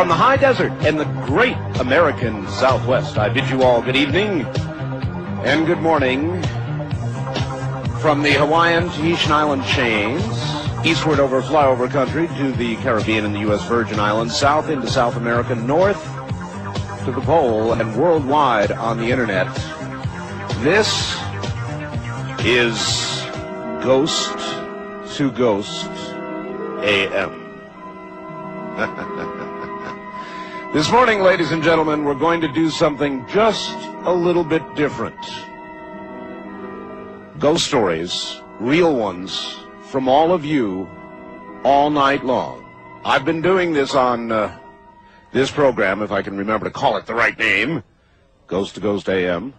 From the high desert in the great American Southwest, I bid you all good evening and good morning. From the Hawaiian Tahitian Island chains, eastward over flyover country to the Caribbean and the U.S. Virgin Islands, south into South America, north to the pole, and worldwide on the internet, this is Ghost to Ghost AM. This morning, ladies and gentlemen, we're going to do something just a little bit different. Ghost stories, real ones, from all of you, all night long. I've been doing this on this program, if I can remember to call it the right name, Ghost to Ghost AM.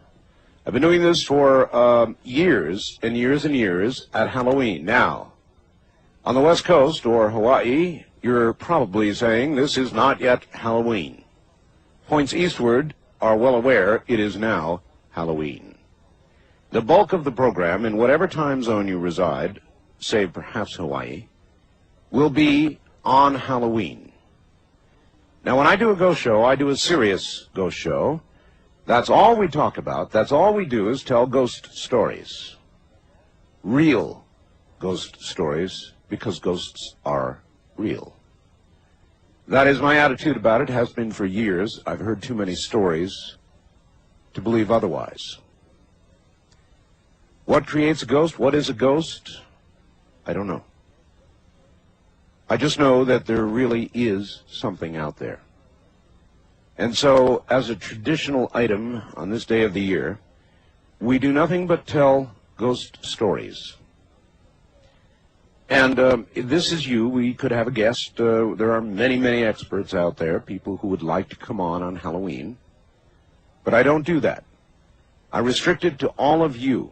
I've been doing this for years and years and years at Halloween. Now, on the West Coast, or Hawaii, you're probably saying this is not yet Halloween. Points eastward are well aware it is now Halloween. The bulk of the program, in whatever time zone you reside, save perhaps Hawaii, will be on Halloween. Now, when I do a ghost show, I do a serious ghost show. That's all we talk about. That's all we do is tell ghost stories. Real ghost stories, because ghosts are real. That is my attitude about it, has been for years. I've heard too many stories to believe otherwise. What creates a ghost? What is a ghost? I don't know. I just know that there really is something out there. And so, as a traditional item on this day of the year, we do nothing but tell ghost stories. And this is you. We could have a guest. There are many, many experts out there, people who would like to come on Halloween. But I don't do that. I restrict it to all of you.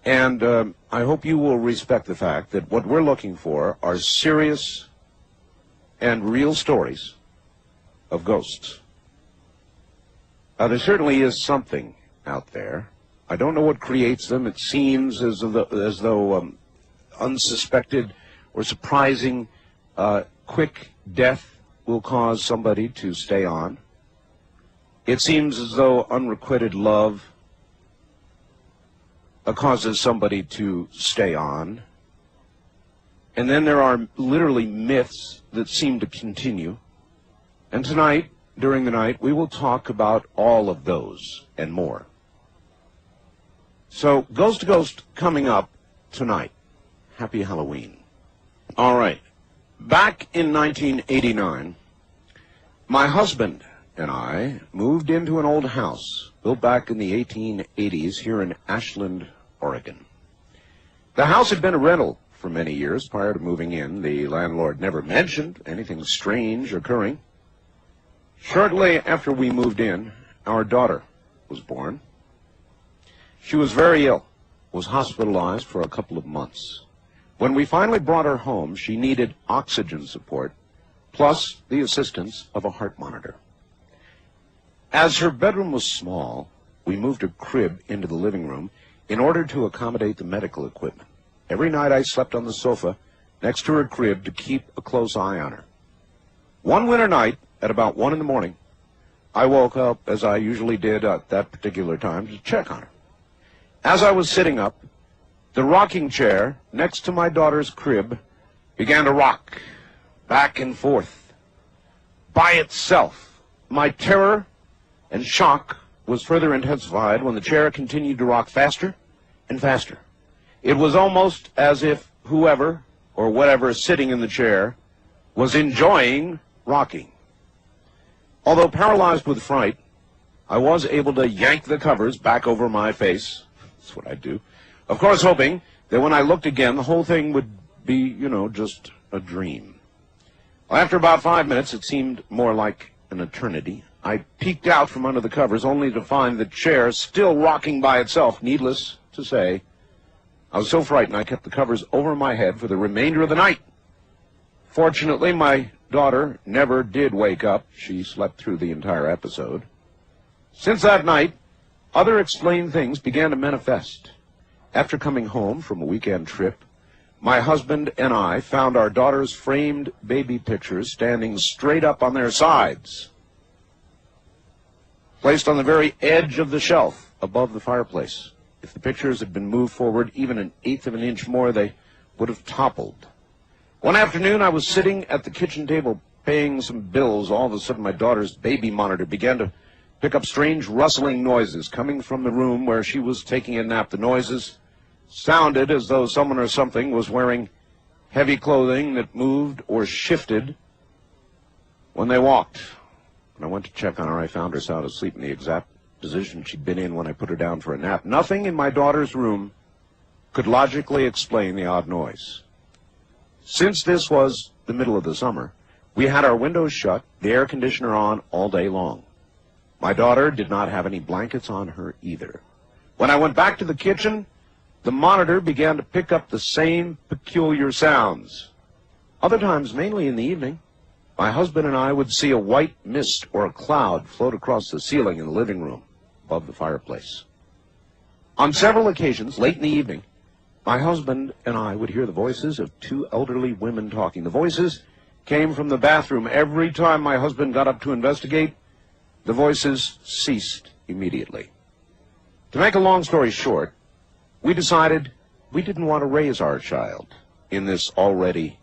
And I hope you will respect the fact that what we're looking for are serious and real stories of ghosts. Now, there certainly is something out there. I don't know what creates them. It seems as though unsuspected or surprising quick death will cause somebody to stay on. It seems as though unrequited love causes somebody to stay on. And then there are literally myths that seem to continue. And tonight, during the night, we will talk about all of those and more. So, Ghost to Ghost coming up tonight. Happy Halloween. All right. Back in 1989, my husband and I moved into an old house built back in the 1880s here in Ashland, Oregon. The house had been a rental for many years. Prior to moving in, the landlord never mentioned anything strange occurring. Shortly after we moved in, our daughter was born. She was very ill, was hospitalized for a couple of months. When we finally brought her home, she needed oxygen support, plus the assistance of a heart monitor. As her bedroom was small, we moved her crib into the living room in order to accommodate the medical equipment. Every night I slept on the sofa next to her crib to keep a close eye on her. One winter night, at about 1 in the morning, I woke up, as I usually did at that particular time, to check on her. As I was sitting up, the rocking chair next to my daughter's crib began to rock back and forth by itself. My terror and shock was further intensified when the chair continued to rock faster and faster. It was almost as if whoever or whatever sitting in the chair was enjoying rocking. Although paralyzed with fright, I was able to yank the covers back over my face. That's what I do. Of course, hoping that when I looked again, the whole thing would be, just a dream. Well, after about 5 minutes, it seemed more like an eternity. I peeked out from under the covers only to find the chair still rocking by itself. Needless to say, I was so frightened I kept the covers over my head for the remainder of the night. Fortunately, my daughter never did wake up. She slept through the entire episode. Since that night, other explained things began to manifest. After coming home from a weekend trip, my husband and I found our daughter's framed baby pictures standing straight up on their sides, placed on the very edge of the shelf above the fireplace. If the pictures had been moved forward even an eighth of an inch more, they would have toppled. One afternoon, I was sitting at the kitchen table paying some bills. All of a sudden, my daughter's baby monitor began to pick up strange rustling noises coming from the room where she was taking a nap. The noises sounded as though someone or something was wearing heavy clothing that moved or shifted when they walked. When I went to check on her, I found her sound asleep in the exact position she'd been in when I put her down for a nap. Nothing in my daughter's room could logically explain the odd noise. Since this was the middle of the summer, we had our windows shut, the air conditioner on all day long. My daughter did not have any blankets on her either. When I went back to the kitchen, the monitor began to pick up the same peculiar sounds. Other times, mainly in the evening, my husband and I would see a white mist or a cloud float across the ceiling in the living room above the fireplace. On several occasions, late in the evening, my husband and I would hear the voices of two elderly women talking. The voices came from the bathroom. Every time my husband got up to investigate, the voices ceased immediately. To make a long story short, we decided we didn't want to raise our child in this already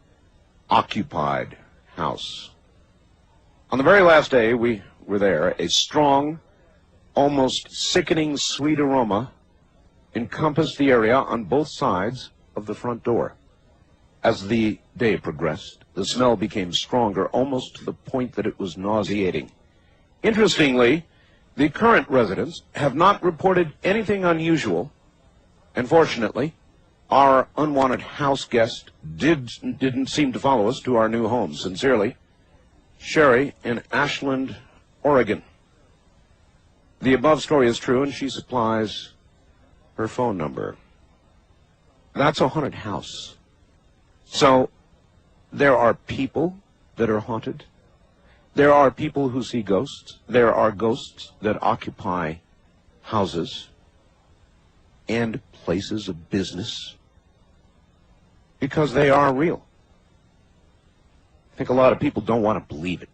occupied house. On the very last day we were there, a strong, almost sickening sweet aroma encompassed the area on both sides of the front door. As the day progressed, the smell became stronger, almost to the point that it was nauseating. Interestingly, the current residents have not reported anything unusual, and fortunately, our unwanted house guest didn't seem to follow us to our new home. Sincerely, Sherry in Ashland, Oregon. The above story is true, and she supplies her phone number. That's a haunted house. So, there are people that are haunted. There are people who see ghosts. There are ghosts that occupy houses and places of business because they are real. I think a lot of people don't want to believe it,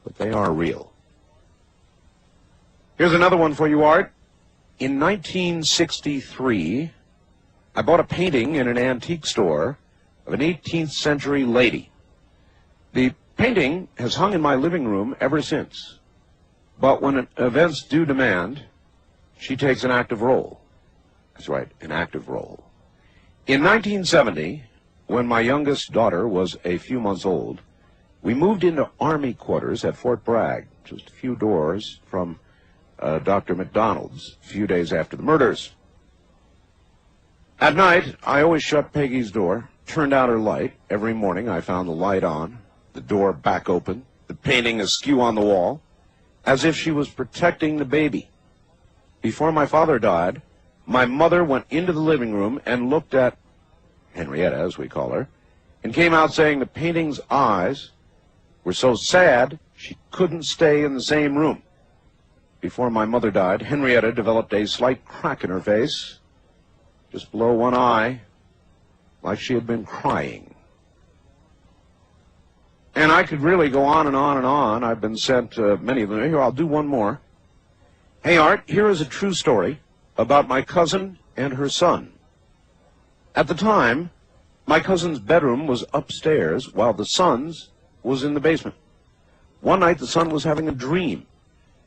but they are real. Here's another one for you, Art. In 1963, I bought a painting in an antique store of an 18th century lady. The painting has hung in my living room ever since, but when events do demand, she takes an active role. That's right, an active role. In 1970, when my youngest daughter was a few months old, we moved into Army quarters at Fort Bragg, just a few doors from Dr. McDonald's, a few days after the murders. At night, I always shut Peggy's door, turned out her light. Every morning, I found the light on, the door back open, the painting askew on the wall, as if she was protecting the baby. Before my father died, my mother went into the living room and looked at Henrietta, as we call her, and came out saying the painting's eyes were so sad she couldn't stay in the same room. Before my mother died, Henrietta developed a slight crack in her face, just below one eye, like she had been crying. And I could really go on and on and on. I've been sent many of them. Here, I'll do one more. Hey, Art, here is a true story about my cousin and her son. At the time, my cousin's bedroom was upstairs while the son's was in the basement. One night, the son was having a dream,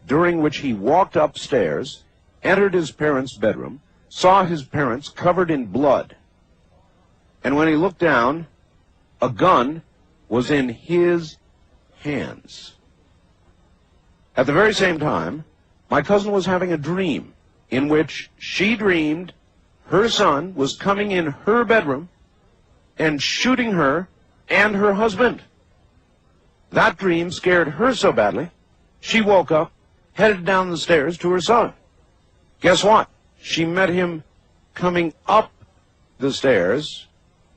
during which he walked upstairs, entered his parents' bedroom, saw his parents covered in blood, and when he looked down, a gun was in his hands. At the very same time, my cousin was having a dream in which she dreamed her son was coming in her bedroom and shooting her and her husband. That dream scared her so badly, she woke up, headed down the stairs to her son. Guess what? She met him coming up the stairs,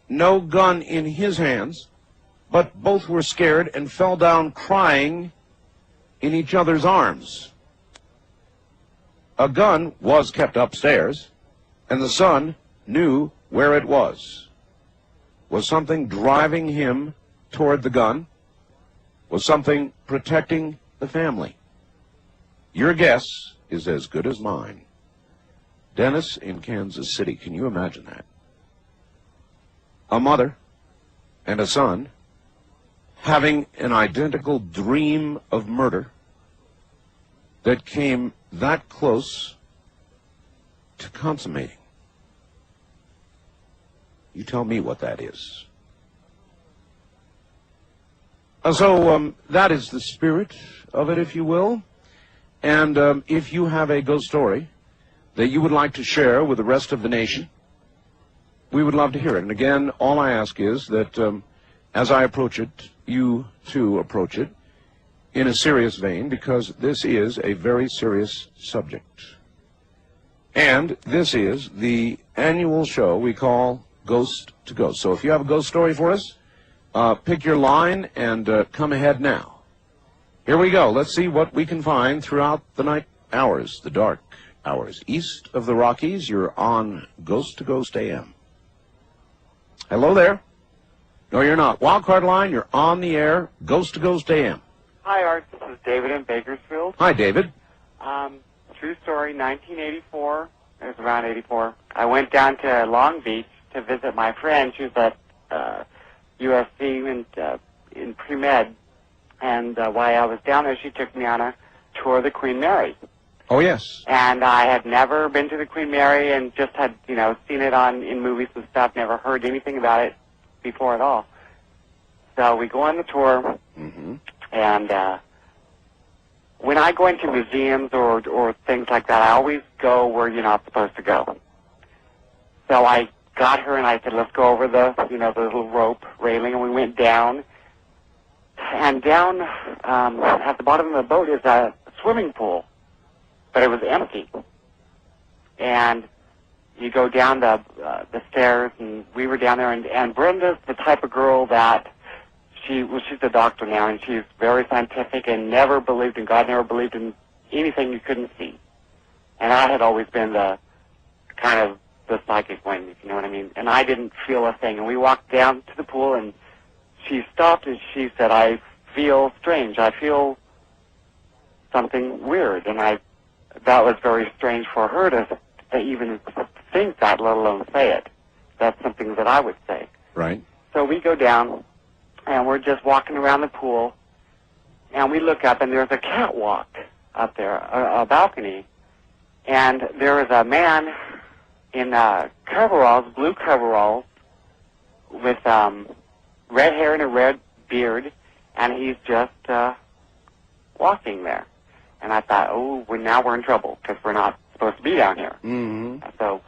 no gun in his hands, but both were scared and fell down crying in each other's arms. A gun was kept upstairs, and the son knew where it was. Was something driving him toward the gun? Was something protecting the family? Your guess is as good as mine. Dennis in Kansas City, can you imagine that? A mother and a son having an identical dream of murder that came that close to consummating. You tell me what that is. So that is the spirit of it, if you will. And if you have a ghost story that you would like to share with the rest of the nation, we would love to hear it. And again, all I ask is that as I approach it, you too approach it in a serious vein, because this is a very serious subject. And this is the annual show we call Ghost to Ghost. So if you have a ghost story for us, pick your line and come ahead now. Here we go. Let's see what we can find throughout the night hours, the dark hours. East of the Rockies, you're on Ghost to Ghost AM. Hello there. No, you're not. Wildcard line, you're on the air, Ghost to Ghost AM. Hi, Art. This is David in Bakersfield. Hi, David. True story, 1984. It was around 84. I went down to Long Beach to visit my friend. She was at USC in pre-med. And while I was down there, she took me on a tour of the Queen Mary. Oh, yes. And I had never been to the Queen Mary and just had, seen it in movies and stuff, never heard anything about it before at all. So we go on the tour, and when I go into museums or things like that, I always go where you're not supposed to go. So I got her and I said, let's go over the little rope railing, and we went down. And down at the bottom of the boat is a swimming pool, but it was empty. And you go down the stairs, and we were down there, and Brenda's the type of girl that she's a doctor now, and she's very scientific and never believed in God, never believed in anything you couldn't see. And I had always been the kind of the psychic one, if you know what I mean. And I didn't feel a thing. And we walked down to the pool, and she stopped and she said, I feel strange. I feel something weird. And that was very strange for her to even think that, let alone say it. That's something that I would say. Right. So we go down, and we're just walking around the pool, and we look up, and there's a catwalk up there, a balcony, and there is a man in coveralls, blue coveralls, with red hair and a red beard, and he's just walking there. And I thought, oh, now we're in trouble, because we're not supposed to be down here. Mm-hmm. So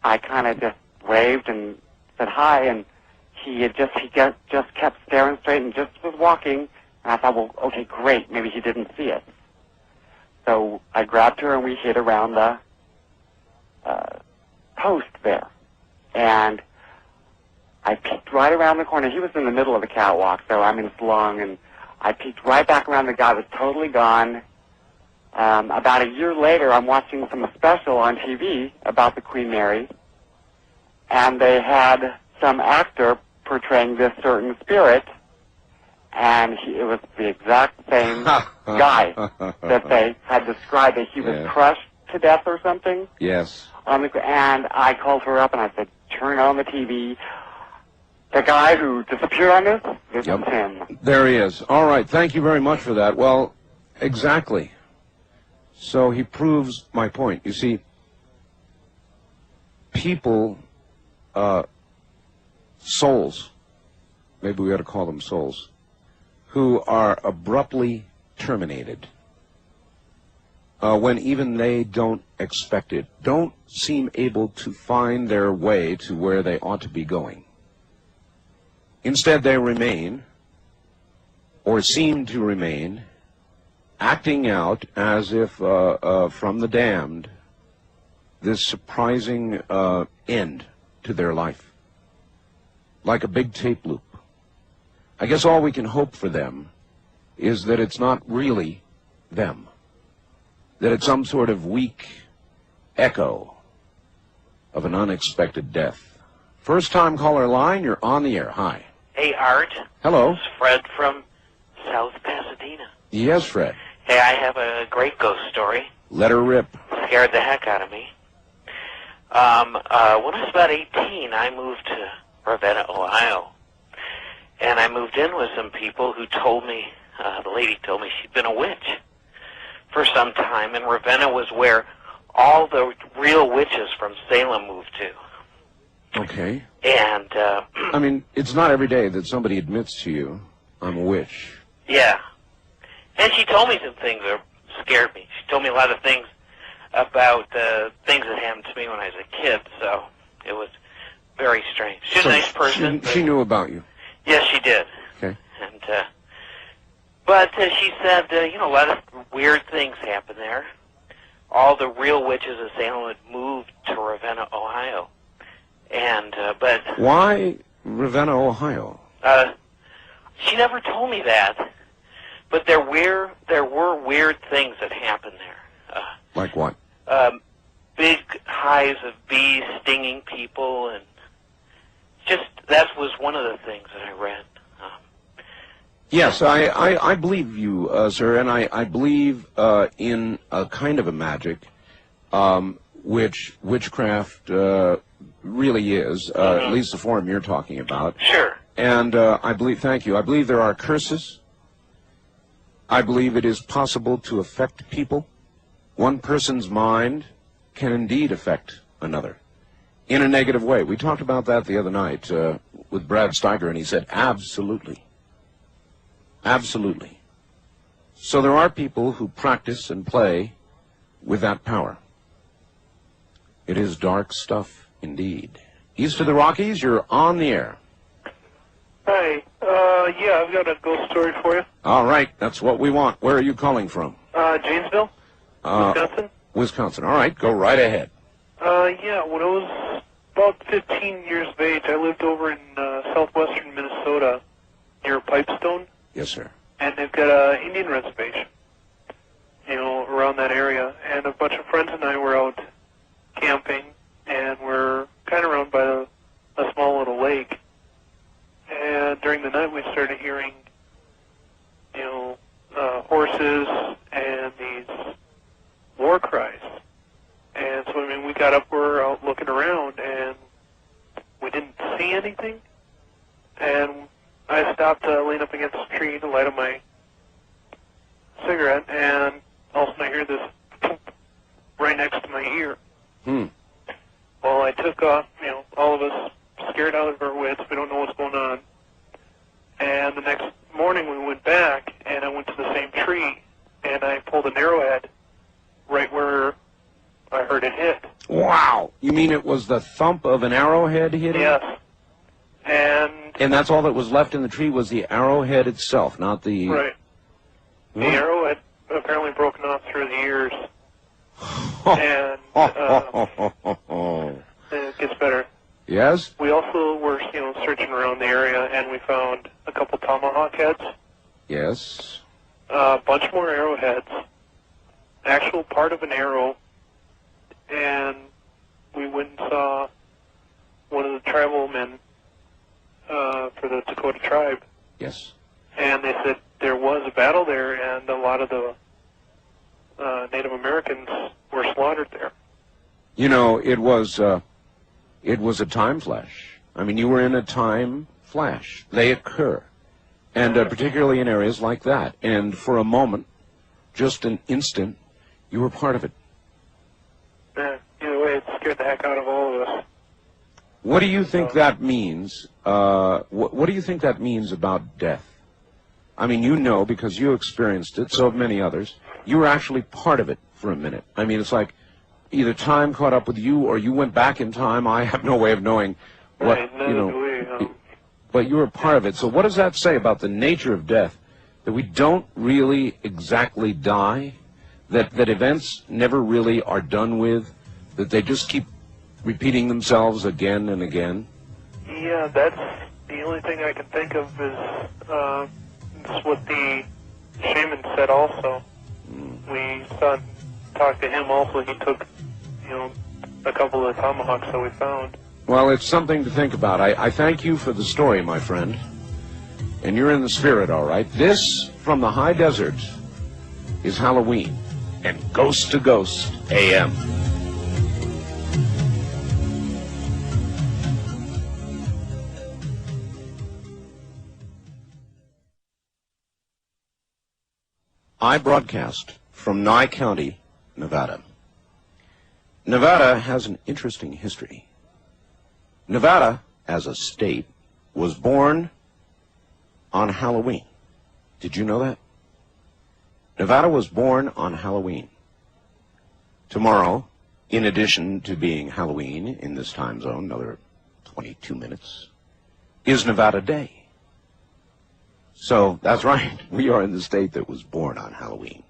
I kind of just waved and said hi, and he just kept staring straight and just was walking. And I thought, well, okay, great, maybe he didn't see us. So I grabbed her, and we hid around the post there. And I peeked right around the corner. He was in the middle of the catwalk, so it's long, and I peeked right back around. The guy was totally gone. About a year later, I'm watching some special on TV about the Queen Mary, and they had some actor portraying this certain spirit, and it was the exact same guy that they had described, that he was crushed to death or something. Yes. And I called her up and I said, turn on the TV. The guy who disappeared on this is him. There he is. All right. Thank you very much for that. Well, exactly. So he proves my point. You see, people, souls, maybe we ought to call them souls, who are abruptly terminated when even they don't expect it, don't seem able to find their way to where they ought to be going. Instead, they remain, or seem to remain, acting out as if from the damned, this surprising end to their life, like a big tape loop. I guess all we can hope for them is that it's not really them, that it's some sort of weak echo of an unexpected death First-time caller line, you're on the air. Hi. Hey, Art. Hello. This is Fred from South Pasadena. Yes, Fred. Hey, I have a great ghost story. Let her rip. Scared the heck out of me. When I was about 18, I moved to Ravenna, Ohio. And I moved in with some people who told me, the lady told me she'd been a witch for some time, and Ravenna was where all the real witches from Salem moved to. Okay. And, I mean, it's not every day that somebody admits to you, I'm a witch. yeah. And she told me some things that scared me. She told me a lot of things about things that happened to me when I was a kid, so it was very strange. She's a nice person. She knew about you. Yes, she did. Okay. And, but she said, a lot of weird things happened there. All the real witches of Salem had moved to Ravenna, Ohio. And, but... Why Ravenna, Ohio? She never told me that. But there were weird things that happened there. Like what? Big hives of bees stinging people, and just that was one of the things that I read. Yes, I believe you, sir, and I believe in a kind of a magic, which witchcraft really is, at least the form you're talking about. Sure. And I believe, thank you, I believe there are curses. I believe it is possible to affect people. One person's mind can indeed affect another in a negative way. We talked about that the other night with Brad Steiger, and he said, absolutely. Absolutely. So there are people who practice and play with that power. It is dark stuff indeed. East of the Rockies, you're on the air. Hi. Yeah, I've got a ghost story for you. All right, that's what we want. Where are you calling from? Janesville, Wisconsin. Wisconsin. All right, go right ahead. Yeah, when I was about 15 years of age, I lived over in southwestern Minnesota near Pipestone. Yes, sir. And they've got an Indian reservation, around that area. And a bunch of friends and I were out camping, and we're kind of around by a small little lake. And during the night, we started hearing, horses and these war cries. And so, we got up, we're out looking around, and we didn't see anything. And I stopped, leaned up against a tree to light up my cigarette, and all of a sudden I hear this poop right next to my ear. Well, I took off, all of us scared out of our wits. We don't know what's going on. And the next morning we went back, and I went to the same tree, and I pulled an arrowhead right where I heard it hit. Wow. You mean it was the thump of an arrowhead hitting? Yes. And that's all that was left in the tree was the arrowhead itself, not the... Right. The arrow had apparently broken off through the ears. And it gets better. Yes? We also were, searching around the area, and we found a couple tomahawk heads. Yes. A bunch more arrowheads. Actual part of an arrow. And we went and saw one of the tribal men for the Dakota tribe. Yes. And they said there was a battle there, and a lot of the Native Americans were slaughtered there. It was a time flash. I mean, you were in a time flash. They occur. And particularly in areas like that. And for a moment, just an instant, you were part of it. Either way, it scared the heck out of all of us. What do you think that means? What do you think that means about death? I mean, because you experienced it, so have many others. You were actually part of it for a minute. I mean, it's like either time caught up with you or you went back in time. I have no way of knowing what, but you were part of it. So what does that say about the nature of death? That we don't really exactly die? That events never really are done with? That they just keep repeating themselves again and again? Yeah, that's the only thing I can think of is what the shaman said also. We talked to him also. He took, a couple of tomahawks that we found. Well, it's something to think about. I thank you for the story, my friend. And you're in the spirit, all right. This, from the high desert, is Halloween and Ghost to Ghost AM. I broadcast from Nye County, Nevada. Nevada has an interesting history. Nevada, as a state, was born on Halloween. Did you know that? Nevada was born on Halloween. Tomorrow, in addition to being Halloween in this time zone, another 22 minutes, is Nevada Day. So, that's right, we are in the state that was born on Halloween.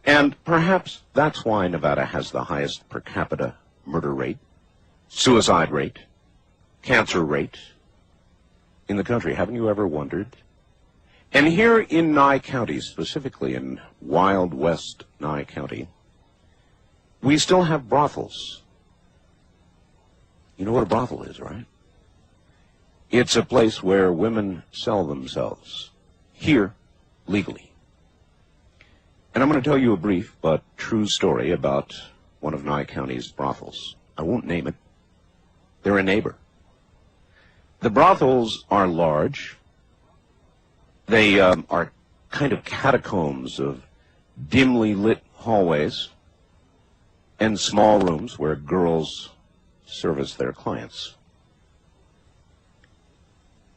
And perhaps that's why Nevada has the highest per capita murder rate, suicide rate, cancer rate in the country. Haven't you ever wondered? And here in Nye County, specifically in Wild West Nye County, we still have brothels. You know what a brothel is, right? It's a place where women sell themselves, here, legally. And I'm going to tell you a brief but true story about one of Nye County's brothels. I won't name it. They're a neighbor. The brothels are large. They are kind of catacombs of dimly lit hallways and small rooms where girls service their clients.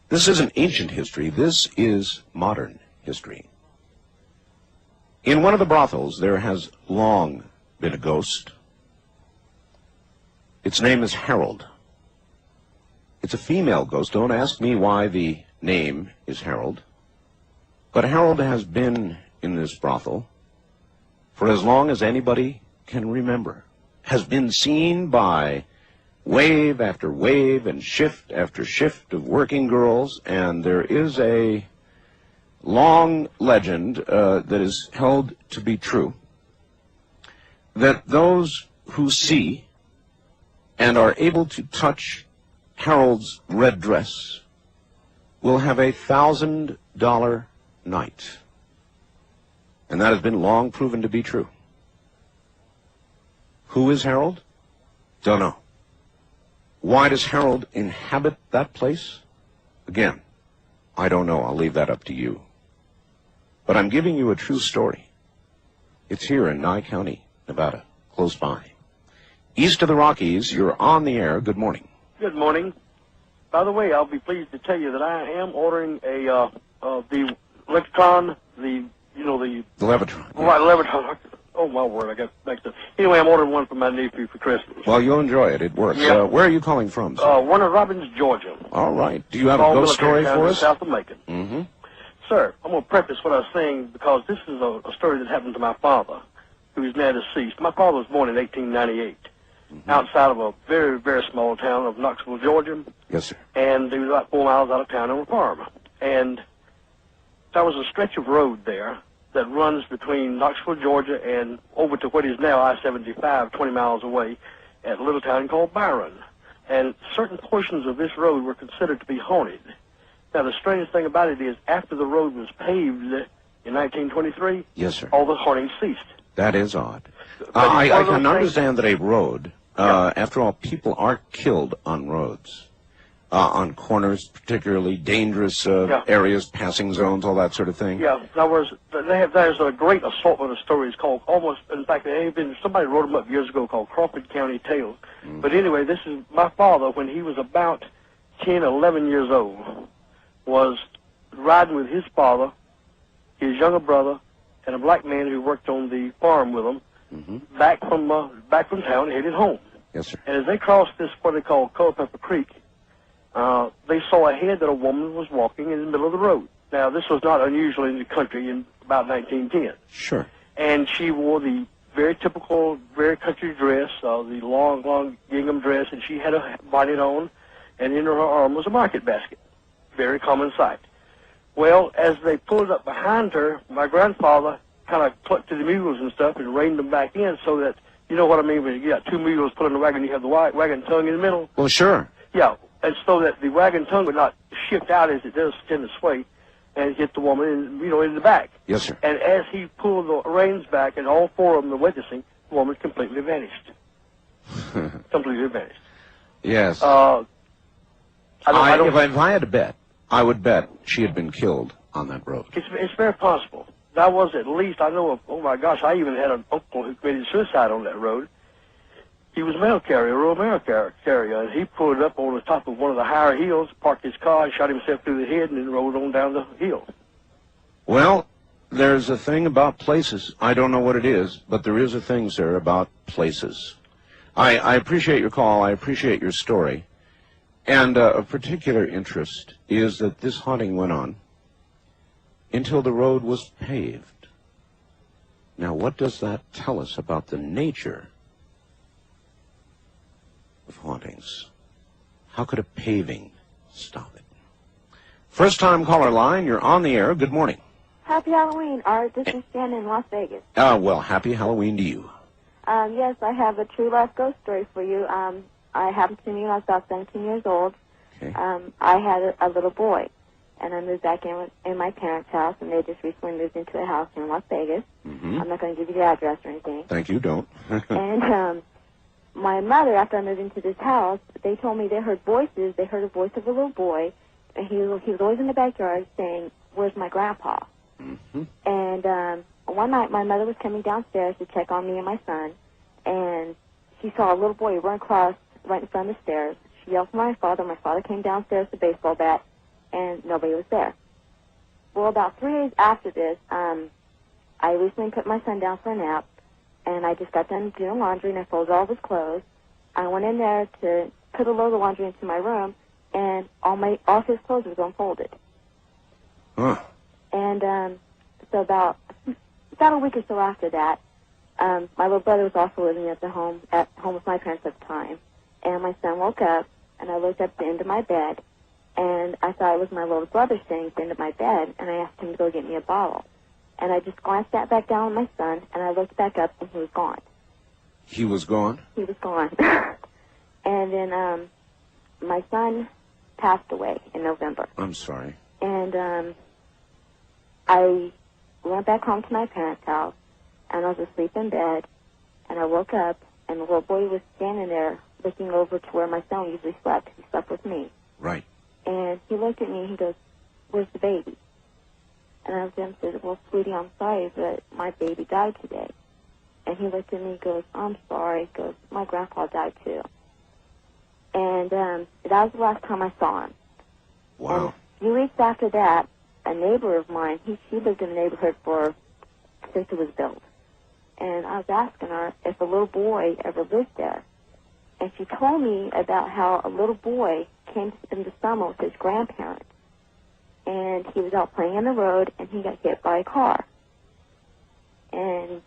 This isn't ancient history. This is modern history. In one of the brothels, there has long been a ghost. Its name is Harold. It's a female ghost. Don't ask me why the name is Harold. But Harold has been in this brothel for as long as anybody can remember. Has been seen by wave after wave and shift after shift of working girls, and there is a long legend that is held to be true, that those who see and are able to touch Harold's red dress will have $1,000 night. And that has been long proven to be true. Who is Harold? Don't know. Why does Harold inhabit that place? Again, I don't know. I'll leave that up to you. But I'm giving you a true story. It's here in Nye County, Nevada, close by. East of the Rockies, you're on the air. Good morning. Good morning. By the way, I'll be pleased to tell you that I am ordering the Electron, the Levitron. Yeah. Right, Levitron. Oh, my word, I got mixed up. Anyway, I'm ordering one for my nephew for Christmas. Well, you'll enjoy it. It works. Yeah. Where are you calling from, sir? Warner Robins, Georgia. All right. Do you have a ghost story for us? South of Macon. Mm-hmm. Sir, I'm going to preface what I was saying because this is a story that happened to my father, who is now deceased. My father was born in 1898, outside of a very, very small town of Knoxville, Georgia. Yes, sir. And he was about 4 miles out of town on a farm. And there was a stretch of road there that runs between Knoxville, Georgia, and over to what is now I-75, 20 miles away, at a little town called Byron. And certain portions of this road were considered to be haunted. Now, the strangest thing about it is, after the road was paved in 1923, yes, sir, all the hauntings ceased. That is odd. I can understand that a road, after all, people are killed on roads. On corners, particularly dangerous areas, passing zones, all that sort of thing. Yeah, in other words, there's a great assortment of stories called almost, in fact, somebody wrote them up years ago called Crawford County Tales. Mm. But anyway, this is my father, when he was about 10, 11 years old, was riding with his father, his younger brother, and a black man who worked on the farm with him, back from town, headed home. Yes, sir. And as they crossed this, what they call Culpeper Creek, they saw ahead that a woman was walking in the middle of the road. Now, this was not unusual in the country in about 1910. Sure. And she wore the very typical, very country dress, the long gingham dress, and she had a bonnet on, and in her arm was a market basket. Very common sight. Well, as they pulled up behind her, my grandfather kind of clucked to the mules and stuff and reined them back in so that You know what I mean? When you got two mules put in the wagon, you have the wagon tongue in the middle. Well, sure. Yeah, and so that the wagon tongue would not shift out as it does tend to sway and hit the woman in the back. Yes, sir. And as he pulled the reins back, and all four of them were witnessing, the woman completely vanished. Completely vanished. Yes. I don't, if I had to bet, I would bet she had been killed on that road. It's very possible. That was at least, I know of, oh my gosh, I even had an uncle who committed suicide on that road. He was a mail carrier, a rural mail carrier, and he pulled up on the top of one of the higher hills, parked his car, and shot himself through the head, and then rolled on down the hill. Well, there's a thing about places. I don't know what it is, but there is a thing, sir, about places. I appreciate your call. I appreciate your story. And of particular interest is that this haunting went on until the road was paved. Now, what does that tell us about the nature of hauntings? How could a paving stop it? First time caller line, you're on the air. Good morning. Happy Halloween, Art. This is Shannon in Las Vegas. Well, happy Halloween to you. Yes, I have a true life ghost story for you. I happened to me when I was about 17 years old. Okay. I had a little boy, and I moved back in my parents' house, and they just recently moved into a house in Las Vegas. Mm-hmm. I'm not going to give you the address or anything. Thank you, don't. And my mother, after I moved into this house, they told me they heard voices. They heard a voice of a little boy, and he was always in the backyard saying, "Where's my grandpa?" Mm-hmm. And one night, my mother was coming downstairs to check on me and my son, and she saw a little boy run across right in front of the stairs. She yelled for my father. My father came downstairs with a baseball bat, and nobody was there. Well, about 3 days after this, I recently put my son down for a nap, and I just got done doing laundry, and I folded all of his clothes. I went in there to put a load of laundry into my room, and all of his clothes was unfolded. Huh. And so about a week or so after that, my little brother was also living at home with my parents at the time. And my son woke up, and I looked up at the end of my bed, and I thought it was my little brother sitting at the end of my bed, and I asked him to go get me a bottle. And I just glanced back down at my son, and I looked back up, and he was gone. He was gone? He was gone. And then my son passed away in November. I'm sorry. And I went back home to my parents' house, and I was asleep in bed, and I woke up, and the little boy was standing there looking over to where my son usually slept. He slept with me. Right. And he looked at me, and he goes, "Where's the baby?" And I looked at him and said, "Well, sweetie, I'm sorry, but my baby died today." And he looked at me and goes, "I'm sorry." He goes, "My grandpa died too." And that was the last time I saw him. Wow. And a few weeks after that, a neighbor of mine, she lived in the neighborhood since it was built. And I was asking her if a little boy ever lived there. And she told me about how a little boy came to spend the summer with his grandparents. And he was out playing on the road, and he got hit by a car. And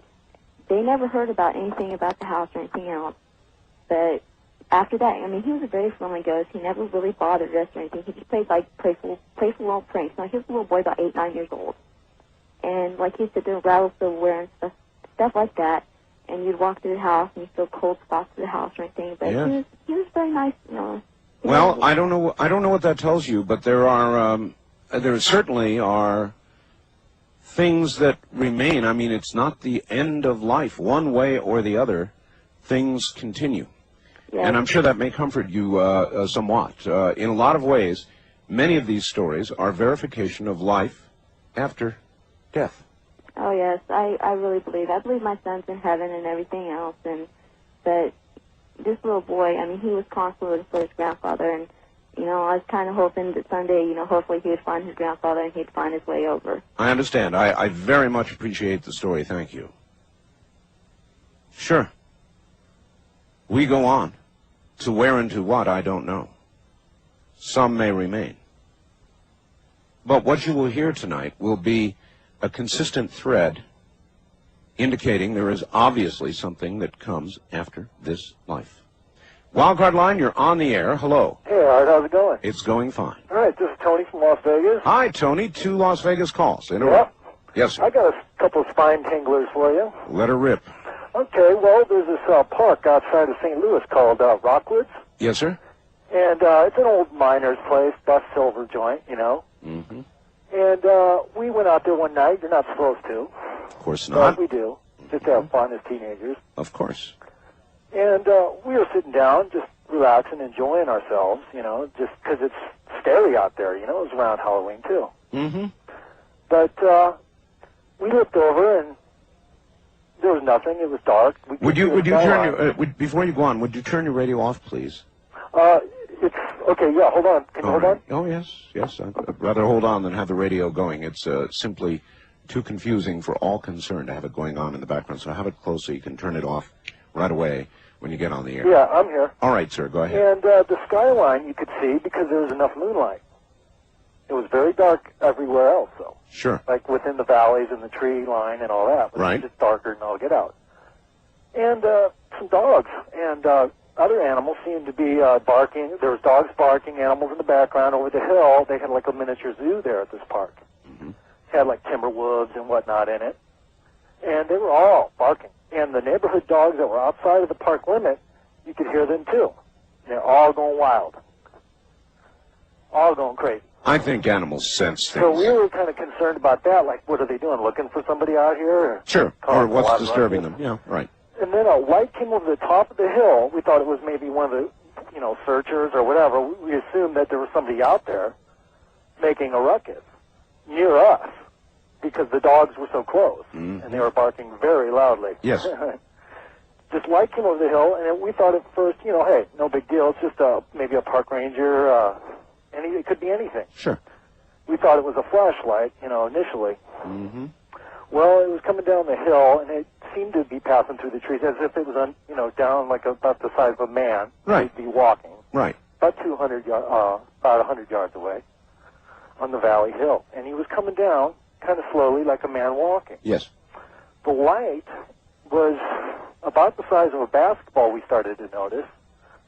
they never heard about anything about the house or anything else. But after that, I mean, he was a very friendly ghost. He never really bothered us or anything. He just played, like, playful little pranks. Now, he was a little boy about 8, 9 years old. And, like, he used to do rattle silverware and stuff like that. And you'd walk through the house, and you'd feel cold spots to the house or anything. But yeah. he was very nice, you know. Well, I don't know what that tells you, but there certainly are things that remain. I mean, it's not the end of life. One way or the other, things continue. Yes. And I'm sure that may comfort you somewhat. In a lot of ways, many of these stories are verification of life after death. Oh, yes, I really believe. I believe my son's in heaven and everything else. But this little boy, I mean, he was constantly looking for his grandfather. And, you know, I was kind of hoping that someday, you know, hopefully he would find his grandfather and he'd find his way over. I understand. I very much appreciate the story. Thank you. Sure. We go on. To where and to what, I don't know. Some may remain. But what you will hear tonight will be a consistent thread indicating there is obviously something that comes after this life. Wildcard line, you're on the air. Hello. Hey, Art, how's it going? It's going fine. All right, this is Tony from Las Vegas. Hi, Tony. 2 Las Vegas calls in a row. Yes, sir. I got a couple of spine tinglers for you. Let her rip. Okay, well, there's this park outside of St. Louis called Rockwoods. Yes, sir? And it's an old miner's place, bust silver joint, you know. Mm-hmm. And we went out there one night. You're not supposed to. Of course not. But we do, just to have fun as teenagers. Of course. And we were sitting down, just relaxing, enjoying ourselves, you know, just because it's scary out there, you know. It was around Halloween, too. Mm-hmm. But we looked over, and there was nothing. It was dark. Would you turn your, before you go on, would you turn your radio off, please? It's, okay, yeah, hold on. Can you hold on? Oh, yes, yes. I'd rather hold on than have the radio going. It's simply too confusing for all concerned to have it going on in the background. So have it close so you can turn it off right away when you get on the air. Yeah, I'm here. All right, sir, go ahead. And the skyline you could see because there was enough moonlight. It was very dark everywhere else, though. Sure. Like within the valleys and the tree line and all that. But Right. It was just darker than all get out. And some dogs and other animals seemed to be barking. There was dogs barking, animals in the background. Over the hill, they had like a miniature zoo there at this park. Mm-hmm. Had like timber wolves and whatnot in it. And they were all barking. And the neighborhood dogs that were outside of the park limit, you could hear them too. They're all going wild. All going crazy. I think animals sense things. So we were kind of concerned about that. Like, what are they doing? Looking for somebody out here? Or Sure. Or causing a lot what's of disturbing ruckus? them. Yeah, right. And then a light came over the top of the hill. We thought it was maybe one of the, you know, searchers or whatever. We assumed that there was somebody out there making a ruckus near us because the dogs were so close. Mm-hmm. And they were barking very loudly. Yes. This light came over the hill, and we thought at first, you know, hey, no big deal. It's just maybe a park ranger. It could be anything. Sure. We thought it was a flashlight, you know, initially. Mm-hmm. Well, it was coming down the hill, and it seemed to be passing through the trees as if it was, you know, down like about the size of a man. Right. He'd be walking. Right. About 100 yards away on the valley hill. And he was coming down kind of slowly like a man walking. Yes. The light was about the size of a basketball, we started to notice.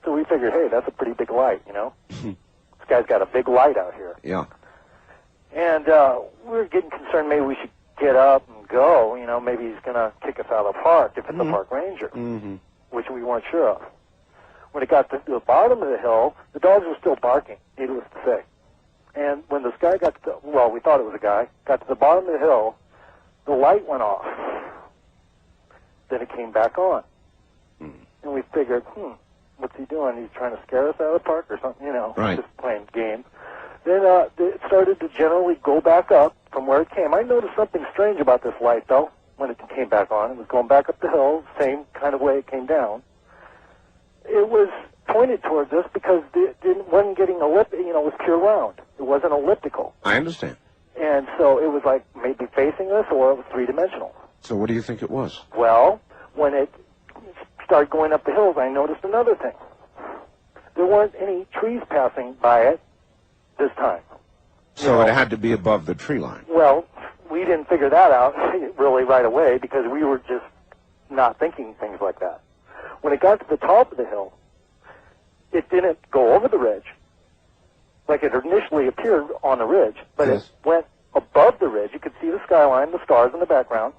So we figured, hey, that's a pretty big light, you know. This guy's got a big light out here. Yeah. And we were getting concerned maybe we should get up and go. You know, maybe he's going to kick us out of the park if it's a park ranger, which we weren't sure of. When it got to the bottom of the hill, the dogs were still barking, needless to say. And when this guy got to well, we thought it was a guy, got to the bottom of the hill, the light went off. Then it came back on. And we figured, what's he doing? He's trying to scare us out of the park or something, you know, Right. just playing games. Then it started to generally go back up from where it came. I noticed something strange about this light, though, when it came back on. It was going back up the hill, same kind of way it came down. It was pointed towards us because it wasn't getting it was pure round. It wasn't elliptical. I understand. And so it was like maybe facing us or it was three-dimensional. So what do you think it was? Well, when it started going up the hills, I noticed another thing. There weren't any trees passing by it this time. So it had to be above the tree line. Well, we didn't figure that out really right away because we were just not thinking things like that. When it got to the top of the hill, it didn't go over the ridge like it initially appeared on the ridge, but Yes. it went above the ridge. You could see the skyline, the stars in the background.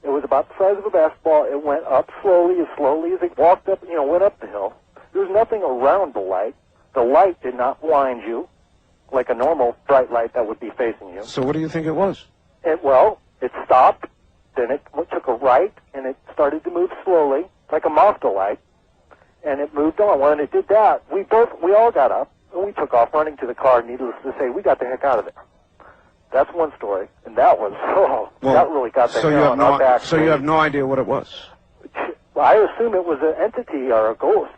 It was about the size of a basketball. It went up slowly as it walked up, went up the hill. There was nothing around the light. The light did not blind you like a normal bright light that would be facing you. So what do you think it was? It stopped, then it took a right, and it started to move slowly, like a Mazda light, and it moved on. When it did that, we all got up, and we took off running to the car. Needless to say, we got the heck out of there. That's one story, and that was, that really got the hair on our back. So you have no idea what it was? I assume it was an entity or a ghost,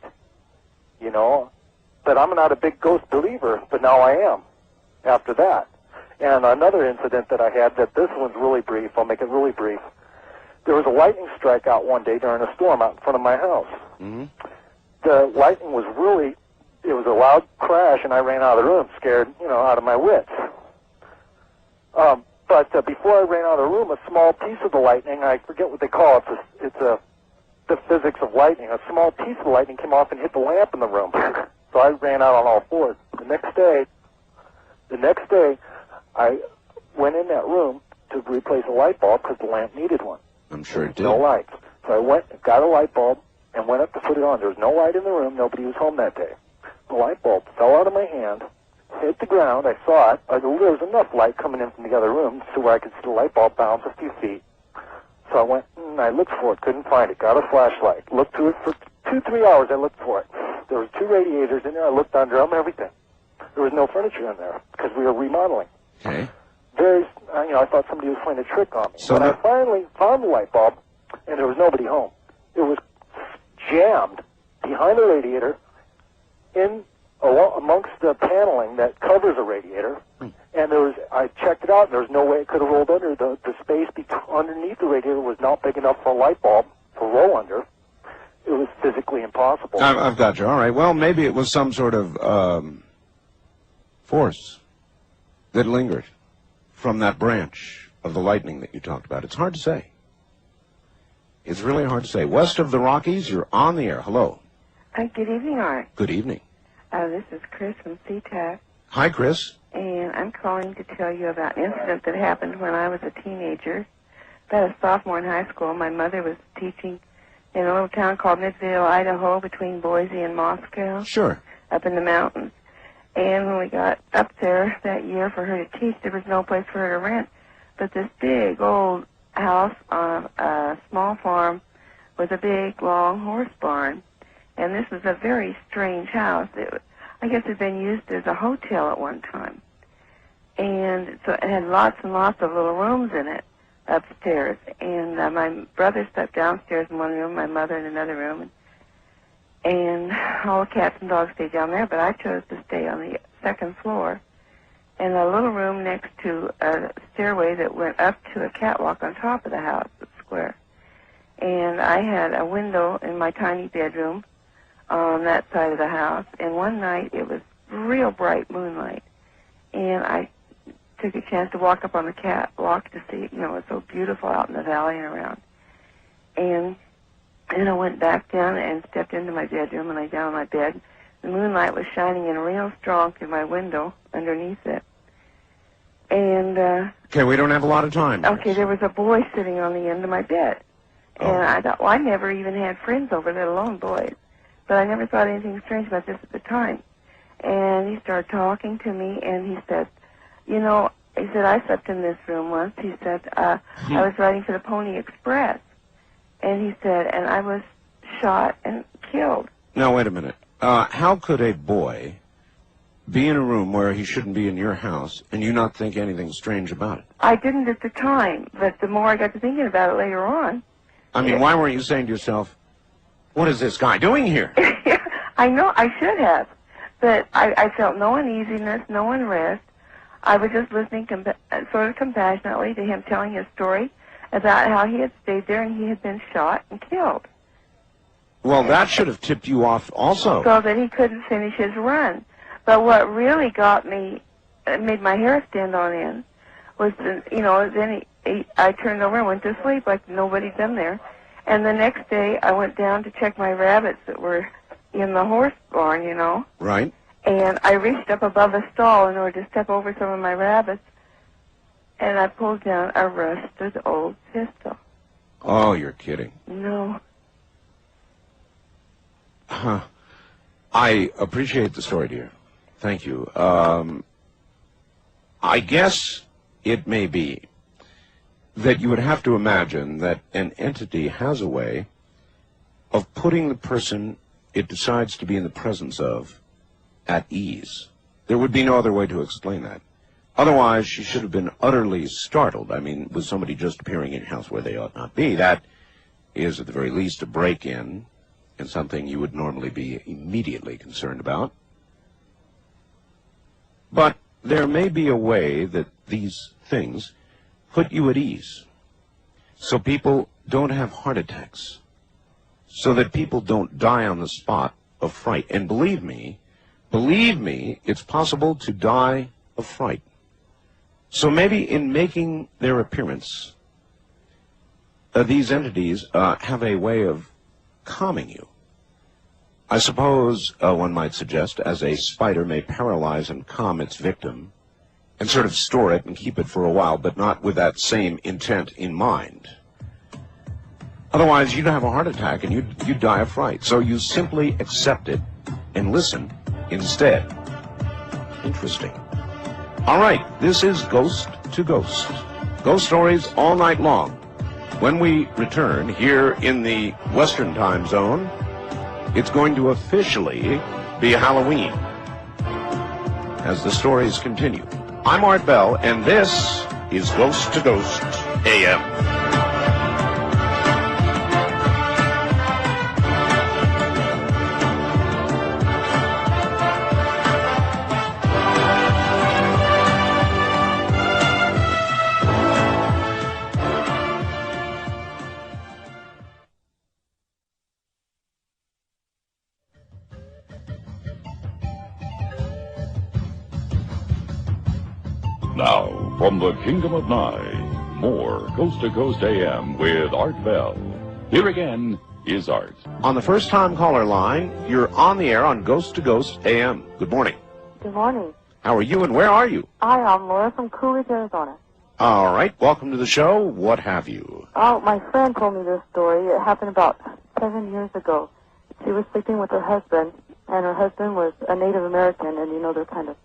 but I'm not a big ghost believer, but now I am after that. And another incident that I had, this one's really brief, I'll make it really brief. There was a lightning strike out one day during a storm out in front of my house. Mm-hmm. The lightning was it was a loud crash, and I ran out of the room, scared, out of my wits. But before I ran out of the room, a small piece of the lightning, I forget what they call it, it's the physics of lightning, a small piece of the lightning came off and hit the lamp in the room. So I ran out on all fours. The next day, I went in that room to replace a light bulb because the lamp needed one. I'm sure it did. No lights. So I went, got a light bulb, and went up to put it on. There was no light in the room. Nobody was home that day. The light bulb fell out of my hand, hit the ground. I saw it. There was enough light coming in from the other room to where I could see the light bulb bounce a few feet. So I went and I looked for it, couldn't find it. Got a flashlight, looked through it for 2-3 hours. I looked for it. There was 2 radiators in there. I looked under them, everything. There was no furniture in there because we were remodeling. Okay. I thought somebody was playing a trick on me. So I finally found the light bulb, and there was nobody home. It was jammed behind the radiator amongst the paneling that covers a radiator. And I checked it out, and there was no way it could have rolled under. The space underneath the radiator was not big enough for a light bulb to roll under. It was physically impossible. I've got you. All right. Well, maybe it was some sort of force that lingered from that branch of the lightning that you talked about. It's hard to say. It's really hard to say. West of the Rockies, you're on the air. Hello. Good evening, Art. Good evening. This is Chris from SeaTac. Hi, Chris. And I'm calling to tell you about an incident that happened when I was a teenager. About a sophomore in high school, my mother was teaching in a little town called Midvale, Idaho, between Boise and Moscow. Sure. Up in the mountains. And when we got up there that year for her to teach, there was no place for her to rent. But this big old house on a small farm with a big, long horse barn. And this was a very strange house. I guess it had been used as a hotel at one time. And so it had lots and lots of little rooms in it upstairs. And my brother slept downstairs in one room, my mother in another room. And all the cats and dogs stayed down there, but I chose to stay on the second floor in a little room next to a stairway that went up to a catwalk on top of the house, the square. And I had a window in my tiny bedroom on that side of the house. And one night it was real bright moonlight. And I took a chance to walk up on the catwalk to see, it's so beautiful out in the valley and around. And then I went back down and stepped into my bedroom and lay down on my bed. The moonlight was shining in real strong through my window underneath it. And okay, we don't have a lot of time. Okay, there was a boy sitting on the end of my bed. And I thought, well, I never even had friends over, let alone boys. But I never thought anything strange about this at the time. And he started talking to me, and he said, he said, I slept in this room once. He said, I was riding for the Pony Express. And he said, and I was shot and killed. Now, wait a minute. How could a boy be in a room where he shouldn't be in your house and you not think anything strange about it? I didn't at the time, but the more I got to thinking about it later on. I mean, why weren't you saying to yourself, what is this guy doing here? I know, I should have. But I felt no uneasiness, no unrest. I was just listening sort of compassionately to him telling his story about how he had stayed there and he had been shot and killed. Well, that should have tipped you off also. So that he couldn't finish his run. But what really got me, made my hair stand on end, was, then I turned over and went to sleep like nobody'd been there. And the next day, I went down to check my rabbits that were in the horse barn, Right. And I reached up above a stall in order to step over some of my rabbits, and I pulled down a rusted old pistol. Oh, you're kidding. No. Huh. I appreciate the story, dear. Thank you. I guess it may be that you would have to imagine that an entity has a way of putting the person it decides to be in the presence of at ease. There would be no other way to explain that. Otherwise, she should have been utterly startled. I mean, with somebody just appearing in your house where they ought not be. That is, at the very least, a break-in and something you would normally be immediately concerned about. But there may be a way that these things put you at ease, so people don't have heart attacks, so that people don't die on the spot of fright. And believe me, it's possible to die of fright. So maybe in making their appearance, these entities have a way of calming you. I suppose one might suggest, as a spider may paralyze and calm its victim, and sort of store it and keep it for a while, but not with that same intent in mind. Otherwise, you'd have a heart attack and you'd die of fright. So you simply accept it and listen instead. Interesting. All right, this is Ghost to Ghost. Ghost stories all night long. When we return here in the Western time zone, it's going to officially be Halloween as the stories continue. I'm Art Bell, and this is Ghost to Ghost AM. Now, from the Kingdom of Nye, more Coast to Coast AM with Art Bell. Here again is Art. On the first-time caller line, you're on the air on Ghost to Ghost AM. Good morning. Good morning. How are you and where are you? Hi, I'm Laura from Coolidge, Arizona. All right, welcome to the show. What have you? Oh, my friend told me this story. It happened about 7 years ago. She was sleeping with her husband, and her husband was a Native American, and you know they're kind of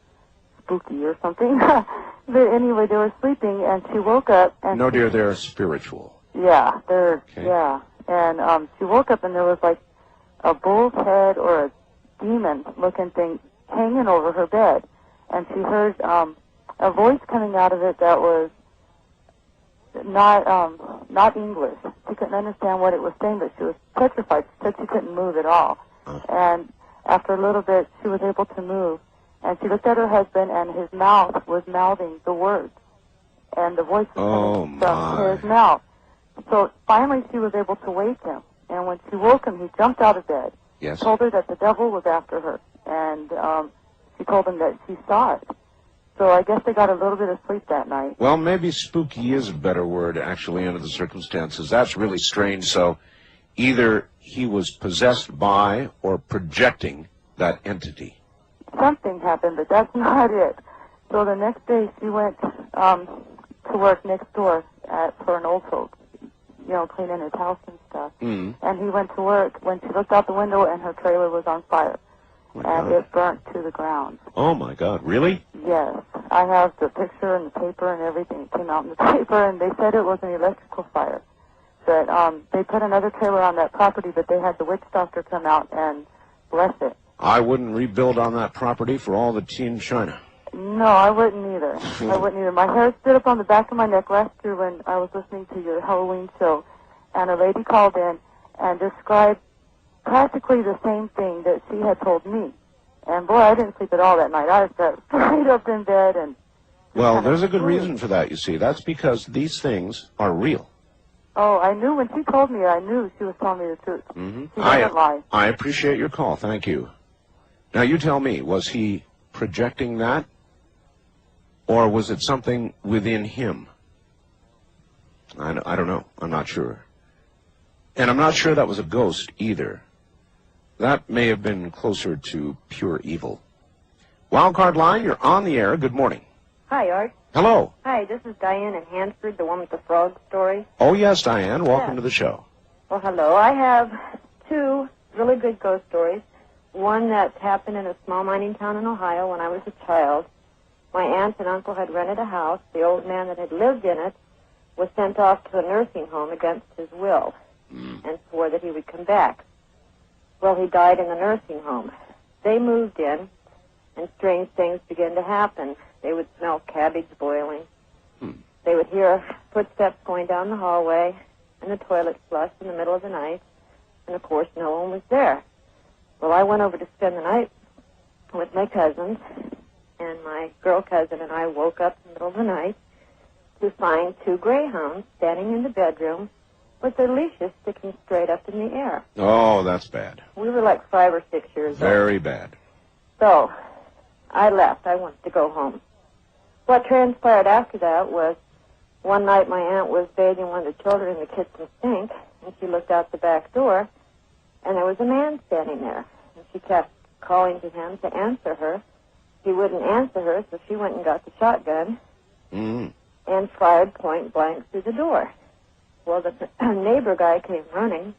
spooky or something. But anyway, they were sleeping, and she woke up. And no, dear, they're spiritual. Yeah, they're, okay. Yeah. And she woke up, and there was like a bull's head or a demon-looking thing hanging over her bed. And she heard a voice coming out of it that was not English. She couldn't understand what it was saying, but she was petrified. She said she couldn't move at all. And after a little bit, she was able to move. And she looked at her husband, and his mouth was mouthing the words. And the voice was coming from his mouth. So finally she was able to wake him. And when she woke him, he jumped out of bed. Yes. Told her that the devil was after her. And she told him that she saw it. So I guess they got a little bit of sleep that night. Well, maybe spooky is a better word, actually, under the circumstances. That's really strange. So either he was possessed by or projecting that entity. Something happened, but that's not it. So the next day she went to work next door for an old folk, you know, cleaning his house and stuff. Mm. And he went to work when she looked out the window and her trailer was on fire. And it burnt to the ground. Oh, my God. Really? Yes. I have the picture and the paper and everything. It came out in the paper, and they said it was an electrical fire. That they put another trailer on that property, but they had the witch doctor come out and bless it. I wouldn't rebuild on that property for all the tea in China. No, I wouldn't either. I wouldn't either. My hair stood up on the back of my neck last year when I was listening to your Halloween show, and a lady called in and described practically the same thing that she had told me. And boy, I didn't sleep at all that night. I was straight up in bed and... Well, there's a good reason for that, you see. That's because these things are real. Oh, I knew when she told me, I knew she was telling me the truth. Mm-hmm. She doesn't lie. I appreciate your call. Thank you. Now, you tell me, was he projecting that? Or was it something within him? I don't know. I'm not sure. And I'm not sure that was a ghost either. That may have been closer to pure evil. Wildcard line, you're on the air. Good morning. Hi, Art. Hello. Hi, this is Diane in Hansford, the one with the frog story. Oh, yes, Diane. Welcome to the show. Well, hello. I have two really good ghost stories. One that happened in a small mining town in Ohio when I was a child. My aunt and uncle had rented a house. The old man that had lived in it was sent off to a nursing home against his will and swore that he would come back. Well, he died in the nursing home. They moved in, and strange things began to happen. They would smell cabbage boiling. They would hear footsteps going down the hallway, and the toilet flush in the middle of the night, and of course no one was there. Well, I went over to spend the night with my cousins, and my girl cousin and I woke up in the middle of the night to find two greyhounds standing in the bedroom with their leashes sticking straight up in the air. Oh, that's bad. We were like 5 or 6 years old. Very bad. So, I left. I wanted to go home. What transpired after that was one night my aunt was bathing one of the children in the kitchen sink, and she looked out the back door, and there was a man standing there. And she kept calling to him to answer her. He wouldn't answer her, so she went and got the shotgun and fired point blank through the door. Well, the neighbor guy came running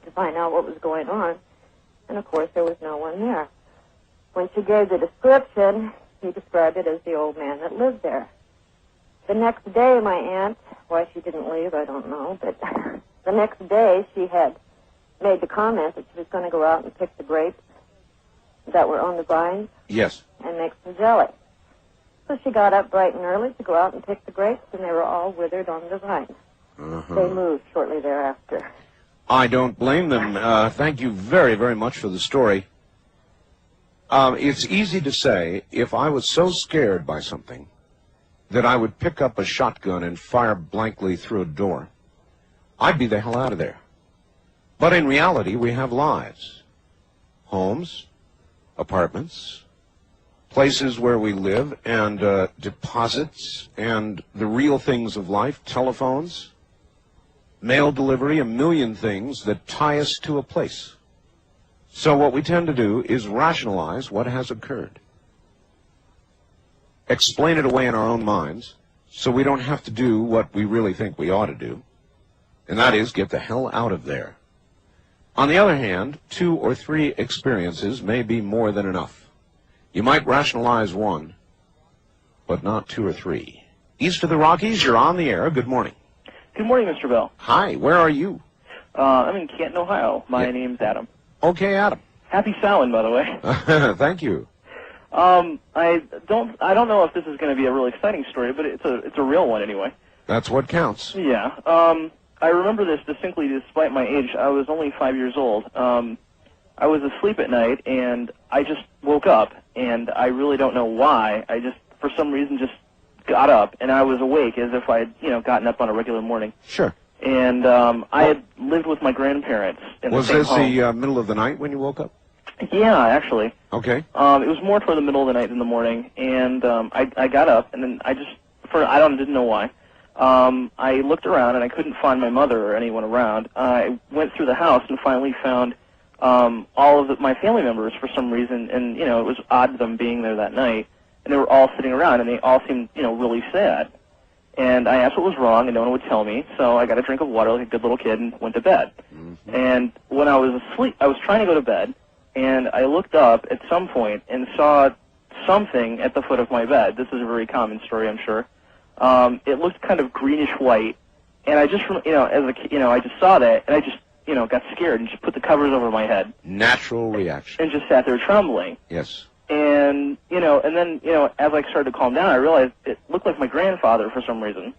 to find out what was going on, and of course there was no one there. When she gave the description, he described it as the old man that lived there. The next day, my aunt, why she didn't leave, I don't know, but the next day she had made the comment that she was going to go out and pick the grapes that were on the vines. Yes. And make some jelly. So she got up bright and early to go out and pick the grapes, and they were all withered on the vines. They moved shortly thereafter. I don't blame them. Thank you very, very much for the story. It's easy to say, if I was so scared by something that I would pick up a shotgun and fire blankly through a door, I'd be the hell out of there. But in reality, we have lives. Homes, apartments, places where we live, and deposits, and the real things of life, telephones, mail delivery, a million things that tie us to a place. So what we tend to do is rationalize what has occurred. Explain it away in our own minds so we don't have to do what we really think we ought to do, and that is get the hell out of there. On the other hand, 2 or 3 experiences may be more than enough. You might rationalize 1, but not 2 or 3. East of the Rockies, you're on the air. Good morning. Good morning, Mr. Bell. Hi, where are you? I'm in Canton, Ohio. My name's Adam. Okay, Adam. Happy Samhain, by the way. Thank you. I don't know if this is going to be a really exciting story, but it's a real one anyway. That's what counts. Yeah. I remember this distinctly despite my age. I was only 5 years old. I was asleep at night, and I just woke up, and I really don't know why. I just, for some reason, just got up, and I was awake as if I had, gotten up on a regular morning. Sure. And I had lived with my grandparents in the same home. Was this the middle of the night when you woke up? Yeah, actually. Okay. It was more toward the middle of the night than the morning, and I got up, and then I didn't know why. I looked around, and I couldn't find my mother or anyone around. I went through the house and finally found all of my family members for some reason, and, it was odd them being there that night, and they were all sitting around, and they all seemed, really sad. And I asked what was wrong, and no one would tell me, so I got a drink of water like a good little kid and went to bed. Mm-hmm. And when I was asleep, I was trying to go to bed, and I looked up at some point and saw something at the foot of my bed. This is a very common story, I'm sure. It looked kind of greenish-white, and I just, as a kid, I just saw that, and I just, got scared and just put the covers over my head. Natural reaction. And just sat there trembling. Yes. And, and then, as I started to calm down, I realized it looked like my grandfather for some reason.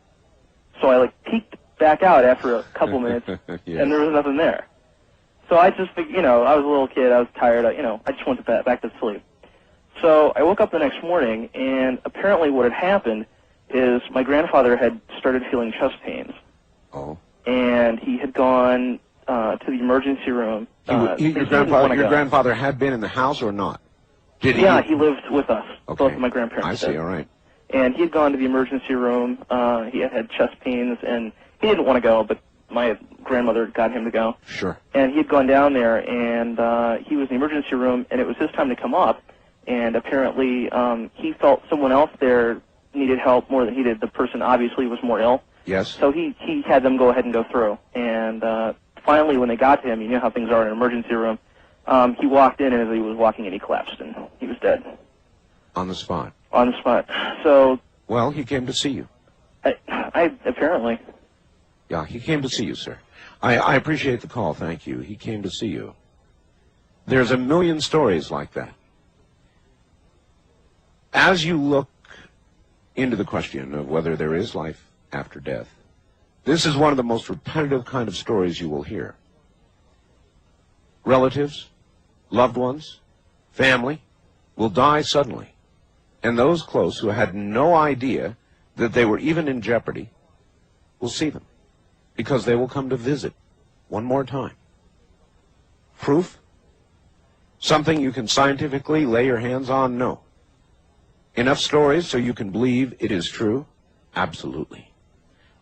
So I, peeked back out after a couple minutes, yes. And there was nothing there. So I just, I was a little kid, I was tired, I just went to bed, back to sleep. So I woke up the next morning, and apparently what had happened is my grandfather had started feeling chest pains. Oh. And he had gone to the emergency room. Your grandfather had been in the house or not? Did he? Yeah, he lived with us. Okay. Both of my grandparents I see, did. all right. And he had gone to the emergency room. He had chest pains, and he didn't want to go, but my grandmother got him to go. Sure. And he had gone down there, and he was in the emergency room, and it was his time to come up. And apparently he felt someone else there needed help more than he did. The person obviously was more ill. Yes. So he had them go ahead and go through. And finally, when they got to him, you know how things are in an emergency room, he walked in, and as he was walking in, he collapsed, and he was dead. On the spot? On the spot. So... Well, he came to see you. I apparently. Yeah, he came to see you, sir. I appreciate the call, thank you. He came to see you. There's a million stories like that. As you look into the question of whether there is life after death, this is one of the most repetitive kind of stories you will hear. Relatives, loved ones, family will die suddenly, and those close who had no idea that they were even in jeopardy will see them, because they will come to visit one more time. Proof? Something you can scientifically lay your hands on? No. Enough stories so you can believe it is true? Absolutely.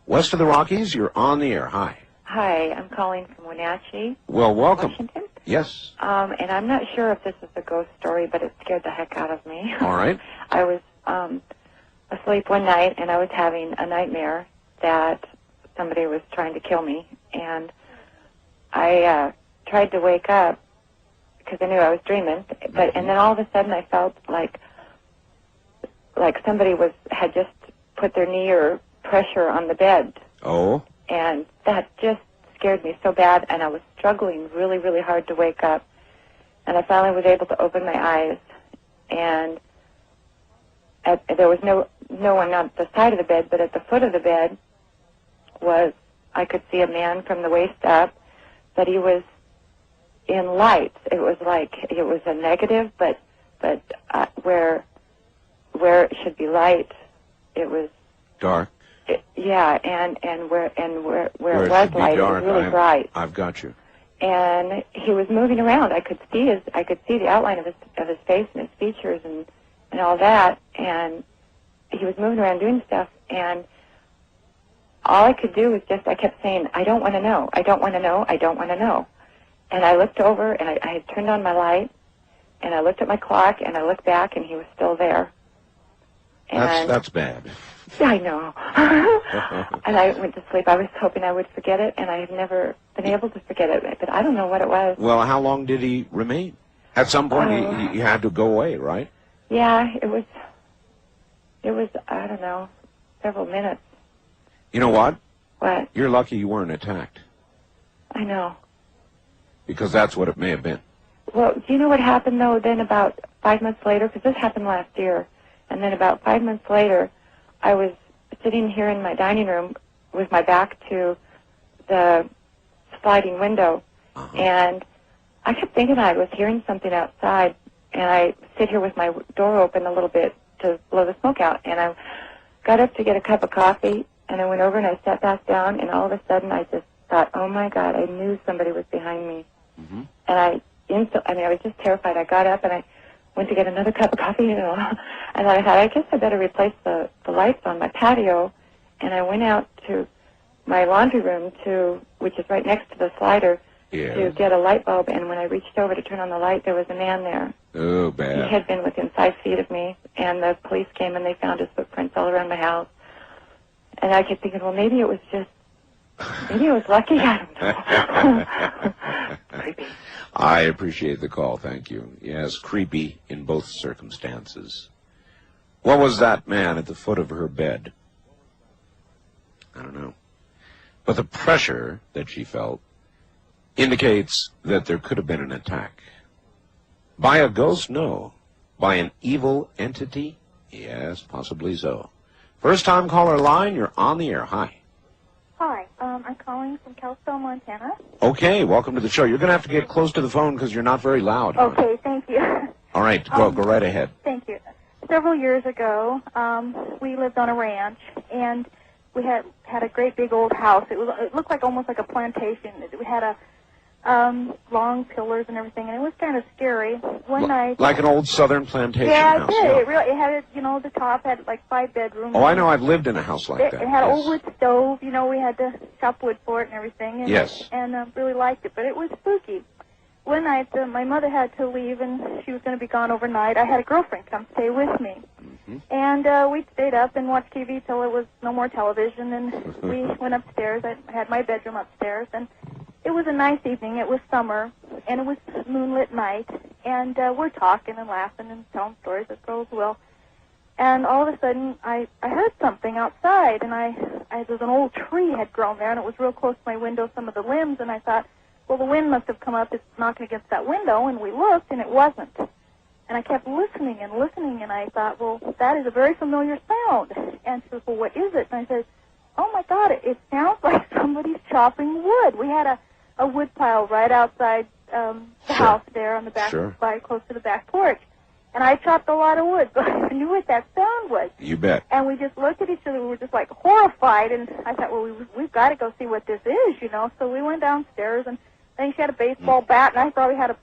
West of the Rockies, you're on the air. Hi. Hi, I'm calling from Wenatchee. Well, welcome. Washington. Yes. And I'm not sure if this is a ghost story, but it scared the heck out of me. All right. I was asleep one night, and I was having a nightmare that somebody was trying to kill me. And I tried to wake up because I knew I was dreaming. And then all of a sudden I felt like somebody had just put their knee or pressure on the bed. Oh. And that just scared me so bad, and I was struggling really, really hard to wake up. And I finally was able to open my eyes, and there was no one on the side of the bed, but at the foot of the bed I could see a man from the waist up, but he was in light. It was like it was a negative, but where it should be light, it was dark. And where it was light, dark, it was really bright. I've got you. And he was moving around. I could see the outline of his face and his features and all that. And he was moving around doing stuff. And all I could do was I kept saying, I don't want to know. I don't want to know. I don't want to know. And I looked over, and I had turned on my light, and I looked at my clock, and I looked back, and he was still there. And that's bad. I know. And I went to sleep. I was hoping I would forget it, and I have never been able to forget it. But I don't know what it was. Well, how long did he remain? At some point, he had to go away, right? Yeah, it was, I don't know, several minutes. You know what? What? You're lucky you weren't attacked. I know. Because that's what it may have been. Well, do you know what happened, though, then about 5 months later? Because this happened last year. And then about 5 months later, I was sitting here in my dining room with my back to the sliding window. And I kept thinking I was hearing something outside. And I sit here with my door open a little bit to blow the smoke out. And I got up to get a cup of coffee, and I went over and I sat back down, and all of a sudden I just thought, oh, my God, I knew somebody was behind me. And I was just terrified. I got up and I went to get another cup of coffee, and I thought, I guess I better replace the lights on my patio. And I went out to my laundry room, which is right next to the slider, to get a light bulb. And when I reached over to turn on the light, there was a man there. Oh, bad. He had been within 5 feet of me, and the police came and they found his footprints all around my house. And I kept thinking, well, maybe it was lucky. I don't know. Creepy. I appreciate the call, thank you. Yes, creepy in both circumstances. What was that man at the foot of her bed? I don't know. But the pressure that she felt indicates that there could have been an attack. By a ghost? No. By an evil entity? Yes, possibly so. First time caller line, you're on the air. Hi. Hi, I'm calling from Kalispell, Montana. Okay, welcome to the show. You're going to have to get close to the phone because you're not very loud. Okay, thank you. All right, go right ahead. Thank you. Several years ago, we lived on a ranch, and we had a great big old house. It looked like almost like a plantation. We had a long pillars and everything, and it was kind of scary. One night, like an old southern plantation yeah, house. Yeah, it had the top had like 5 bedrooms. Oh, I know. I've lived in a house like that. It had an old wood stove. We had to chop wood for it and everything. And, yes. And really liked it, but it was spooky. One night, my mother had to leave, and she was going to be gone overnight. I had a girlfriend come stay with me. And we stayed up and watched TV till it was no more television, and we went upstairs. I had my bedroom upstairs, and it was a nice evening. It was summer, and it was moonlit night, and we're talking and laughing and telling stories as girls will. And all of a sudden, I heard something outside, and there's an old tree had grown there, and it was real close to my window, some of the limbs, and I thought, well, the wind must have come up, it's knocking against that window, and we looked, and it wasn't. And I kept listening, and I thought, well, that is a very familiar sound. And she says, well, what is it? And I said, oh, my God, it sounds like somebody's chopping wood. We had a wood pile right outside the house there on the back, close to the back porch. And I chopped a lot of wood, but I knew what that sound was. You bet. And we just looked at each other. We were just, like, horrified. And I thought, well, we've got to go see what this is, So we went downstairs, and I think she had a baseball bat, and I probably had a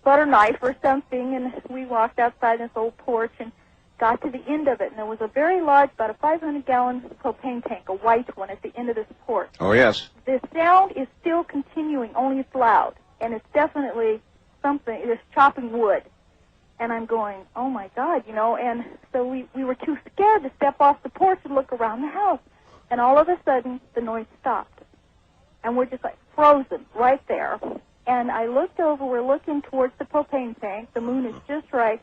butter knife or something. And we walked outside this old porch and got to the end of it. And there was a very large, about a 500-gallon propane tank, a white one, at the end of this porch. Oh, yes. The sound is still continuing, only it's loud. And it's definitely something, it's chopping wood. And I'm going, oh, my God, And so we were too scared to step off the porch and look around the house. And all of a sudden, the noise stopped. And we're just like frozen right there. And I looked over, we're looking towards the propane tank, the moon is just right,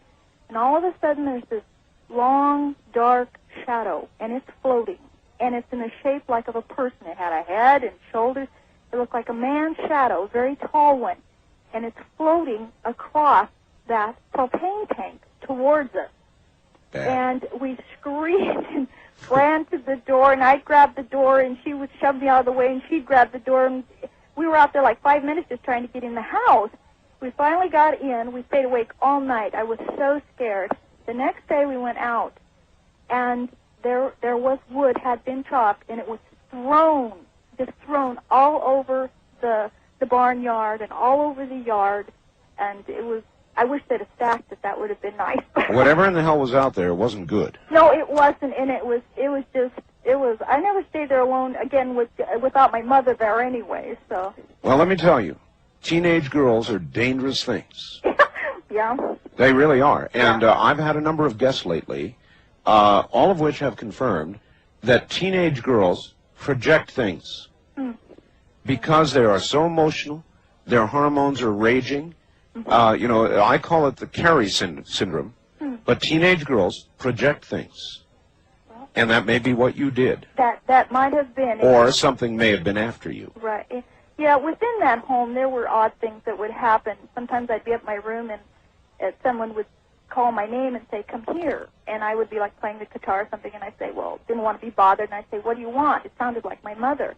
and all of a sudden there's this long, dark shadow, and it's floating. And it's in a shape like of a person. It had a head and shoulders. It looked like a man's shadow, a very tall one. And it's floating across that propane tank towards us. And we screamed and ran to the door, and I grabbed the door, and she would shove me out of the way, and she'd grab the door, and we were out there like 5 minutes just trying to get in the house. We finally got in. We stayed awake all night. I was so scared. The next day we went out, and there was wood had been chopped, and it was just thrown all over the barnyard and all over the yard, and it was, I wish they'd have stacked it. That would have been nice. Whatever in the hell was out there wasn't good. No, it wasn't, and it was, I never stayed there alone again without my mother there anyway, so. Well, let me tell you, teenage girls are dangerous things. Yeah. They really are. And I've had a number of guests lately, all of which have confirmed that teenage girls project things. Because they are so emotional, their hormones are raging. You know, I call it the Carrie syndrome. But teenage girls project things. And that may be what you did. That might have been. Or something may have been after you. Right. Yeah, within that home, there were odd things that would happen. Sometimes I'd be up in my room, and someone would call my name and say, "Come here." And I would be like playing the guitar or something, and I'd say, well, didn't want to be bothered. And I'd say, "What do you want?" It sounded like my mother.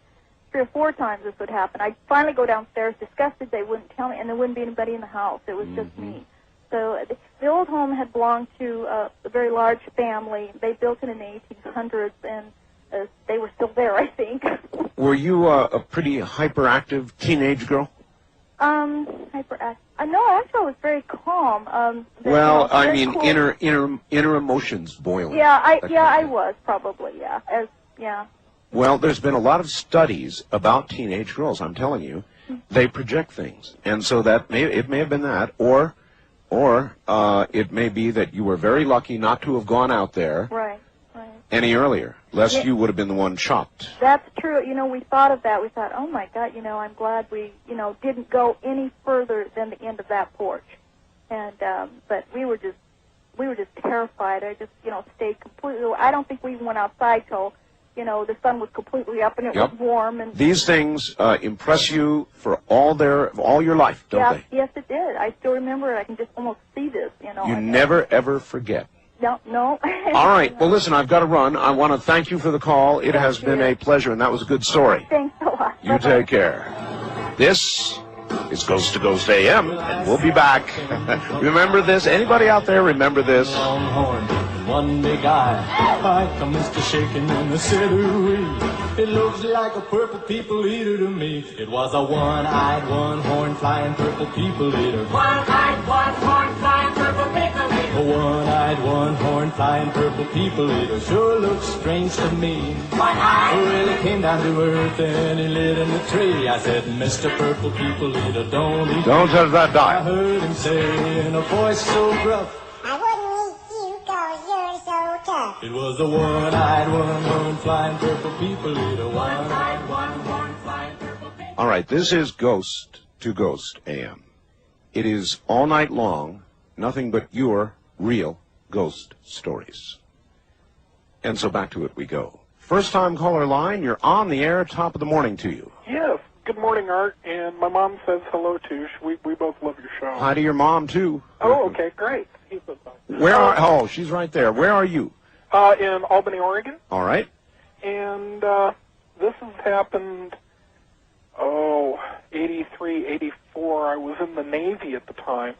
3 or 4 times this would happen. I'd finally go downstairs, disgusted they wouldn't tell me, and there wouldn't be anybody in the house. It was just me. So the old home had belonged to a very large family. They built it in the 1800s, and they were still there, I think. Were you a pretty hyperactive teenage girl? Hyperactive. No, actually, I was very calm. Well, I very mean, cool. inner emotions boiling. Yeah, I was probably, yeah. Yeah. Well, there's been a lot of studies about teenage girls. I'm telling you, they project things, and so it may have been that, or it may be that you were very lucky not to have gone out there any earlier, lest you would have been the one chopped. That's true. You know, we thought of that. We thought, oh my God, you know, I'm glad we, you know, didn't go any further than the end of that porch, and but we were just terrified. I just, you know, stayed completely. I don't think we even went outside till, you know, the sun was completely up and it was warm. And these things impress you for all your life, don't they? Yes, it did. I still remember it. I can just almost see this, you know. You never, ever forget. No. All right. Well, listen, I've got to run. I want to thank you for the call. It has been a pleasure, and that was a good story. Thanks a lot. You take care. This is Ghost to Ghost AM, and we'll be back. Remember this? Anybody out there remember this? One big eye, like a Mr. Shaking in the city. It looks like a purple people eater to me. It was a one-eyed, one-horn flying purple people eater. One-eyed, one-horn flying purple people eater. A one-eyed, one-horn flying purple people eater sure looks strange to me. One-eyed. Really came down to earth and he lit in the tree. I said, Mr. Purple People Eater, don't eat. Don't touch that dial. I heard him say in a voice so gruff, it was a one-eyed, one-horn flying purple people eater. One-eyed, one-horn flying purple people. All right, this is Ghost to Ghost AM. It is all night long, nothing but your real ghost stories. And so back to it we go. First time caller line, you're on the air, top of the morning to you. Yes, good morning, Art, and my mom says hello, too. We both love your show. Hi to your mom, too. Oh, okay, great. Oh, she's right there. Where are you? In Albany, Oregon. All right. And this has happened, 83, 84. I was in the Navy at the time,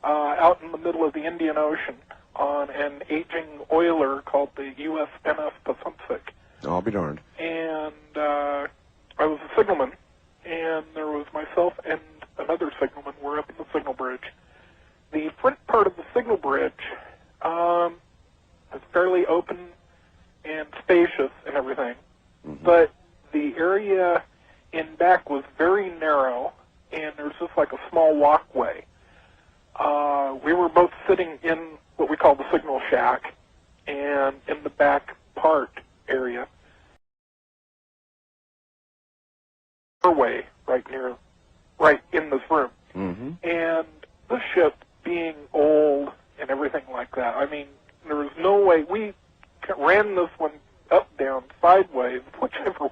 out in the middle of the Indian Ocean on an aging oiler called the USNS Pacific. I'll be darned. And I was a signalman, and there was myself and another signalman. We're up in the signal bridge. The front part of the signal bridge is fairly open and spacious and everything, but the area in back was very narrow, and there's just like a small walkway. We were both sitting in what we call the signal shack, and in the back part area, doorway right in this room. Mm-hmm. And the ship being old and everything like that, I mean, there was no way. We ran this one up, down, sideways, whichever,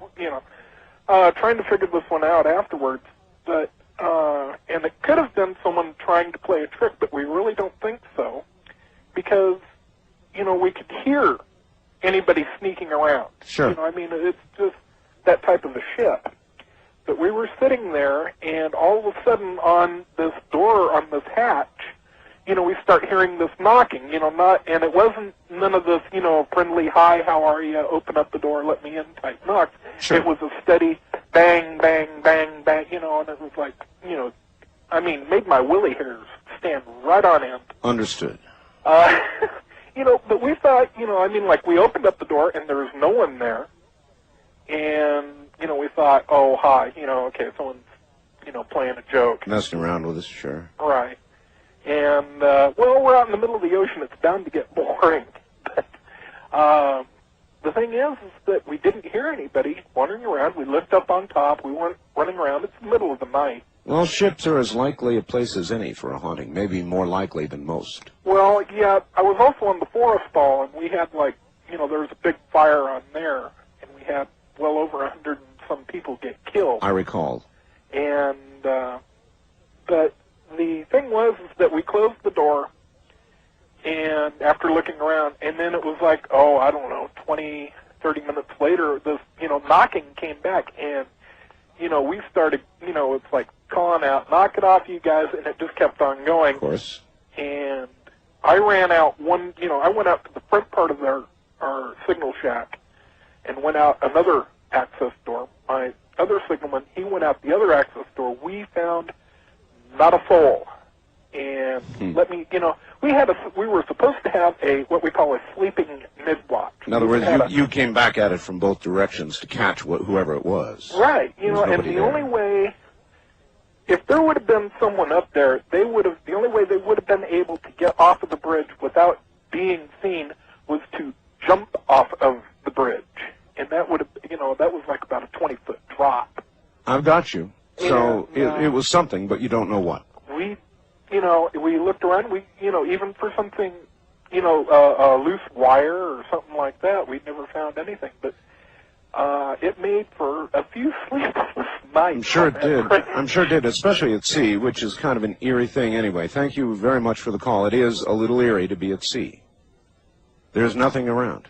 trying to figure this one out afterwards. But, and it could have been someone trying to play a trick, but we really don't think so. Because, we could hear anybody sneaking around. Sure. I mean, it's just that type of a ship. But we were sitting there, and all of a sudden on this door, on this hatch, we start hearing this knocking, and it wasn't none of this, friendly, hi, how are you, open up the door, let me in type knocks. Sure. It was a steady bang, bang, bang, bang, and it was like, made my willy hairs stand right on end. Understood. But we thought, we opened up the door and there was no one there. And, we thought, oh, hi, okay, someone's, playing a joke. Messing around with us, sure. Right. And, we're out in the middle of the ocean. It's bound to get boring. But the thing is that we didn't hear anybody wandering around. We lived up on top. We weren't running around. It's the middle of the night. Well, ships are as likely a place as any for a haunting, maybe more likely than most. Well, yeah, I was also on the Forest Ball, and we had, there was a big fire on there, and we had well over 100 and some people get killed. I recall. And, but the thing was is that we closed the door, and after looking around, and then it was like, 20, 30 minutes later, this, knocking came back, and, we started, it's like calling out, knock it off, you guys, and it just kept on going. Of course. And I ran out I went out to the front part of our signal shack and went out another access door. My other signalman, he went out the other access door. We found not a soul. And we were supposed to have what we call a sleeping mid-watch. In other words, you came back at it from both directions to catch whoever it was. Right. And the only way, if there would have been someone up there, the only way they would have been able to get off of the bridge without being seen was to jump off of the bridge. And that would have, that was like about a 20-foot drop. I've got you. So it was something, but you don't know what. We looked around, even for something, a loose wire or something like that, we never found anything. But it made for a few sleepless nights. I'm sure it did. I'm sure it did, especially at sea, which is kind of an eerie thing anyway. Thank you very much for the call. It is a little eerie to be at sea. There's nothing around.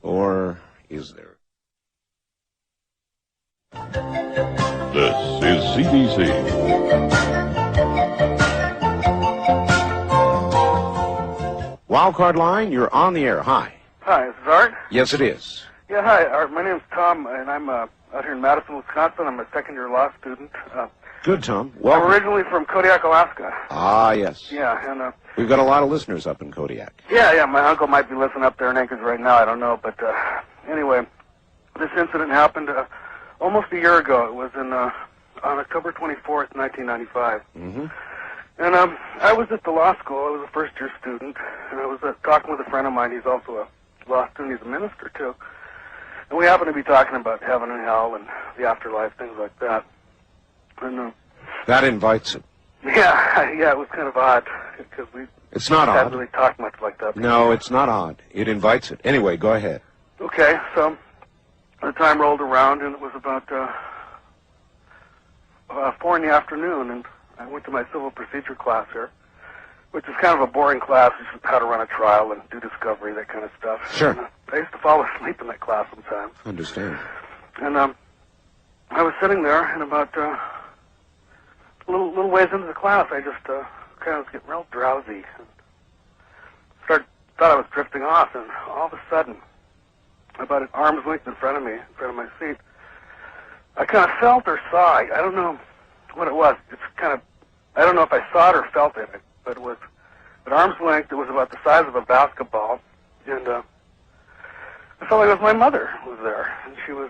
Or is there? This is CBC. Wildcard line, you're on the air. Hi. Hi, is this Art? Yes, it is. Yeah, hi, Art. My name's Tom, and I'm out here in Madison, Wisconsin. I'm a second-year law student. Good, Tom. Welcome. I'm originally from Kodiak, Alaska. Ah, yes. Yeah, and we've got a lot of listeners up in Kodiak. Yeah, my uncle might be listening up there in Anchorage right now. I don't know, but anyway, this incident happened almost a year ago. It was on October 24th, 1995. Mm-hmm. And I was at the law school. I was a first-year student, and I was talking with a friend of mine. He's also a law student. He's a minister, too. And we happened to be talking about heaven and hell and the afterlife, things like that. And that invites it. Yeah, it was kind of odd, because it's not hadn't odd. really talked much like that before. No, it's not odd. It invites it. Anyway, go ahead. Okay, so the time rolled around, and it was about 4 in the afternoon, and I went to my civil procedure class here, which is kind of a boring class. It's just how to run a trial and do discovery, that kind of stuff. Sure. And, I used to fall asleep in that class sometimes. Understand. And I was sitting there, and about a little ways into the class, I just kind of was getting real drowsy. And thought I was drifting off, and all of a sudden, about an arm's length in front of me, in front of my seat, I kind of felt or saw, I don't know what it was. It's kind of, I don't know if I saw it or felt it, but it was at arm's length. It was about the size of a basketball, and I felt like it was my mother was there, and she was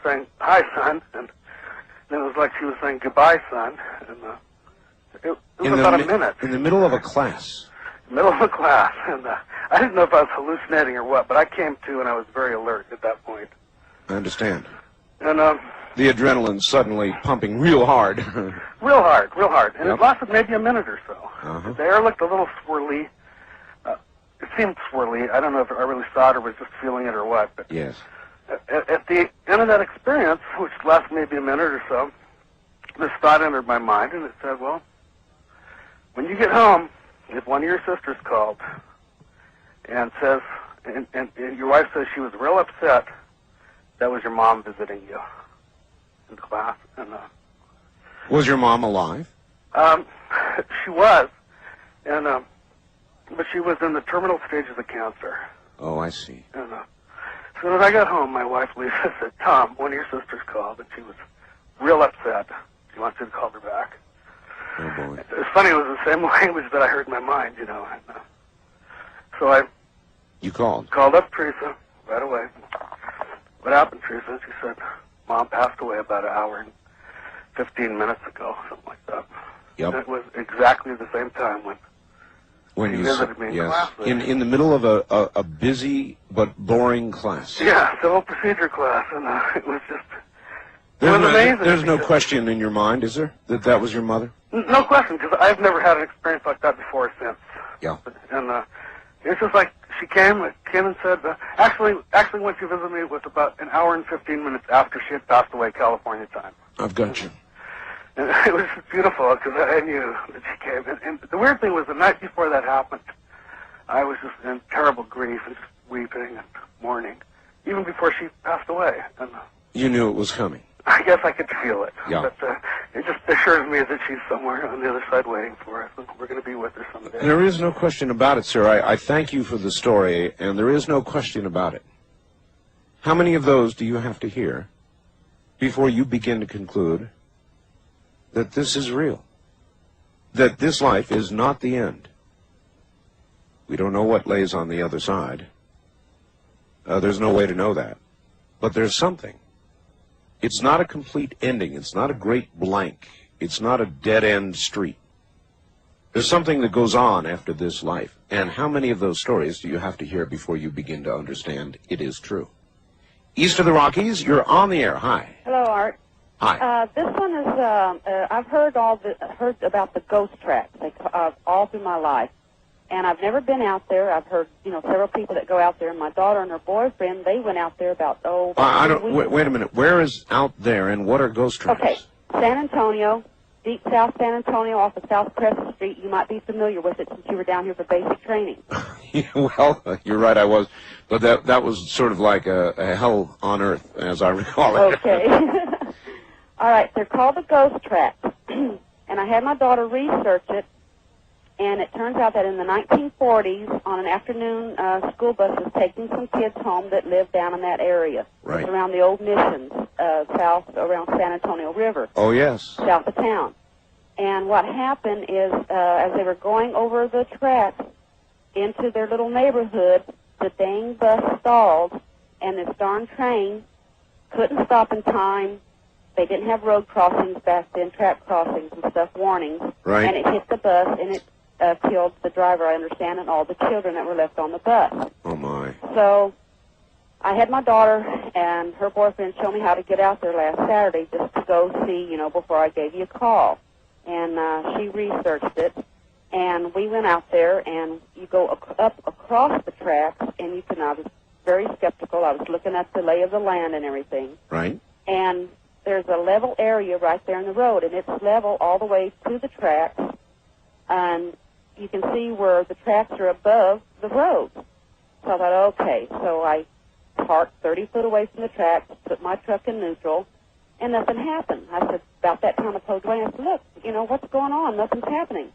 saying, "Hi, son," and then it was like she was saying, "Goodbye, son," and it was about a minute. In the middle of a class. Middle of a class, and I didn't know if I was hallucinating or what, but I came to, and I was very alert at that point. I understand. And the adrenaline suddenly pumping real hard. real hard. And Yep. it lasted maybe a minute or so. Uh-huh. The air looked a little swirly. It seemed swirly. I don't know if I really saw it or was just feeling it or what. But Yes. at the end of that experience, which lasted maybe a minute or so, this thought entered my mind, and it said, well, when you get home, if one of your sisters called and says, and your wife says she was real upset, that was your mom visiting you in class. And Was your mom alive? she was, and but she was in the terminal stages of cancer. Oh, I see. And as soon as I got home, my wife Lisa said, "Tom, one of your sisters called, and she was real upset. She wants you to call her back." Oh, boy. It's funny, it was the same language that I heard in my mind, you know. And, so I You called? called up Teresa right away. What happened, Teresa? She said, Mom passed away about an hour and 15 minutes ago, something like that. Yep. And it was exactly the same time when you visited me in yes. class. In the middle of a busy but boring class. Yeah, civil procedure class, and it was just... It was amazing. There's no question in your mind, is there, that was your mother? No question, because I've never had an experience like that before or since. Yeah. And it's just like she came and said, actually when she visited me, it was about an hour and 15 minutes after she had passed away California time. I've got you. And it was beautiful, because I knew that she came. And the weird thing was, the night before that happened, I was just in terrible grief and just weeping and mourning, even before she passed away. And You knew it was coming. I guess I could feel it. Yeah. But it just assures me that she's somewhere on the other side waiting for us, and we're going to be with her someday. There is no question about it, sir. I thank you for the story, and there is no question about it. How many of those do you have to hear before you begin to conclude that this is real? That this life is not the end? We don't know what lays on the other side. There's no way to know that. But there's something. It's not a complete ending. It's not a great blank. It's not a dead-end street. There's something that goes on after this life. And how many of those stories do you have to hear before you begin to understand it is true? East of the Rockies, you're on the air. Hi. Hello, Art. Hi. This one is, I've heard about the ghost tracks all through my life. And I've never been out there. I've heard, several people that go out there. My daughter and her boyfriend, they went out there about, Wait a minute. Where is out there, and what are ghost tracks? Okay, San Antonio, deep south San Antonio off of South Crescent Street. You might be familiar with it since you were down here for basic training. Yeah, well, you're right, I was. But that was sort of like a hell on earth, as I recall it. Okay. All right, they're called the ghost tracks. And I had my daughter research it. And it turns out that in the 1940s, on an afternoon, school bus was taking some kids home that lived down in that area. Right. It's around the old missions, south around San Antonio River. Oh, yes. South of town. And what happened is, as they were going over the tracks into their little neighborhood, the dang bus stalled, and this darn train couldn't stop in time. They didn't have road crossings back then, track crossings and stuff, warnings. Right. And it hit the bus, and it killed the driver, I understand, and all the children that were left on the bus. Oh, my. So I had my daughter and her boyfriend show me how to get out there last Saturday just to go see, before I gave you a call. And she researched it, and we went out there, and you go up across the tracks, and I was very skeptical. I was looking at the lay of the land and everything. Right. And there's a level area right there in the road, and it's level all the way to the tracks, and you can see where the tracks are above the road. So I thought, okay. So I parked 30 foot away from the tracks, put my truck in neutral, and nothing happened. I said, about that time I told Dwayne, I said, look, what's going on? Nothing's happening.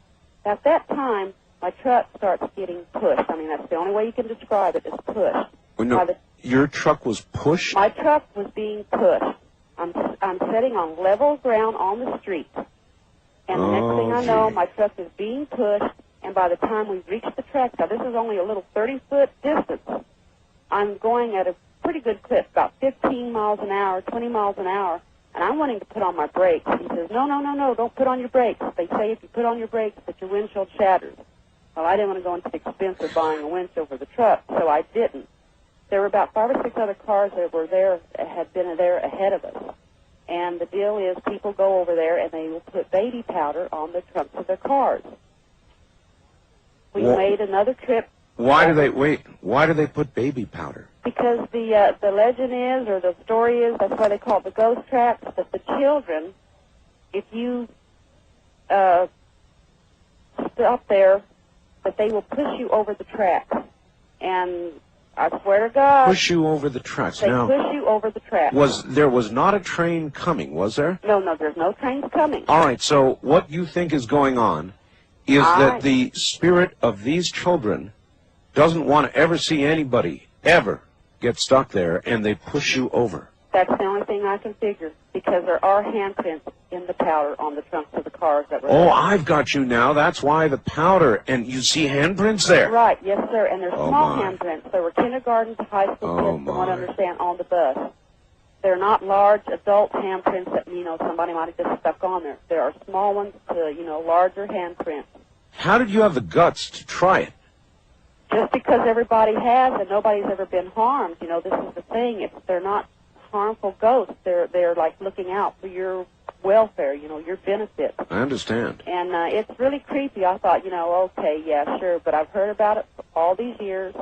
At that time, my truck starts getting pushed. I mean, that's the only way you can describe it, is pushed. Well, no, your truck was pushed? My truck was being pushed. I'm sitting on level ground on the street. And the next thing I know, my truck is being pushed, and by the time we reach the tracks, now this is only a little 30-foot distance, I'm going at a pretty good clip, about 15 miles an hour, 20 miles an hour, and I'm wanting to put on my brakes. He says, no, don't put on your brakes. They say if you put on your brakes that your windshield shatters. Well, I didn't want to go into the expense of buying a windshield for the truck, so I didn't. there were about 5 or 6 other cars that were there, had been there ahead of us. And the deal is people go over there and they will put baby powder on the trunks of their cars. We made another trip. Why do they put baby powder? Because the legend is, or the story is, that's why they call it the ghost tracks, that the children, if you stop there, that they will push you over the tracks. And I swear to God, Push you over the tracks. they Now, push you over the tracks. there was not a train coming, was there? No, there's no trains coming. All right, so what you think is going on is that the spirit of these children doesn't want to ever see anybody ever get stuck there, and they push you over. That's the only thing I can figure, because there are handprints in the powder on the trunks of the cars that were Oh, there. I've got you now. That's why the powder, and you see handprints there. Right, yes, sir, and they're small my. handprints. There were kindergarten to high school Oh, kids, from what I understand, on the bus. They're not large adult handprints that, somebody might have just stuck on there. There are small ones to, larger handprints. How did you have the guts to try it? Just because everybody has and nobody's ever been harmed, this is the thing. If they're not harmful ghosts, they're like looking out for your welfare, your benefit. I understand. And it's really creepy. I thought, okay, yeah, sure, but I've heard about it for all these years.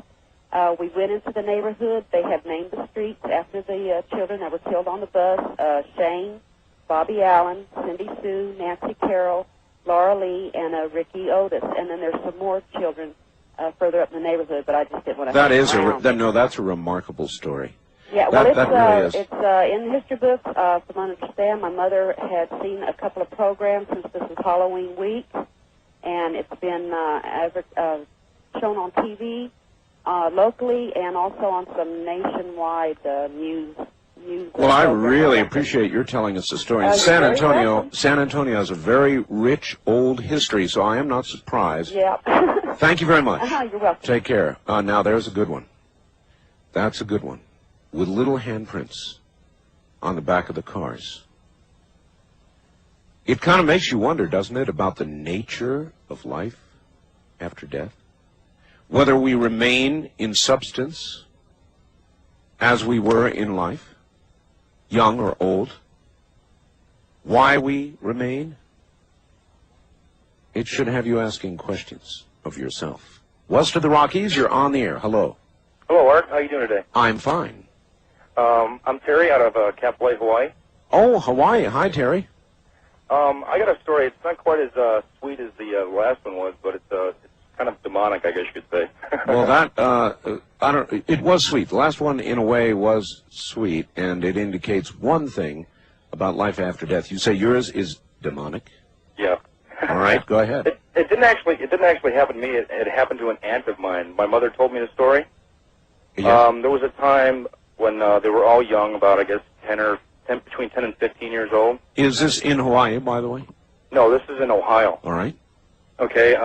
We went into the neighborhood. They have named the streets after the children that were killed on the bus. Shane, Bobby Allen, Cindy Sue, Nancy Carroll, Laura Lee, and Ricky Otis. And then there's some more children further up in the neighborhood, but I just didn't want to. That's a remarkable story. Yeah, well, that really is. It's in the history books. From what I understand, my mother had seen a couple of programs since this was Halloween week, and it's been shown on TV locally and also on some nationwide news. Well, I really appreciate your telling us the story. San Antonio has a very rich old history, so I am not surprised. Yeah. Thank you very much. You're welcome. Take care. Now, there's a good one. That's a good one. With little handprints on the back of the cars. It kind of makes you wonder, doesn't it, about the nature of life after death? Whether we remain in substance as we were in life, young or old, why we remain. It should have you asking questions of yourself. West of the Rockies, you're on the air. Hello. Hello, Art. How you doing today? I'm fine. I'm Terry out of Kapolei, Hawaii. Oh, Hawaii. Hi, Terry. I got a story. It's not quite as sweet as the last one was, but it's kind of demonic, I guess you could say. Well, it was sweet. The last one, in a way, was sweet, and it indicates one thing about life after death. You say yours is demonic? Yeah. All right, go ahead. It didn't actually happen to me. It happened to an aunt of mine. My mother told me the story. Yeah. There was a time when they were all young, about, I guess, between 10 and 15 years old. Is this in Hawaii, by the way? No, this is in Ohio. All right. Okay,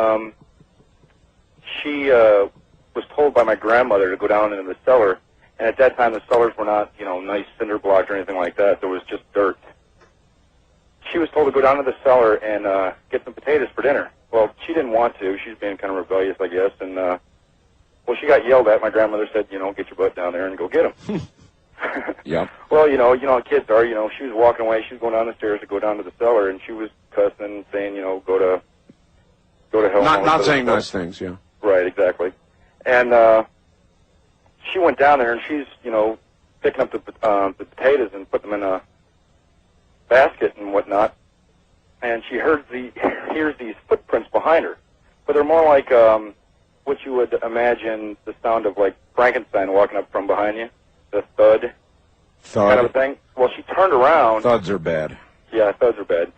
she was told by my grandmother to go down into the cellar, and at that time the cellars were not, nice cinder blocks or anything like that. There was just dirt. She was told to go down to the cellar and get some potatoes for dinner. Well, she didn't want to. She was being kind of rebellious, I guess, and well, she got yelled at. My grandmother said, get your butt down there and go get them. Yeah. Well, how kids are. She was walking away. She was going down the stairs to go down to the cellar, and she was cussing, saying, go to hell. Not saying nice things, yeah. Right, exactly. And she went down there, and she's, picking up the potatoes and put them in a basket and whatnot. And she hears these footprints behind her, but they're more like what you would imagine the sound of, like Frankenstein walking up from behind you, the thud kind of a thing. Well, she turned around. Thuds are bad. Yeah, thuds are bad.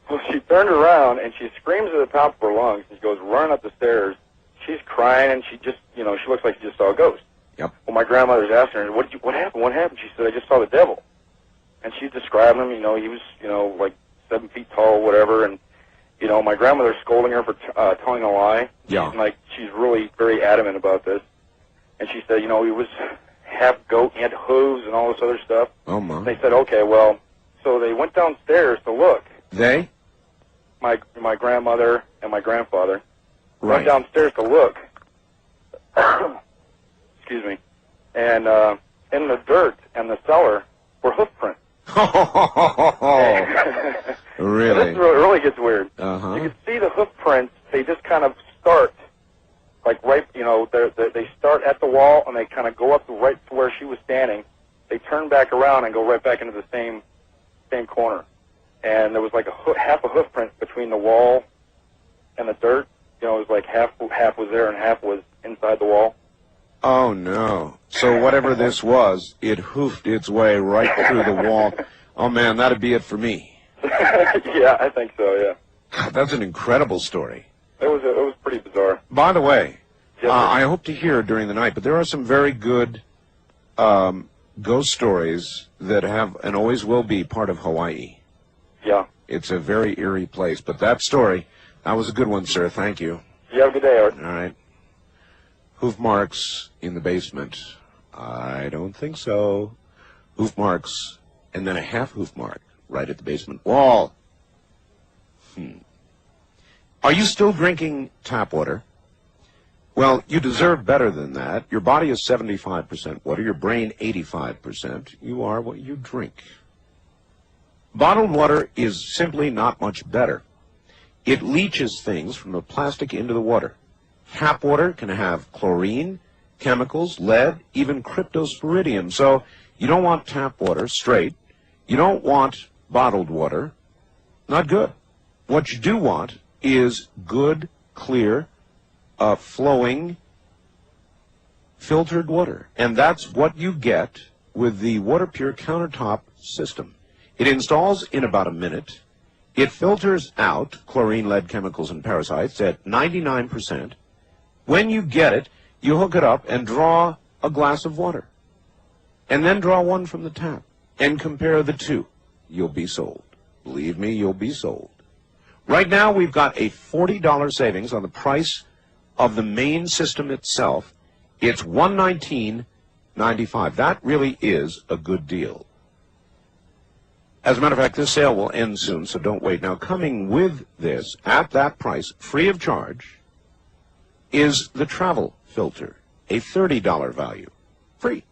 Well, she turned around and she screams at the top of her lungs, and she goes running up the stairs. She's crying, and she just, she looks like she just saw a ghost. Yep. Well, my grandmother's asking her, what happened? What happened? She said, I just saw the devil. And she's describing him, he was, like 7 feet tall, whatever, and, my grandmother's scolding her for telling a lie. Yeah. She's really very adamant about this. And she said, he was half goat, he had hooves and all this other stuff. Oh, my. They said, okay, well, so they went downstairs to look. They? My grandmother and my grandfather right. went downstairs to look. Excuse me. and in the dirt and the cellar were hoof prints. Really? This really gets weird. Uh-huh. You can see the hoof prints. They just kind of start, like right, you know, they start at the wall and they kind of go up right to where she was standing. They turn back around and go right back into the same corner. And there was like half a hoof print between the wall and the dirt. You know, it was like half was there and half was inside the wall. Oh, no. So whatever this was, it hoofed its way right through the wall. Oh, man, that'd be it for me. Yeah, I think so, yeah. God, that's an incredible story. It was pretty bizarre. By the way, Yes, I hope to hear during the night, but there are some very good ghost stories that have and always will be part of Hawaii. Yeah. It's a very eerie place, but that story, that was a good one, sir. Thank you. You have a good day, Art. All right. Hoof marks in the basement. I don't think so. Hoof marks, and then a half hoof mark right at the basement wall. Are you still drinking tap water? Well, you deserve better than that. Your body is 75% water, your brain 85%. You are what you drink. Bottled water is simply not much better. It leaches things from the plastic into the water. Tap water can have chlorine, chemicals, lead, even cryptosporidium. So you don't want tap water straight. You don't want bottled water. Not good. What you do want is good, clear, flowing, filtered water. And that's what you get with the WaterPure countertop system. It installs in about a minute. It filters out chlorine, lead, chemicals, and parasites at 99%. When you get it, you hook it up and draw a glass of water. And then draw one from the tap. And compare the two. You'll be sold. Believe me, you'll be sold. Right now, we've got a $40 savings on the price of the main system itself. It's $119.95. That really is a good deal. As a matter of fact, this sale will end soon, so don't wait. Now, coming with this, at that price, free of charge, is the travel filter, a $30 value, free.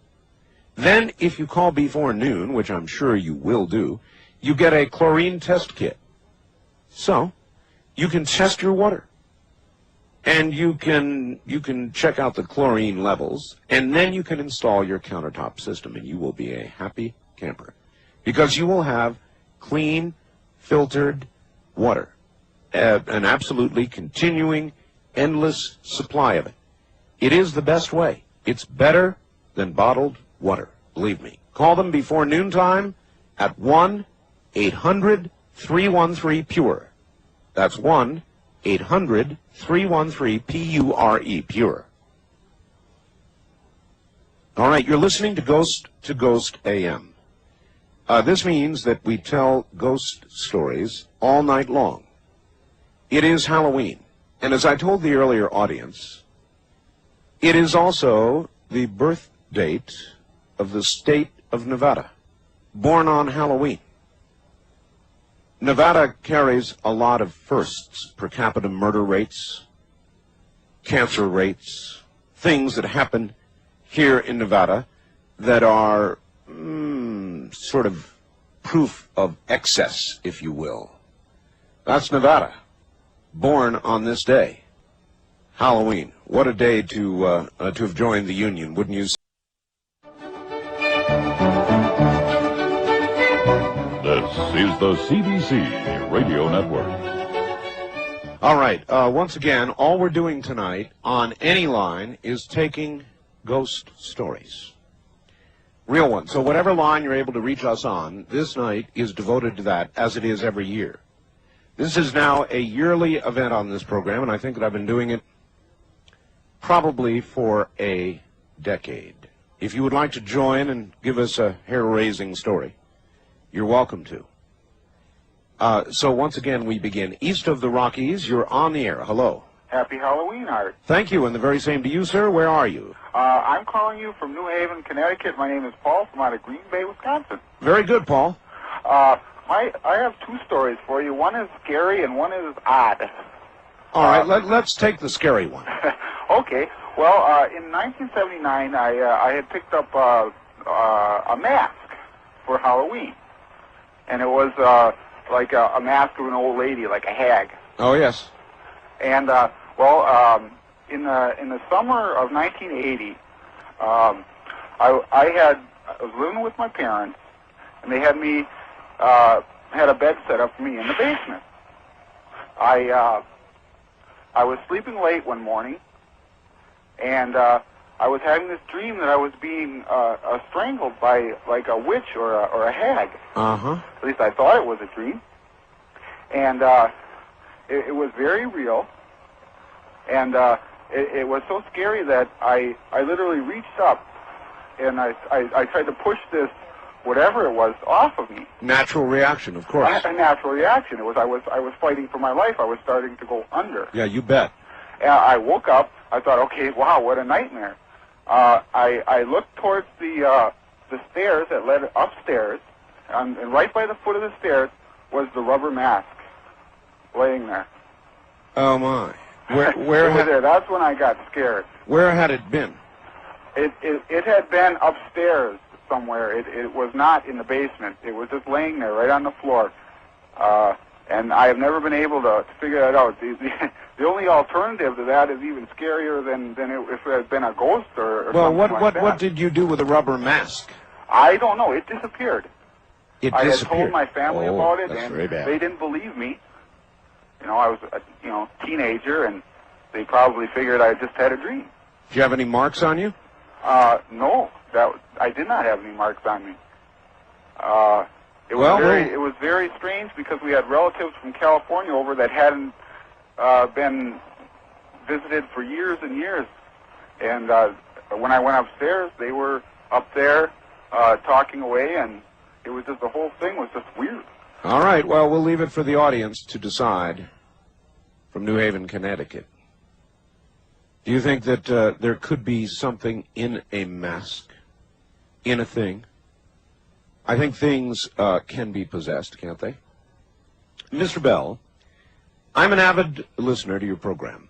Then, if you call before noon, which I'm sure you will do, you get a chlorine test kit. So, you can test your water. And you can check out the chlorine levels, and then you can install your countertop system, and you will be a happy camper. Because you will have clean, filtered water, an absolutely continuing, endless supply of it. It is the best way. It's better than bottled water, believe me. Call them before noontime at 1-800-313-PURE. That's 1-800-313-PURE, pure. All right, you're listening to Ghost AM. This means that we tell ghost stories all night long. It is Halloween, and as I told the earlier audience, it is also the birth date of the state of Nevada, born on Halloween. Nevada carries a lot of firsts: per capita murder rates, cancer rates, things that happen here in Nevada that are sort of proof of excess, if you will. That's Nevada, born on this day, Halloween. What a day to have joined the Union, wouldn't you say? This is the CBC Radio Network. All right, once again, all we're doing tonight on any line is taking ghost stories. Real ones. So whatever line you're able to reach us on, this night is devoted to that, as it is every year. This is now a yearly event on this program, and I think that I've been doing it probably for a decade. If you would like to join and give us a hair-raising story, you're welcome to. So once again, we begin. East of the Rockies, you're on the air. Hello. Happy Halloween, Art. Thank you, and the very same to you, sir. Where are you? I'm calling you from New Haven, Connecticut. My name is Paul from out of Green Bay, Wisconsin. Very good, Paul. I have two stories for you. One is scary and one is odd. All right, let's take the scary one. Okay. Well, in 1979, I had picked up a mask for Halloween, and it was like a mask of an old lady, like a hag. Oh, yes. And in the summer of 1980, I was living with my parents, and they had me had a bed set up for me in the basement. I was sleeping late one morning, and I was having this dream that I was being strangled by like a witch or a hag. Uh-huh. At least I thought it was a dream. And it was very real. And it was so scary that I literally reached up and I tried to push this, whatever it was, off of me. Natural reaction, of course. A natural reaction. It was I was fighting for my life. I was starting to go under. Yeah, you bet. And I woke up. I thought, okay, wow, what a nightmare. I looked towards the stairs that led upstairs, and right by the foot of the stairs was the rubber mask laying there. Oh, my. Where it was there. That's when I got scared. Where had it been? It had been upstairs somewhere. It was not in the basement. It was just laying there right on the floor. And I have never been able to figure that out. The only alternative to that is even scarier than if it had been a ghost or something like that. What did you do with the rubber mask? I don't know. It disappeared. I had told my family about it, that's and very bad. they didn't believe me. You know, I was a teenager, and they probably figured I just had a dream. Do you have any marks on you? No, I did not have any marks on me. It was very strange because we had relatives from California over that hadn't been visited for years and years. And when I went upstairs, they were up there talking away, and it was just, the whole thing was just weird. All right, well, we'll leave it for the audience to decide. From New Haven, Connecticut. Do you think that there could be something in a mask? In a thing? I think things can be possessed, can't they? Mr. Bell, I'm an avid listener to your program.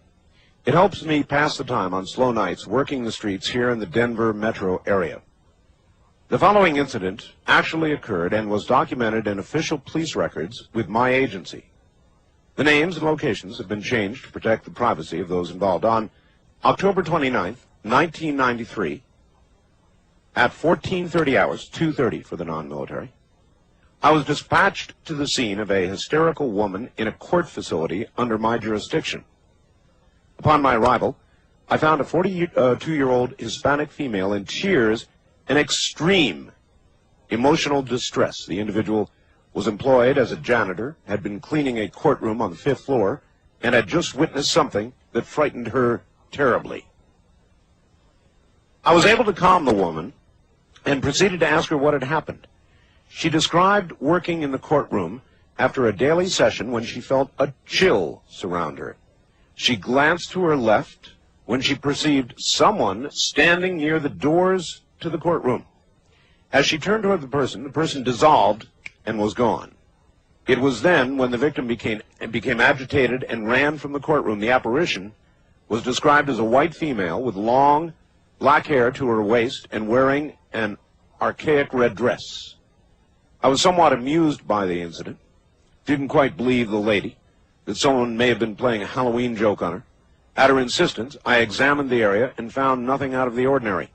It helps me pass the time on slow nights working the streets here in the Denver metro area. The following incident actually occurred and was documented in official police records with my agency. The names and locations have been changed to protect the privacy of those involved. On October 29th, 1993, at 14:30 hours, 2:30 for the non-military, I was dispatched to the scene of a hysterical woman in a court facility under my jurisdiction. Upon my arrival, I found a 42-year-old Hispanic female in tears and extreme emotional distress. The individual was employed as a janitor, had been cleaning a courtroom on the 5th floor, and had just witnessed something that frightened her terribly. I was able to calm the woman and proceeded to ask her what had happened. She described working in the courtroom after a daily session when she felt a chill surround her. She glanced to her left when she perceived someone standing near the doors to the courtroom. As she turned toward the person dissolved and was gone. It was then when the victim became agitated and ran from the courtroom. The apparition was described as a white female with long black hair to her waist and wearing an archaic red dress. I was somewhat amused by the incident. Didn't quite believe the lady, that someone may have been playing a Halloween joke on her. At her insistence, I examined the area and found nothing out of the ordinary.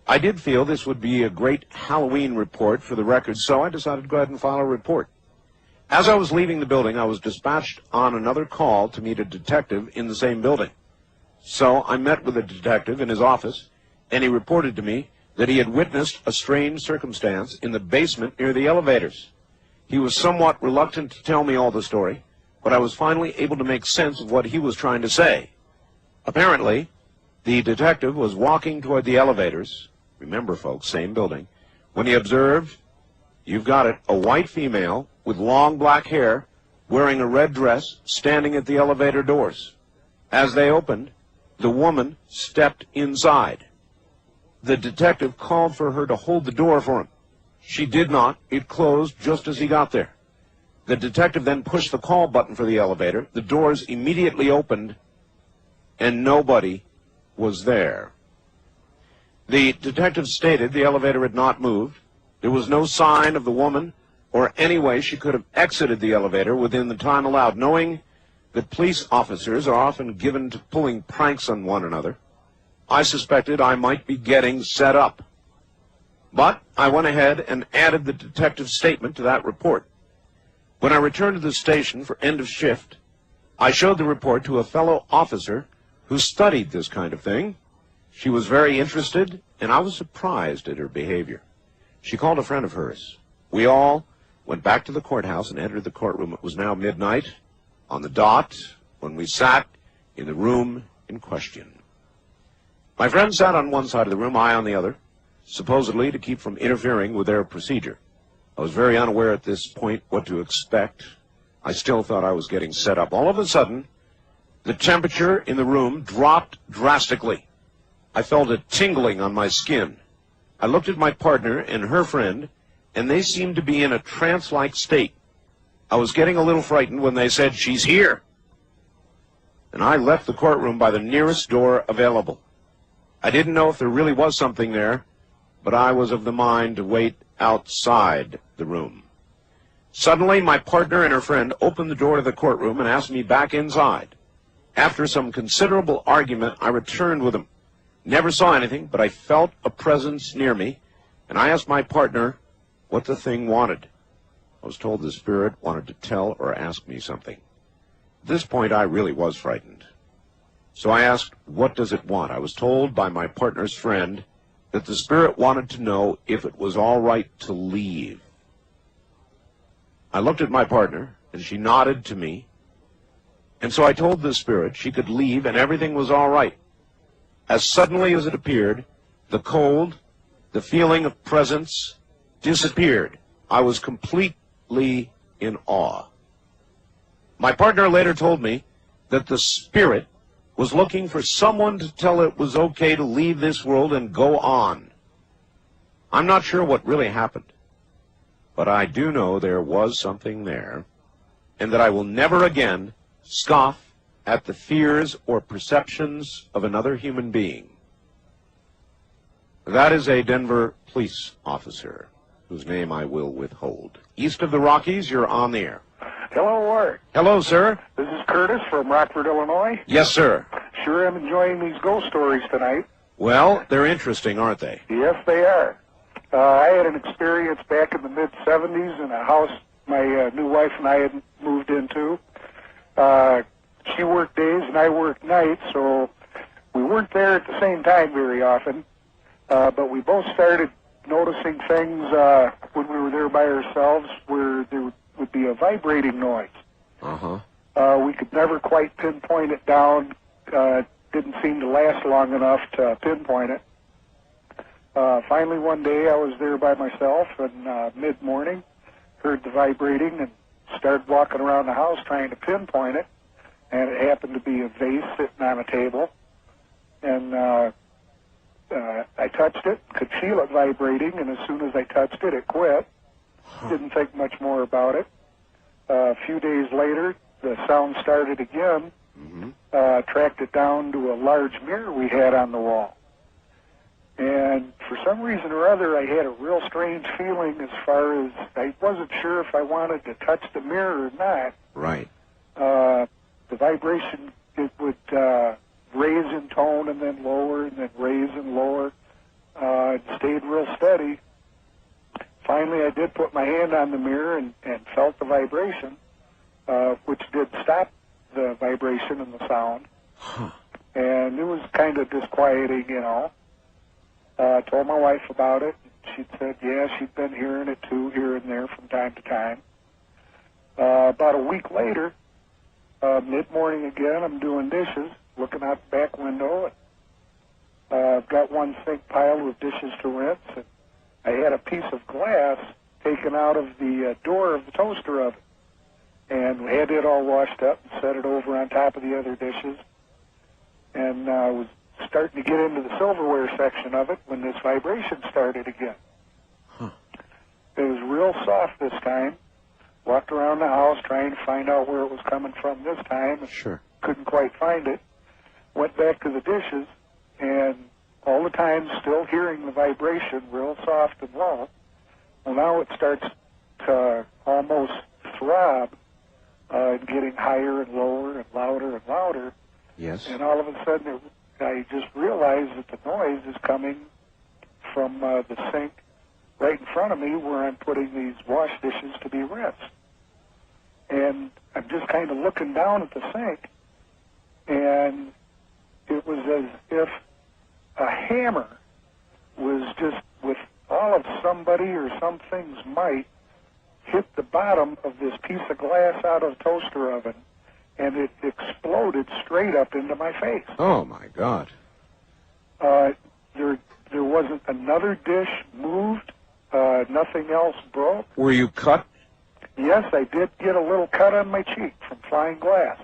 I did feel this would be a great Halloween report for the record, so I decided to go ahead and file a report. As I was leaving the building, I was dispatched on another call to meet a detective in the same building. So I met with a detective in his office, and he reported to me that he had witnessed a strange circumstance in the basement near the elevators. He was somewhat reluctant to tell me all the story, but I was finally able to make sense of what he was trying to say. Apparently, the detective was walking toward the elevators, remember folks, same building, when he observed, you've got it, a white female with long black hair wearing a red dress standing at the elevator doors. As they opened, the woman stepped inside. The detective called for her to hold the door for him. She did not. It closed just as he got there. The detective then pushed the call button for the elevator. The doors immediately opened, and nobody was there. The detective stated the elevator had not moved. There was no sign of the woman or any way she could have exited the elevator within the time allowed. Knowing that police officers are often given to pulling pranks on one another, I suspected I might be getting set up. But I went ahead and added the detective's statement to that report. When I returned to the station for end of shift, I showed the report to a fellow officer who studied this kind of thing. She was very interested, and I was surprised at her behavior. She called a friend of hers. We all went back to the courthouse and entered the courtroom. It was now midnight, on the dot, when we sat in the room in question. My friend sat on one side of the room, I on the other, supposedly to keep from interfering with their procedure. I was very unaware at this point what to expect. I still thought I was getting set up. All of a sudden, the temperature in the room dropped drastically. I felt a tingling on my skin. I looked at my partner and her friend, and they seemed to be in a trance-like state. I was getting a little frightened when they said, "She's here." And I left the courtroom by the nearest door available. I didn't know if there really was something there, but I was of the mind to wait outside the room. Suddenly, my partner and her friend opened the door to the courtroom and asked me back inside. After some considerable argument, I returned with them. Never saw anything, but I felt a presence near me, and I asked my partner what the thing wanted. I was told the spirit wanted to tell or ask me something. At this point, I really was frightened. So I asked, "What does it want?" I was told by my partner's friend that the spirit wanted to know if it was all right to leave. I looked at my partner, and she nodded to me, and so I told the spirit she could leave and everything was all right. As suddenly as it appeared, the cold, the feeling of presence disappeared. I was completely in awe. My partner later told me that the spirit was looking for someone to tell it was okay to leave this world and go on. I'm not sure what really happened, but I do know there was something there, and that I will never again scoff at the fears or perceptions of another human being. That is a Denver police officer, whose name I will withhold. East of the Rockies, you're on the air. Hello, Art. Hello, sir. This is Curtis from Rockford, Illinois. Yes, sir. Sure am enjoying these ghost stories tonight. Well, they're interesting, aren't they? Yes, they are. I had an experience back in the mid-'70s in a house my new wife and I had moved into. She worked days and I worked nights, so we weren't there at the same time very often. But we both started noticing things when we were there by ourselves where there would be a vibrating noise. We could never quite pinpoint it down. Didn't seem to last long enough to pinpoint it. Finally, one day I was there by myself, and mid-morning heard the vibrating and started walking around the house trying to pinpoint it. And it happened to be a vase sitting on a table. And I touched it, could feel it vibrating, and as soon as I touched it, it quit. Didn't think much more about it. A few days later, the sound started again. Tracked it down to a large mirror we had on the wall. And for some reason or other, I had a real strange feeling as far as I wasn't sure if I wanted to touch the mirror or not. Right. The vibration, it would raise in tone and then lower and then raise and lower. It stayed real steady. Finally, I did put my hand on the mirror and felt the vibration, which did stop the vibration and the sound. And it was kind of disquieting, you know. Told my wife about it. She said, yeah, she'd been hearing it too, here and there from time to time. About a week later, mid-morning again, I'm doing dishes, looking out the back window. I've got one sink pile with dishes to rinse. And I had a piece of glass taken out of the door of the toaster oven. And we had it all washed up and set it over on top of the other dishes. And I was starting to get into the silverware section of it when this vibration started again. It was real soft this time. Walked around the house trying to find out where it was coming from this time. And couldn't quite find it. Went back to the dishes, and all the time still hearing the vibration real soft and low. Well, now it starts to almost throb, and getting higher and lower and louder. Yes. And all of a sudden, I just realized that the noise is coming from the sink right in front of me where I'm putting these wash dishes to be rinsed. And I'm just kind of looking down at the sink, and it was as if a hammer was just, with all of somebody or something's might, hit the bottom of this piece of glass out of the toaster oven, and it exploded straight up into my face. Oh, my God. There wasn't another dish moved. Nothing else broke. Were you cut? Yes, I did get a little cut on my cheek from flying glass.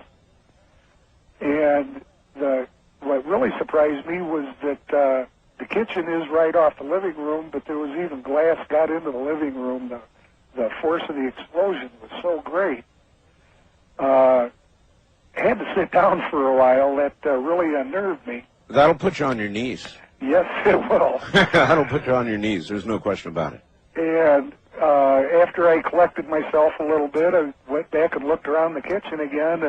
And what really surprised me was that the kitchen is right off the living room, but there was even glass got into the living room. The force of the explosion was so great. I had to sit down for a while. That really unnerved me. That'll put you on your knees. Yes, it will. That'll put you on your knees. There's no question about it. And after I collected myself a little bit, I went back and looked around the kitchen again,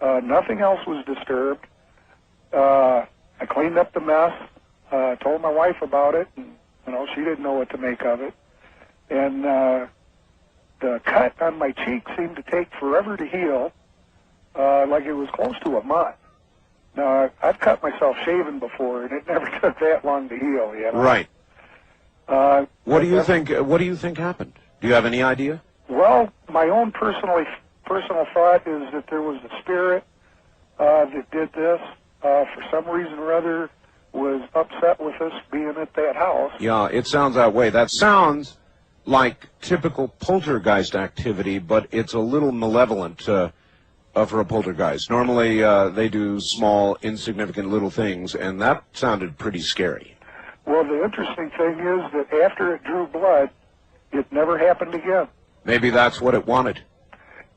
and nothing else was disturbed. I cleaned up the mess, told my wife about it, and she didn't know what to make of it. And the cut on my cheek seemed to take forever to heal, like it was close to a month. Now, I've cut myself shaving before, and it never took that long to heal, you know? Right. What do you think? What do you think happened? Do you have any idea? Well, my own personal thought is that there was a spirit that did this. For some reason or other, was upset with us being at that house. Yeah, it sounds that way. That sounds like typical poltergeist activity, but it's a little malevolent for a poltergeist. Normally, they do small, insignificant little things, and that sounded pretty scary. Well, the interesting thing is that after it drew blood, it never happened again. Maybe that's what it wanted.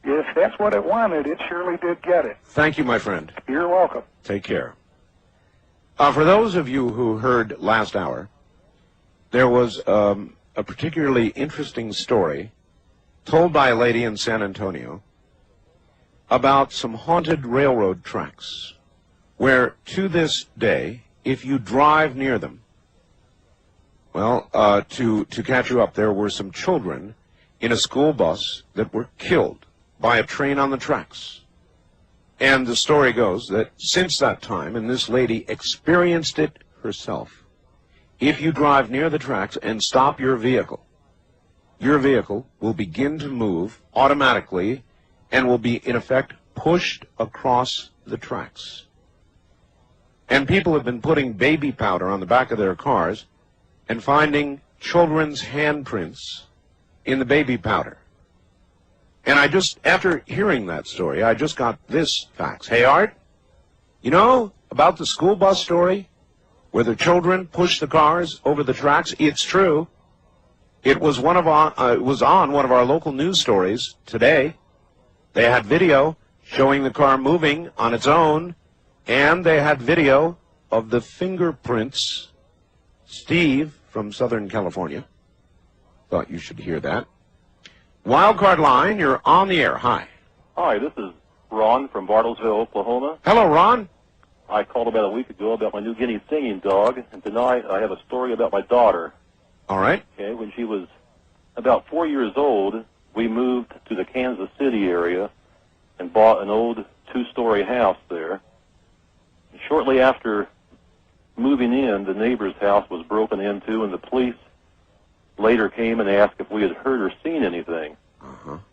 If that's what it wanted, it surely did get it. Thank you, my friend. You're welcome. Take care. For those of you who heard last hour, there was a particularly interesting story told by a lady in San Antonio about some haunted railroad tracks, where to this day, if you drive near them, well, to catch you up, there were some children in a school bus that were killed by a train on the tracks. And the story goes that since that time, and this lady experienced it herself, if you drive near the tracks and stop your vehicle will begin to move automatically and will be, in effect, pushed across the tracks. And people have been putting baby powder on the back of their cars and finding children's handprints in the baby powder. And after hearing that story, I just got this fax. Hey, Art, you know about the school bus story where the children pushed the cars over the tracks? It's true. It was on one of our local news stories today. They had video showing the car moving on its own, and they had video of the fingerprints. Steve from Southern California. Thought you should hear that. Wildcard line, you're on the air. Hi. Hi, this is Ron from Bartlesville, Oklahoma. Hello, Ron. I called about a week ago about my New Guinea singing dog, and tonight I have a story about my daughter. All right. Okay, when she was about 4 years old, we moved to the Kansas City area and bought an old two-story house there. Shortly after moving in, the neighbor's house was broken into, and the police later came and asked if we had heard or seen anything.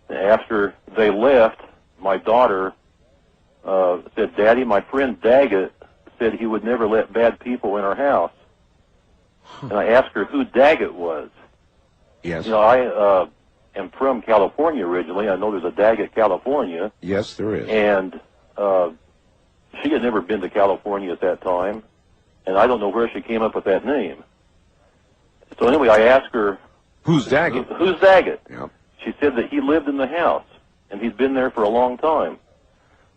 After they left, my daughter said, Daddy, my friend Daggett said he would never let bad people in our house. And I asked her who Daggett was. Yes. You know, I am from California originally. I know there's a Daggett, California. Yes, there is. And she had never been to California at that time, and I don't know where she came up with that name. So anyway, I asked her, Who's Daggett? Who's Daggett? Yep. She said that he lived in the house, and he'd been there for a long time.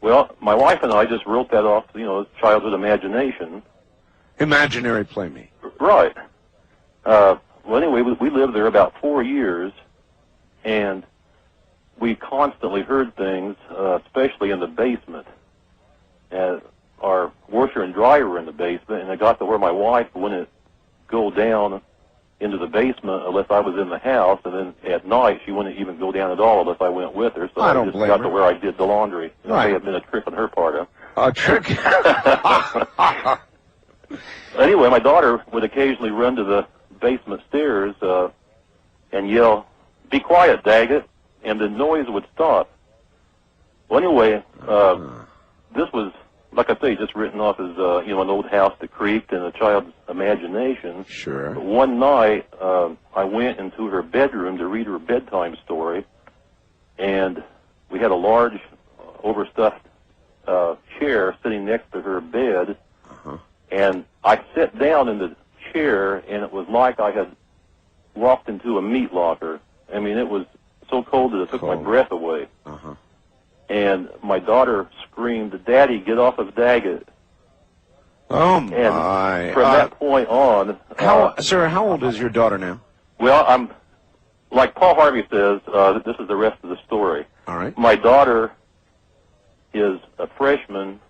Well, my wife and I just wrote that off, childhood imagination. Imaginary playmate. Right. Well, anyway, we lived there about 4 years, and we constantly heard things, especially in the basement. Our washer and dryer were in the basement, and it got to where my wife wouldn't go down into the basement unless I was in the house, and then at night she wouldn't even go down at all unless I went with her. So I don't just blame got her. to where I did the laundry. It Right. may have been a trick on her part. A trick? Anyway, my daughter would occasionally run to the basement stairs and yell, "Be quiet, Daggett," and the noise would stop. Well, anyway, this was, like I say, just written off as an old house that creaked in a child's imagination. Sure. But one night, I went into her bedroom to read her bedtime story, and we had a large, overstuffed chair sitting next to her bed, and I sat down in the chair, and it was like I had walked into a meat locker. I mean, it was so cold that it took my breath away. And my daughter screamed, "Daddy, get off of Daggett." Oh, And my. from that point on... Sir, how old is your daughter now? Well, I'm... Like Paul Harvey says, this is the rest of the story. All right. My daughter is a freshman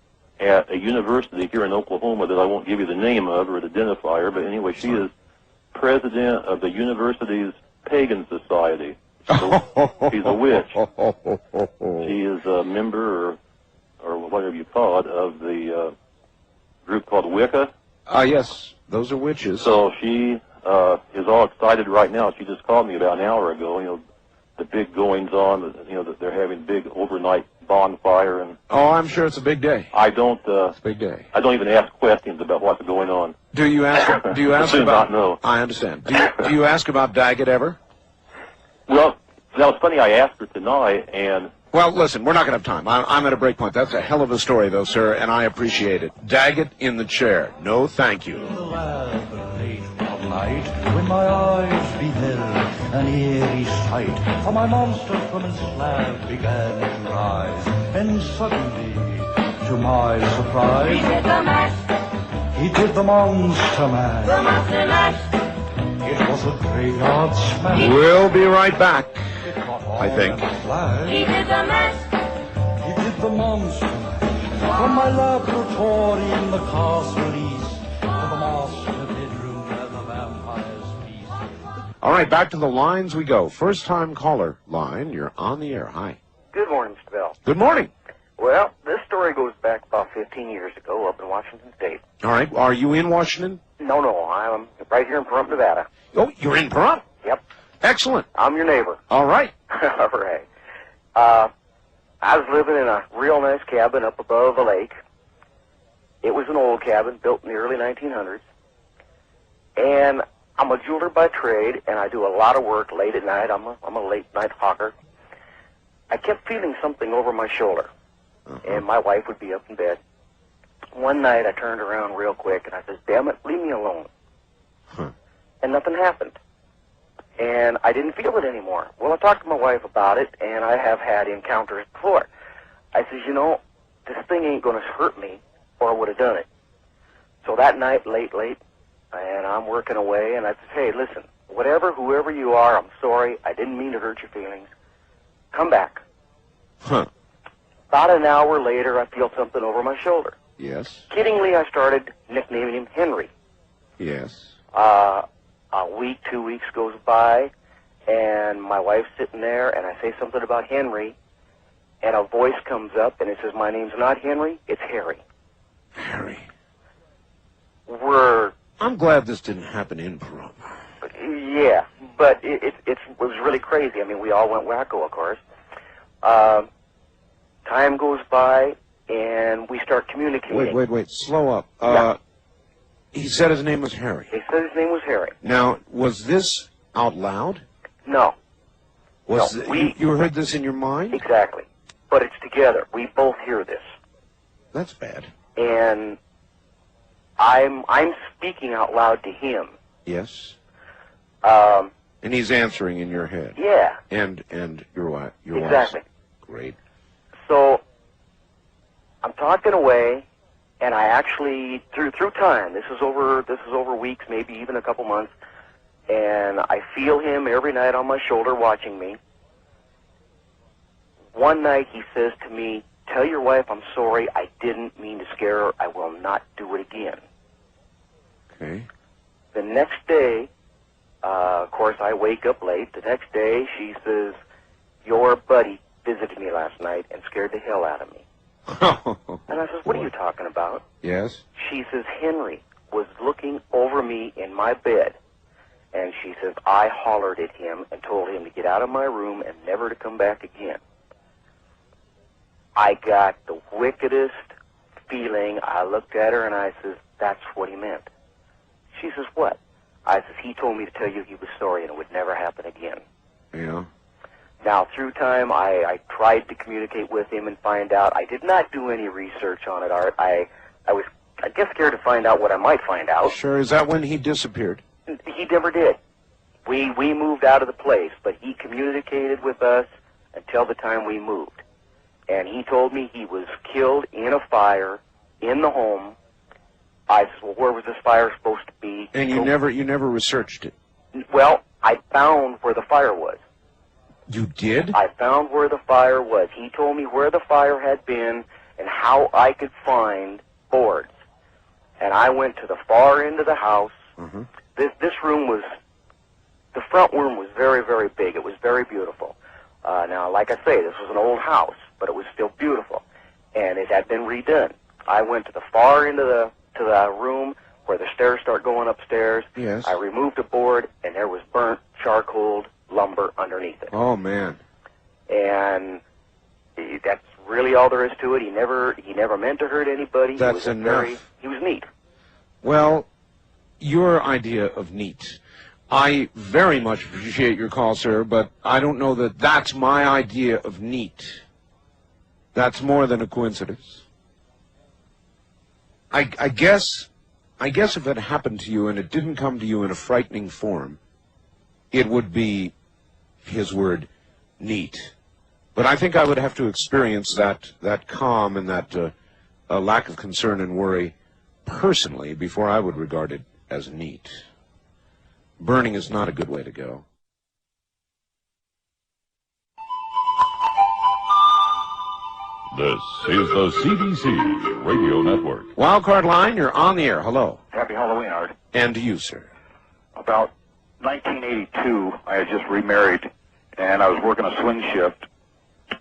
at a university here in Oklahoma that I won't give you the name of or identify her, but anyway, she is president of the university's pagan society. So she's a witch. She is a member, or whatever you call it, of the group called Wicca. Yes, those are witches. So she is all excited right now. She just called me about an hour ago. The big goings on. That they're having big overnight bonfire, and Oh, I'm sure it's a big day. I don't. It's a big day. I don't even ask questions about what's going on. Do you ask? Do you ask I do about? not know. I understand. Do you ask about Daggett ever? Well, that was funny. I asked her tonight, and Well, listen, we're not going to have time. I'm at a break point. That's a hell of a story, though, sir, and I appreciate it. Daggett in the chair. No, thank you. Night, when my eyes beheld an eerie sight, for my monster from his slab began to rise, and suddenly, to my surprise, He did the mash. he did the monster mash. The monster mash. It was a graveyard smash. We'll be right back, I think. He did the mash. He did the monster mash. From my laboratory in the castle east to the master bedroom where the vampires feast. All right, back to the lines we go. First-time caller line. You're on the air. Hi. Good morning, Mr. Bell. Good morning. Well, this story goes back about 15 years ago up in Washington State. All right, are you in Washington? No, I'm right here in Pahrump, Nevada. Oh, you're in Pahrump? Yep. Excellent. I'm your neighbor. All right. All right. I was living in a real nice cabin up above a lake. It was an old cabin built in the early 1900s. And I'm a jeweler by trade, and I do a lot of work late at night. I'm a late night hawker. I kept feeling something over my shoulder, and my wife would be up in bed. One night I turned around real quick, and I said, "Damn it, leave me alone." And nothing happened. And I didn't feel it anymore. Well, I talked to my wife about it, and I have had encounters before. I says, this thing ain't going to hurt me, or I would have done it. So that night, late, and I'm working away, and I says, "Hey, listen, whoever you are, I'm sorry. I didn't mean to hurt your feelings. Come back." About an hour later, I feel something over my shoulder. Yes. Kiddingly, I started nicknaming him Henry. Yes. A week, 2 weeks goes by, and my wife's sitting there, and I say something about Henry, and a voice comes up, and it says, "My name's not Henry, it's Harry." Harry. I'm glad this didn't happen in Pahrump. Yeah, but it was really crazy. I mean, we all went wacko, of course. Time goes by, and we start communicating. Wait. Slow up. He said his name was Harry. He said his name was Harry. Now, was this out loud? No. You heard this in your mind? Exactly. But it's together. We both hear this. That's bad. And I'm speaking out loud to him. Yes. And he's answering in your head. Yeah. And your wife. Exactly. Great. So I'm talking away, And I actually, through time, this is over weeks, maybe even a couple months, and I feel him every night on my shoulder watching me. One night he says to me, "Tell your wife I'm sorry. I didn't mean to scare her. I will not do it again." Okay. The next day, of course, I wake up late. The next day, she says, "Your buddy visited me last night and scared the hell out of me." And I says, "What are you talking about?" Yes. She says, "Henry was looking over me in my bed." And she says, "I hollered at him and told him to get out of my room and never to come back again." I got the wickedest feeling. I looked at her and I says, "That's what he meant." She says, "What?" I says, "He told me to tell you he was sorry and it would never happen again." Yeah. Now, through time, I tried to communicate with him and find out. I did not do any research on it, Art. I was, I guess, scared to find out what I might find out. Sure. Is that when he disappeared? He never did. We moved out of the place, but he communicated with us until the time we moved. And he told me he was killed in a fire in the home. I said, "Well, where was this fire supposed to be?" And you never researched it? Well, I found where the fire was. You did? I found where the fire was. He told me where the fire had been and how I could find boards. And I went to the far end of the house. Mm-hmm. This room was, the front room was very, very big. It was very beautiful. Now, like I say, this was an old house, but it was still beautiful. And it had been redone. I went to the far end of the room where the stairs start going upstairs. Yes. I removed a board, and there was burnt charcoal lumber underneath it. Oh, man. And that's really all there is to it. He never meant to hurt anybody. That's enough. He was neat. Well, your idea of neat. I very much appreciate your call, sir, but I don't know that that's my idea of neat. That's more than a coincidence. I guess if it happened to you and it didn't come to you in a frightening form, it would be, his word, neat. But I think I would have to experience that calm and that lack of concern and worry personally before I would regard it as neat. Burning is not a good way to go. This is the CBC Radio Network. Wildcard Line, you're on the air. Hello. Happy Halloween, Art. And to you, sir. About 1982, I had just remarried, and I was working a swing shift.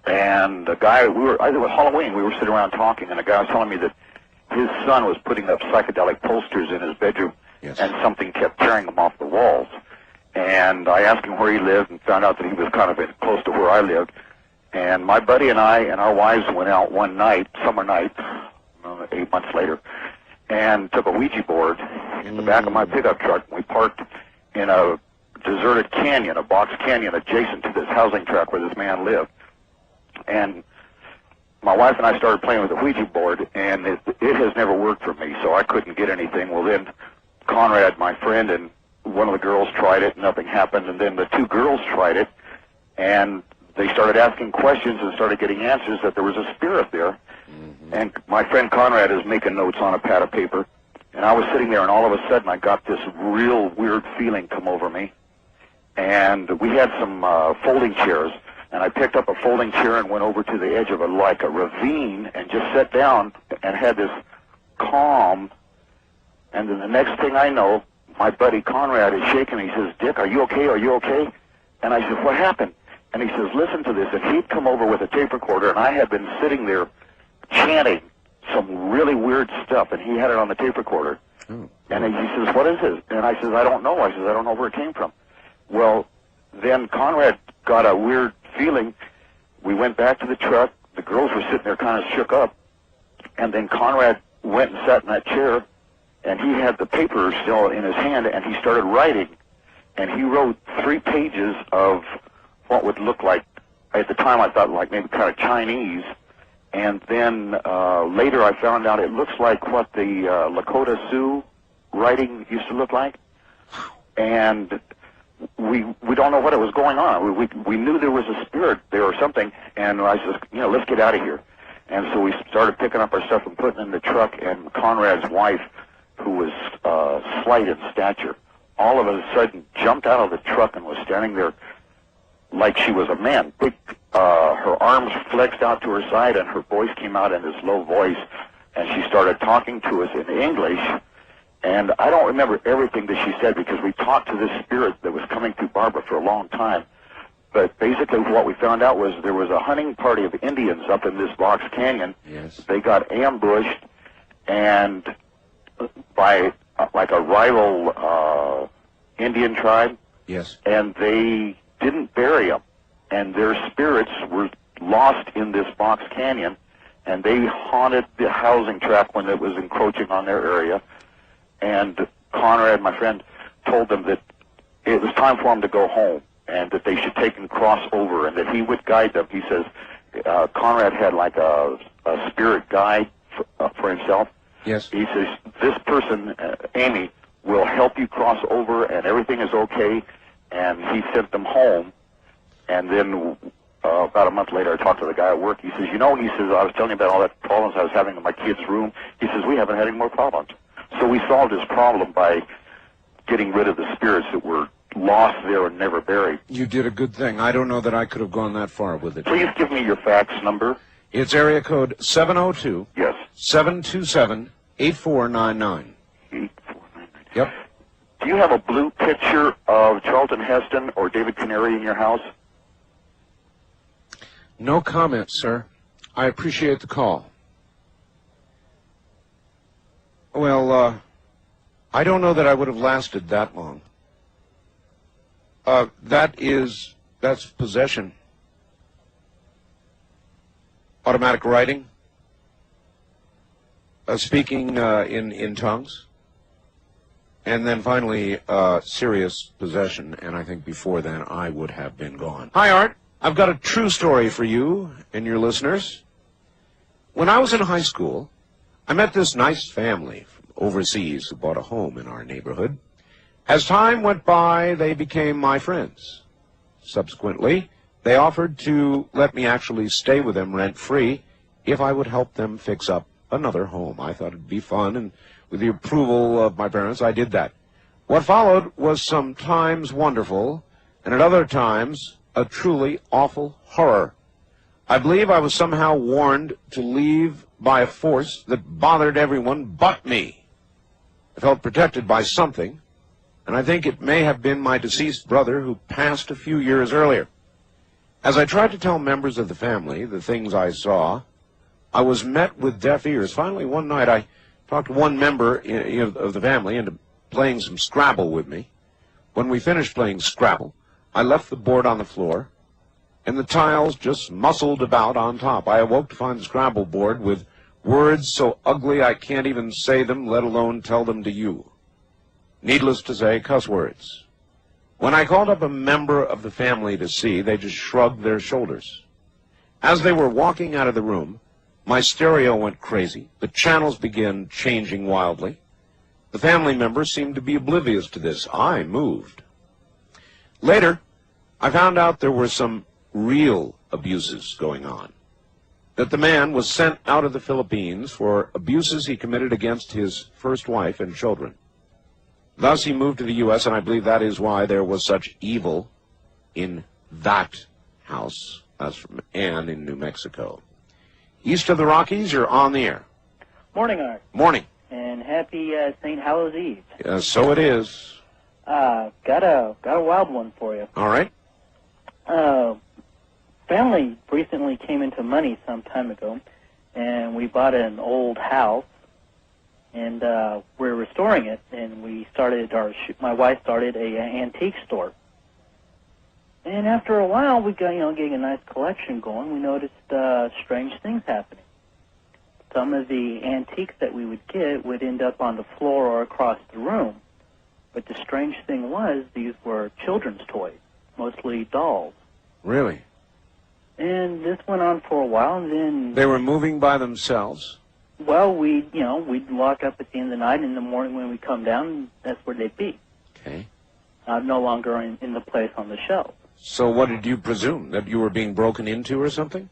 And the guy, it was Halloween, we were sitting around talking, and the guy was telling me that his son was putting up psychedelic posters in his bedroom, and something kept tearing them off the walls. And I asked him where he lived and found out that he was kind of close to where I lived. And my buddy and I and our wives went out one night, summer night, 8 months later, and took a Ouija board in the back of my pickup truck. We parked in a deserted canyon, a box canyon adjacent to this housing tract where this man lived. And my wife and I started playing with the Ouija board, and it has never worked for me, so I couldn't get anything. Well, then Conrad, my friend, and one of the girls tried it, nothing happened, and then the two girls tried it, and they started asking questions and started getting answers that there was a spirit there. And my friend Conrad is making notes on a pad of paper, and I was sitting there, and all of a sudden I got this real weird feeling come over me. And we had some folding chairs, and I picked up a folding chair and went over to the edge of a ravine and just sat down and had this calm. And then the next thing I know, my buddy Conrad is shaking. He says, "Dick, are you okay? Are you okay?" And I said, "What happened?" And he says, "Listen to this." And he'd come over with a tape recorder, and I had been sitting there chanting some really weird stuff, and he had it on the tape recorder. And he says, "What is it?" And I says, "I don't know." I says, "I don't know where it came from." Well, then Conrad got a weird feeling. We went back to the truck. The girls were sitting there kind of shook up. And then Conrad went and sat in that chair, and he had the paper still in his hand, and he started writing. And he wrote 3 pages of what would look like, at the time I thought like maybe kind of Chinese. And then later I found out it looks like what the Lakota Sioux writing used to look like. And we don't know what it was going on. We knew there was a spirit there or something. And I said, let's get out of here. And so we started picking up our stuff and putting it in the truck, and Conrad's wife, who was slight in stature, all of a sudden jumped out of the truck and was standing there like she was a man. Her arms flexed out to her side, and her voice came out in this low voice, and she started talking to us in English. And I don't remember everything that she said because we talked to this spirit that was coming through Barbara for a long time. But basically what we found out was there was a hunting party of Indians up in this box canyon. Yes. They got ambushed and by like a rival Indian tribe. Yes. And they didn't bury them. And their spirits were lost in this box canyon. And they haunted the housing tract when it was encroaching on their area. And Conrad, my friend, told them that it was time for them to go home and that they should take and cross over and that he would guide them. He says Conrad had like a spirit guide for himself. Yes. He says, this person, Amy, will help you cross over and everything is okay. And he sent them home. And then about a month later, I talked to the guy at work. He says, you know, he says, I was telling you about all that problems I was having in my kid's room. He says, we haven't had any more problems. So we solved his problem by getting rid of the spirits that were lost there and never buried. You did a good thing. I don't know that I could have gone that far with it. Please give me your fax number. It's area code 702. Yes. 727-8499. 8499. Yep. Do you have a blue picture of Charlton Heston or David Canary in your house? No comment, sir. I appreciate the call. Well, I don't know that I would have lasted that long. That's possession. Automatic writing. Speaking in tongues. And then finally, serious possession. And I think before then, I would have been gone. Hi, Art. I've got a true story for you and your listeners. When I was in high school, I met this nice family from overseas who bought a home in our neighborhood. As time went by, they became my friends. Subsequently, they offered to let me actually stay with them rent-free if I would help them fix up another home. I thought it'd be fun, and with the approval of my parents, I did that. What followed was sometimes wonderful, and at other times a truly awful horror. I believe I was somehow warned to leave by a force that bothered everyone but me. I felt protected by something, and I think it may have been my deceased brother who passed a few years earlier. As I tried to tell members of the family the things I saw, I was met with deaf ears. Finally, one night, I talked one member of the family into playing some Scrabble with me. When we finished playing Scrabble, I left the board on the floor, and the tiles just muscled about on top. I awoke to find the Scrabble board with words so ugly I can't even say them, let alone tell them to you. Needless to say, cuss words. When I called up a member of the family to see, they just shrugged their shoulders. As they were walking out of the room, my stereo went crazy. The channels began changing wildly. The family members seemed to be oblivious to this. I moved. Later, I found out there were some real abuses going on. That the man was sent out of the Philippines for abuses he committed against his first wife and children. Thus, he moved to the U.S., and I believe that is why there was such evil in that house, as from Ann in New Mexico. East of the Rockies, you're on the air. Morning, Art. Morning. And happy St. Hallows Eve. So it is. Got a wild one for you. All right. Family recently came into money some time ago, and we bought an old house, and we're restoring it, and we started my wife started a antique store. And after a while, we got, getting a nice collection going, we noticed strange things happening. Some of the antiques that we would get would end up on the floor or across the room. But the strange thing was, these were children's toys, mostly dolls. Really? And this went on for a while, and then... They were moving by themselves? Well, we'd lock up at the end of the night, and in the morning when we come down, that's where they'd be. Okay. No longer in the place on the shelf. So what did you presume? That you were being broken into or something?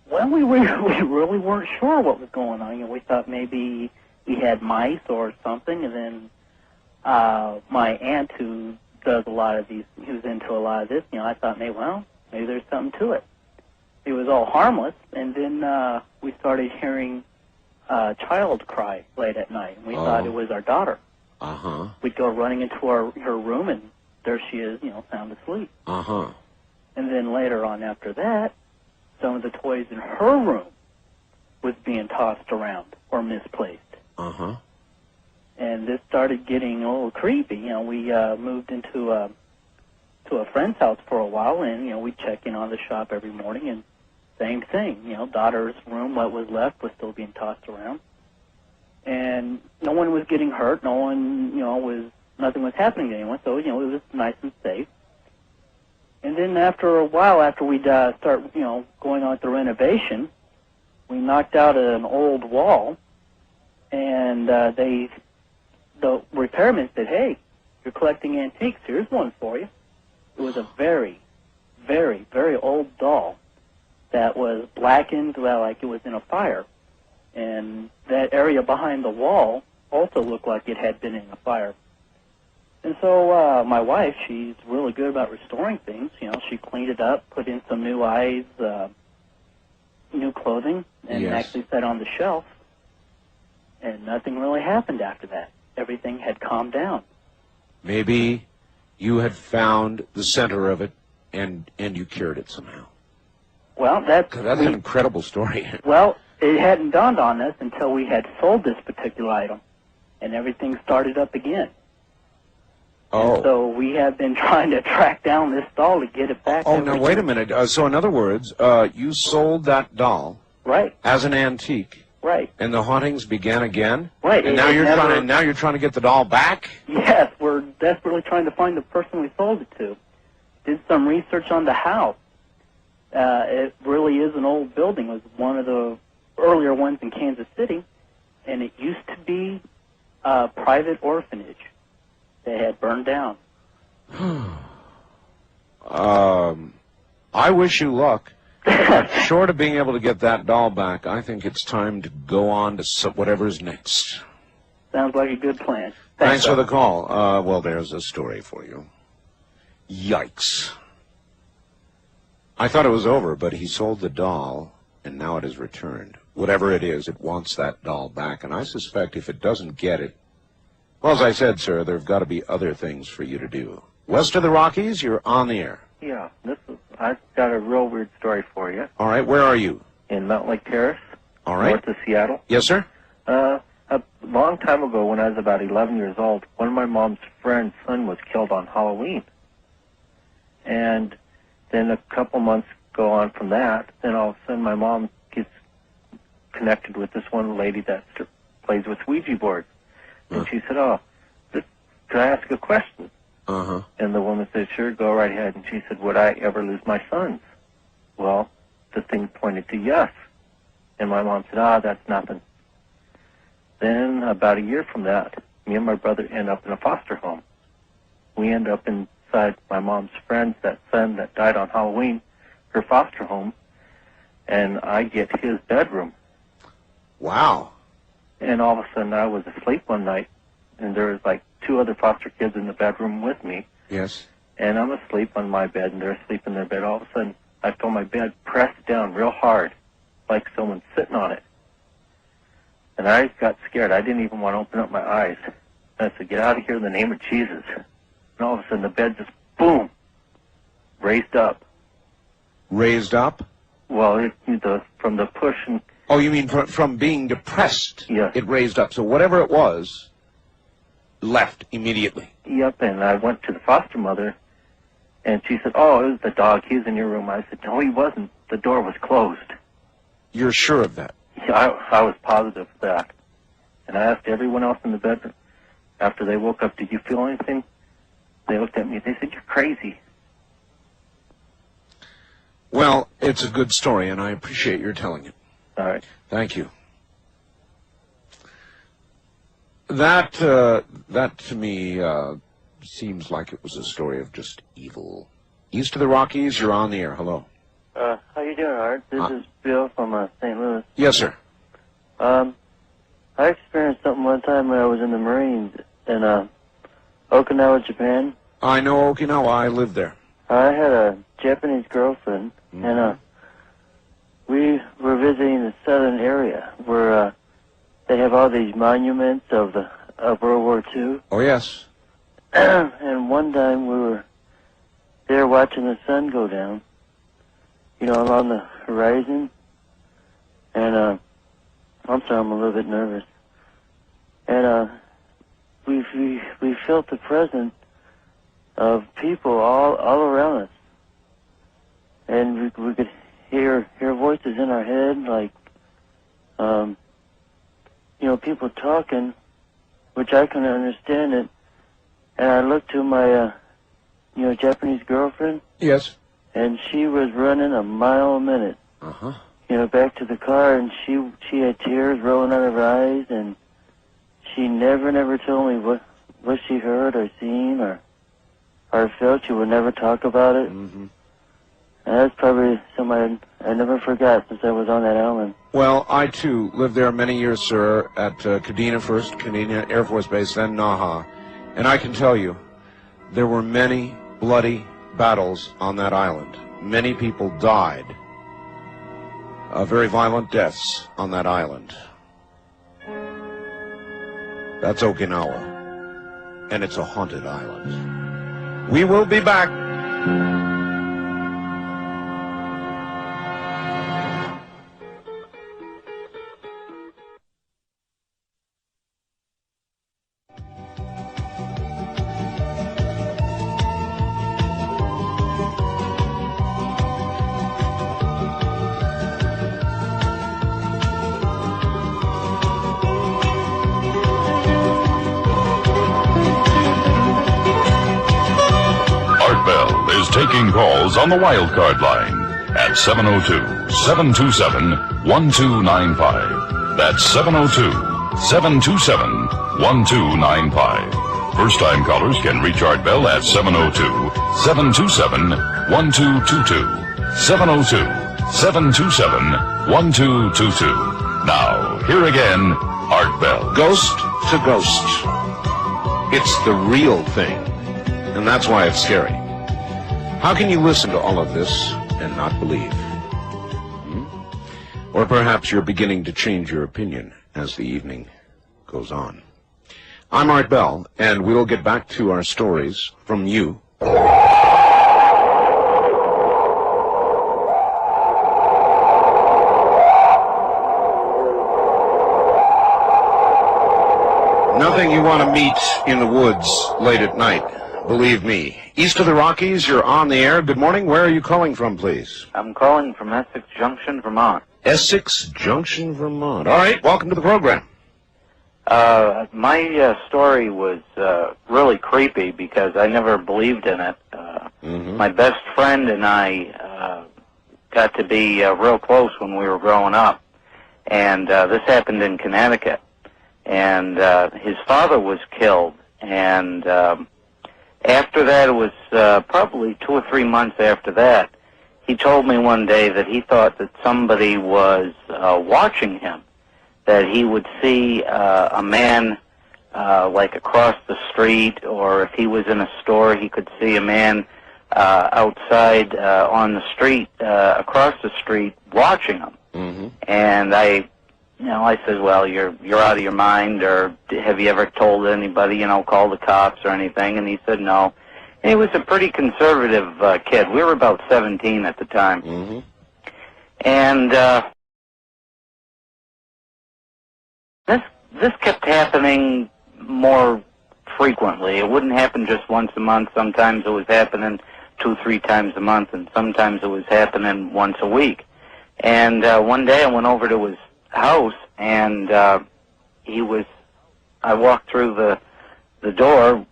Well, we really weren't sure what was going on. You know, we thought maybe he had mice or something, and then my aunt, who does a lot of these, who's into a lot of this, you know, I thought maybe there's something to it. It was all harmless, and then we started hearing a child cry late at night, and we thought it was our daughter. Uh-huh. We'd go running into her room, and there she is, you know, sound asleep. Uh-huh. And then later on after that, some of the toys in her room was being tossed around or misplaced. Uh-huh. And this started getting a little creepy. You know, we moved into a friend's house for a while, and, you know, we'd check in on the shop every morning, and same thing. You know, daughter's room, what was left, was still being tossed around. And no one was getting hurt. No one, you know, nothing was happening to anyone. So, you know, it was nice and safe. And then after a while, after we'd start, you know, going on with the renovation, we knocked out an old wall, and the repairman said, "Hey, you're collecting antiques. Here's one for you." It was a very, very, very old doll that was blackened, well, like it was in a fire. And that area behind the wall also looked like it had been in a fire. And so my wife, she's really good about restoring things. You know, she cleaned it up, put in some new eyes, new clothing, and actually set on the shelf. And nothing really happened after that. Everything had calmed down. Maybe you had found the center of it, and you cured it somehow. Well, that's an incredible story. Well, it hadn't dawned on us until we had sold this particular item, and everything started up again. Oh. And so we have been trying to track down this doll to get it back. Oh, now wait a minute. So in other words, you sold that doll, right, as an antique, right, and the hauntings began again, right. And now you're trying to get the doll back. Yes, we're desperately trying to find the person we sold it to. Did some research on the house. It really is an old building. It was one of the earlier ones in Kansas City, and it used to be a private orphanage. They had burned down. I wish you luck. Short of being able to get that doll back, I think it's time to go on to whatever's next. Sounds like a good plan. Thanks for the call. Well, there's a story for you. Yikes. I thought it was over, but he sold the doll, and now it is returned. Whatever it is, it wants that doll back, and I suspect if it doesn't get it, well, as I said, sir, there have got to be other things for you to do. West of the Rockies, you're on the air. Yeah, I've got a real weird story for you. All right, where are you? In Mountain Lake Terrace, all right, north of Seattle. Yes, sir? A long time ago, when I was about 11 years old, one of my mom's friend's son was killed on Halloween. And then a couple months go on from that, then all of a sudden my mom gets connected with this one lady that plays with Ouija boards. And she said, could I ask a question? Uh-huh. And the woman said, sure, go right ahead. And she said, would I ever lose my sons? Well, the thing pointed to yes. And my mom said, that's nothing. Then about a year from that, me and my brother end up in a foster home. We end up inside my mom's friend's, that son that died on Halloween, her foster home, and I get his bedroom. Wow. And all of a sudden I was asleep one night, and there was like 2 other foster kids in the bedroom with me. Yes. And I'm asleep on my bed, and they're asleep in their bed. All of a sudden, I feel my bed pressed down real hard, like someone's sitting on it. And I got scared. I didn't even want to open up my eyes. And I said, get out of here in the name of Jesus. And all of a sudden, the bed just, boom, raised up. Raised up? Well, from the push. And oh, you mean from being depressed? Yes. It raised up. So whatever it was, left immediately. Yep, and I went to the foster mother, and she said, it was the dog. He was in your room. I said, no, he wasn't. The door was closed. You're sure of that? Yeah, I was positive of that. And I asked everyone else in the bedroom, after they woke up, did you feel anything? They looked at me. They said, you're crazy. Well, it's a good story, and I appreciate your telling it. All right. Thank you. That to me seems like it was a story of just evil. East of the Rockies, you're on the air. Hello. How you doing, Art? This is Bill from St. Louis. Yes, sir. I experienced something one time when I was in the Marines in Okinawa, Japan. I know Okinawa. I lived there. I had a Japanese girlfriend, and we were visiting the southern area where they have all these monuments of World War II. Oh, yes. And one time we were there watching the sun go down, you know, along the horizon. And I'm sorry, I'm a little bit nervous. And we felt the presence of people all around us, and we could hear voices in our head, like you know, people talking, which I couldn't understand it. And I looked to my you know, Japanese girlfriend. Yes. And she was running a mile a minute. Uh-huh. You know, back to the car, and she had tears rolling out of her eyes, and she never told me what she heard or seen or felt. She would never talk about it. Mm-hmm. And that's probably something I never forgot since I was on that island. Well, I, too, lived there many years, sir, at Kadena first, Kadena Air Force Base, then Naha. And I can tell you, there were many bloody battles on that island. Many people died. Very violent deaths on that island. That's Okinawa. And it's a haunted island. We will be back. Taking calls on the wildcard line at 702-727-1295. That's 702-727-1295. First-time callers can reach Art Bell at 702-727-1222. 702-727-1222. Now, here again, Art Bell. Ghost to ghost. It's the real thing, and that's why it's scary. How can you listen to all of this and not believe? Or perhaps you're beginning to change your opinion as the evening goes on. I'm Art Bell, and we'll get back to our stories from you. Nothing you want to meet in the woods late at night. Believe me. East of the Rockies, you're on the air. Good morning. Where are you calling from, please? I'm calling from Essex Junction, Vermont. Essex Junction, Vermont. All right. Welcome to the program. My story was really creepy because I never believed in it. My best friend and I got to be real close when we were growing up. And this happened in Connecticut. And his father was killed. And after that, it was probably 2 or 3 months after that, he told me one day that he thought that somebody was watching him, that he would see a man like across the street, or if he was in a store, he could see a man outside on the street, across the street, watching him. And I said, well, you're out of your mind, or have you ever told anybody, call the cops or anything? And he said no. And he was a pretty conservative kid. We were about 17 at the time. And this kept happening more frequently. It wouldn't happen just once a month. Sometimes it was happening 2-3 times a month, and sometimes it was happening once a week. And one day I went over to his house, and I walked through the door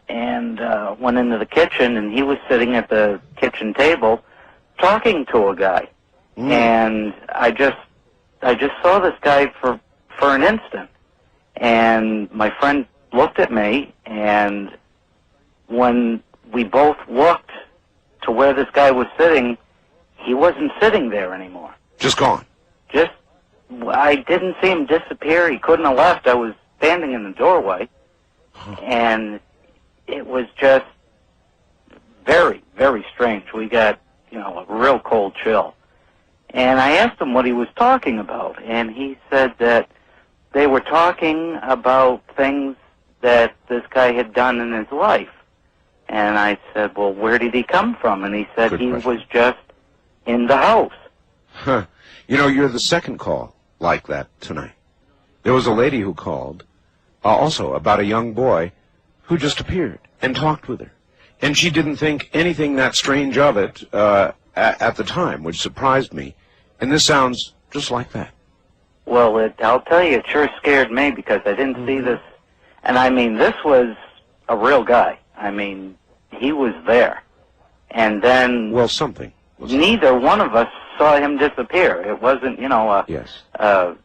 and went into the kitchen, and he was sitting at the kitchen table talking to a guy. And I just saw this guy for an instant, and my friend looked at me, and when we both looked to where this guy was sitting, he wasn't sitting there anymore. Just gone. I didn't see him disappear. He couldn't have left. I was standing in the doorway, and it was just very, very strange. We got, a real cold chill. And I asked him what he was talking about, and he said that they were talking about things that this guy had done in his life. And I said, well, where did he come from? And he said he was just in the house. Huh. You're the second call like that tonight. There was a lady who called, also about a young boy who just appeared and talked with her. And she didn't think anything that strange of it at the time, which surprised me. And this sounds just like that. Well, I'll tell you, it sure scared me because I didn't see this. And I mean, this was a real guy. I mean, he was there. And then... Well, something. Neither one of us saw him disappear. It wasn't, a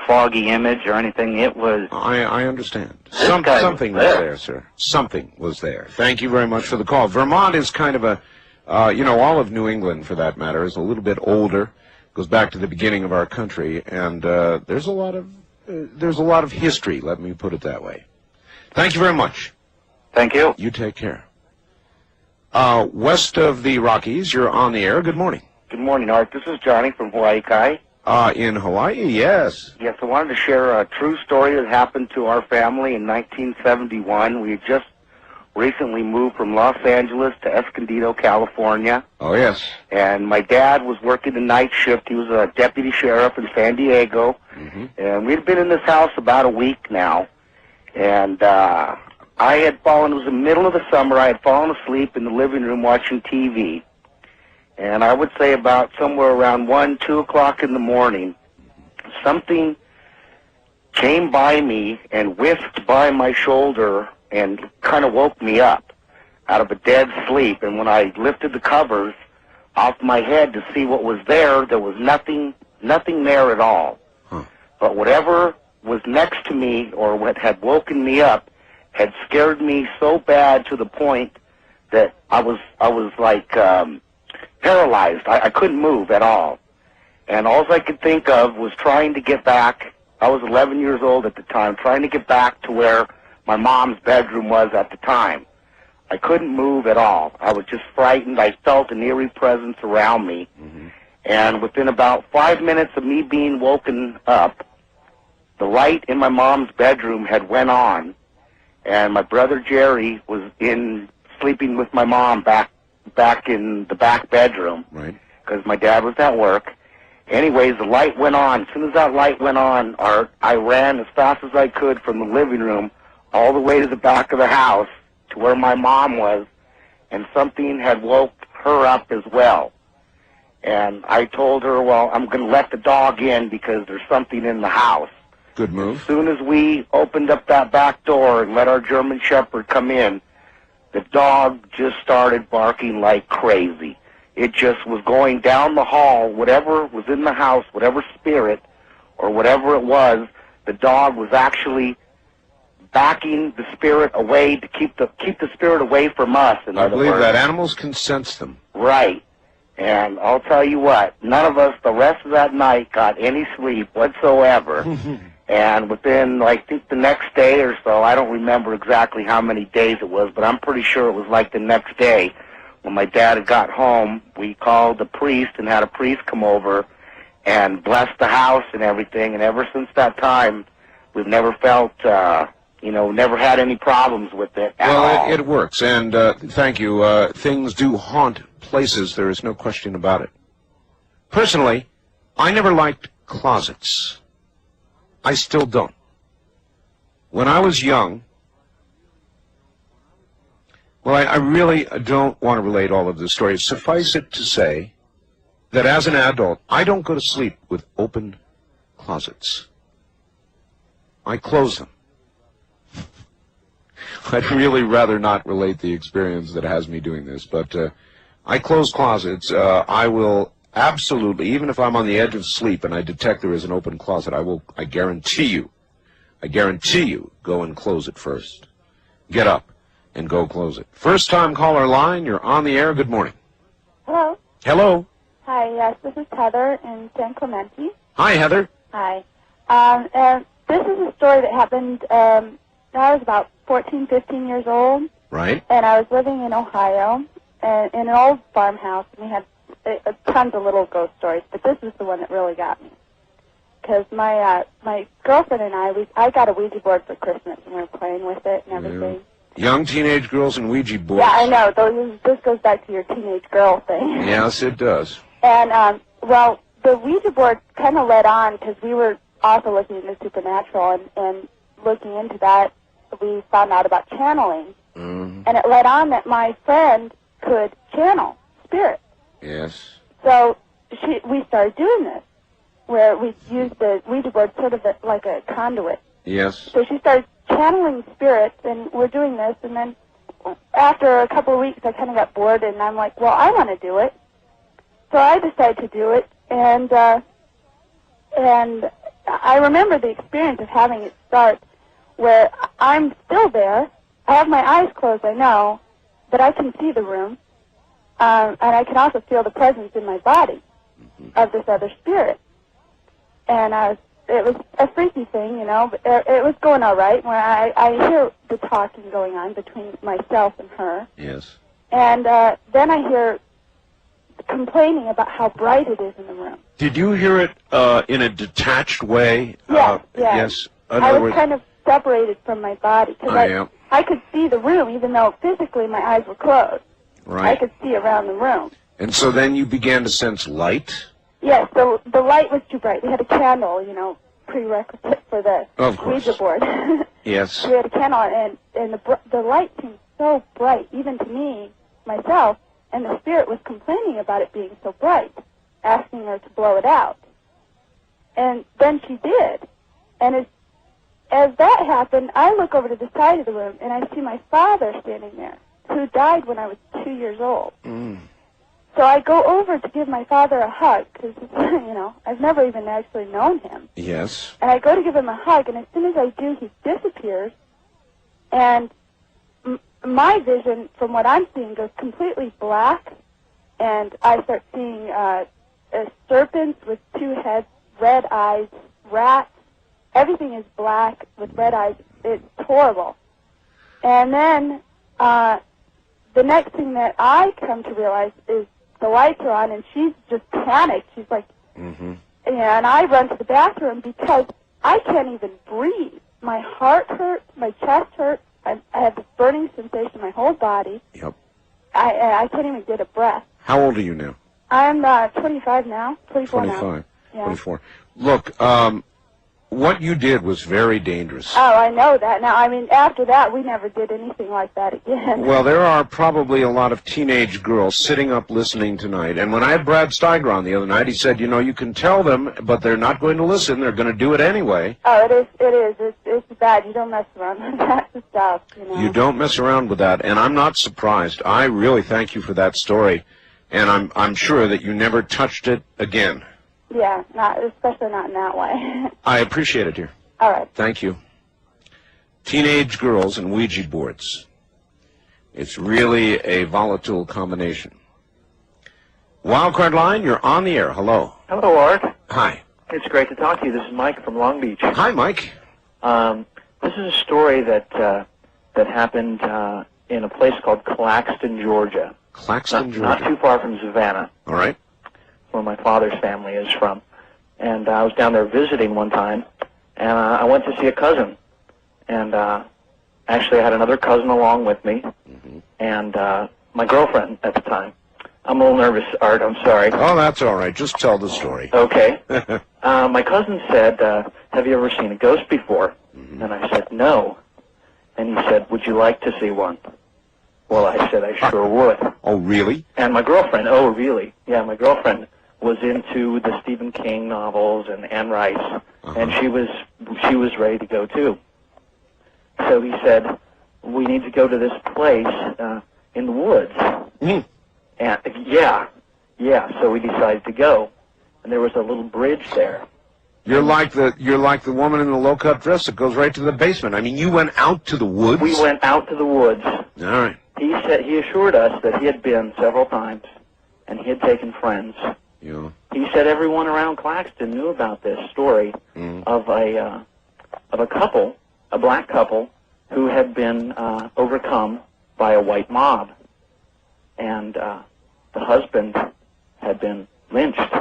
foggy image or anything. It was... I understand. Something was there, sir. Something was there. Thank you very much for the call. Vermont is kind of a, all of New England, for that matter, is a little bit older. Goes back to the beginning of our country, and there's a lot of history. Let me put it that way. Thank you very much. Thank you. You take care. West of the Rockies, you're on the air. Good morning. Good morning, Art. This is Johnny from Hawaii Kai. In Hawaii, yes. Yes, I wanted to share a true story that happened to our family in 1971. We had just recently moved from Los Angeles to Escondido, California. Oh, yes. And my dad was working the night shift. He was a deputy sheriff in San Diego. And we'd been in this house about a week now. And I had fallen, it was the middle of the summer, I had fallen asleep in the living room watching TV. And I would say about somewhere around 1, 2 o'clock in the morning, something came by me and whiffed by my shoulder and kind of woke me up out of a dead sleep. And when I lifted the covers off my head to see what was there was nothing there at all. But whatever was next to me or what had woken me up had scared me so bad to the point that I was like paralyzed. I couldn't move at all. And all I could think of was trying to get back. I was 11 years old at the time, trying to get back to where my mom's bedroom was at the time. I couldn't move at all. I was just frightened. I felt an eerie presence around me. And within about 5 minutes of me being woken up, the light in my mom's bedroom had went on, and my brother Jerry was sleeping with my mom back in the back bedroom, because my dad was at work. Anyways, the light went on. As soon as that light went on, I ran as fast as I could from the living room all the way to the back of the house to where my mom was, and something had woke her up as well. And I told her, well, I'm going to let the dog in because there's something in the house. Good move. As soon as we opened up that back door and let our German Shepherd come in, the dog just started barking like crazy. It just was going down the hall. Whatever was in the house, whatever spirit or whatever it was, the dog was actually backing the spirit away to keep the spirit away from us. I believe that animals can sense them. Right. And I'll tell you what, none of us the rest of that night got any sleep whatsoever. And within, I think, the next day or so, I don't remember exactly how many days it was, but I'm pretty sure it was like the next day. When my dad had got home, we called the priest and had a priest come over and bless the house and everything. And ever since that time, we've never felt, never had any problems with it at all. Well, it works, and thank you. Things do haunt places. There is no question about it. Personally, I never liked closets. I still don't. When I was young, well, I really don't want to relate all of this story. Suffice it to say that as an adult, I don't go to sleep with open closets. I close them. I'd really rather not relate the experience that has me doing this, but I close closets. I will absolutely, even if I'm on the edge of sleep and I detect there is an open closet, I guarantee you, go and close it first. Get up and go close it. First time caller line, you're on the air. Good morning. Hello. Hello. Hi, yes, this is Heather in San Clemente. Hi, Heather. Hi. And this is a story that happened, I was about 14, 15 years old. Right. And I was living in Ohio in an old farmhouse, and we had tons of little ghost stories, but this is the one that really got me. Because my girlfriend and I got a Ouija board for Christmas, and we were playing with it and everything. Young teenage girls and Ouija boards. Yeah, I know. This goes back to your teenage girl thing. Yes, it does. And, well, the Ouija board kind of led on because we were also looking into supernatural, and looking into that, we found out about channeling. Mm-hmm. And it led on that my friend could channel spirits. Yes. So we started doing this, where we used the Ouija board sort of like a conduit. Yes. So she started channeling spirits, and we're doing this, and then after a couple of weeks, I kind of got bored, and I'm like, well, I want to do it. So I decided to do it, and I remember the experience of having it start where I'm still there. I have my eyes closed, I know, but I can see the room, and I can also feel the presence in my body of this other spirit. And it was a freaky thing, you know, but it was going all right, where I hear the talking going on between myself and her. Yes. And then I hear complaining about how bright it is in the room. Did you hear it in a detached way? Yeah, Yes. In I other was words, kind of separated from my body, because I could see the room, even though physically my eyes were closed. I right. could see around the room. And so then you began to sense light? Yes, the light was too bright. We had a candle, you know, prerequisite for the Of course. Ouija board. Yes. We had a candle, and the light seemed so bright, even to me, myself, and the spirit was complaining about it being so bright, asking her to blow it out. And then she did. And as that happened, I look over to the side of the room, and I see my father standing there, who died when I was 2 years old. Mm. So I go over to give my father a hug, because, you know, I've never even actually known him. Yes. And I go to give him a hug, and as soon as I do, he disappears, and my vision, from what I'm seeing, goes completely black, and I start seeing serpents with two heads, red eyes, rats. Everything is black with red eyes. It's horrible. And then the next thing that I come to realize is the lights are on, and she's just panicked. She's like, and I run to the bathroom because I can't even breathe. My heart hurts, my chest hurts. I have this burning sensation in my whole body. Yep. I can't even get a breath. How old are you now? I'm 25 now, 24 now. 25. Yeah. 24. Look, what you did was very dangerous. Oh, I know that. Now, I mean, after that, we never did anything like that again. Well, there are probably a lot of teenage girls sitting up listening tonight. And when I had Brad Steiger on the other night, he said, you know, you can tell them, but they're not going to listen. They're going to do it anyway. Oh, it is. It's bad. You don't mess around with that stuff, you know. You don't mess around with that, and I'm not surprised. I really thank you for that story, and I'm sure that you never touched it again. Yeah, especially not in that way. I appreciate it, dear. All right. Thank you. Teenage girls and Ouija boards. It's really a volatile combination. Wildcard line, you're on the air. Hello. Hello, Art. Hi. It's great to talk to you. This is Mike from Long Beach. Hi, Mike. This is a story that happened in a place called Claxton, Georgia. Claxton, Georgia. Not too far from Savannah. All right. Where my father's family is from. And I was down there visiting one time, and I went to see a cousin. And actually I had another cousin along with me, and my girlfriend at the time. I'm a little nervous, Art, I'm sorry. Oh, that's all right. Just tell the story. Okay. My cousin said, have you ever seen a ghost before? And I said, no. And he said, would you like to see one? Well, I said I sure would. Oh, really? And my girlfriend, oh, really? Yeah, my girlfriend was into the Stephen King novels and Anne Rice, and she was ready to go too. So he said, we need to go to this place in the woods. And yeah, so we decided to go, and there was a little bridge there. You're like the woman in the low-cut dress that goes right to the basement. I mean, you went out to the woods? We went out to the woods. All right. He assured us that he had been several times, and he had taken friends, Yeah. He said everyone around Claxton knew about this story of a couple, a black couple, who had been overcome by a white mob, and the husband had been lynched.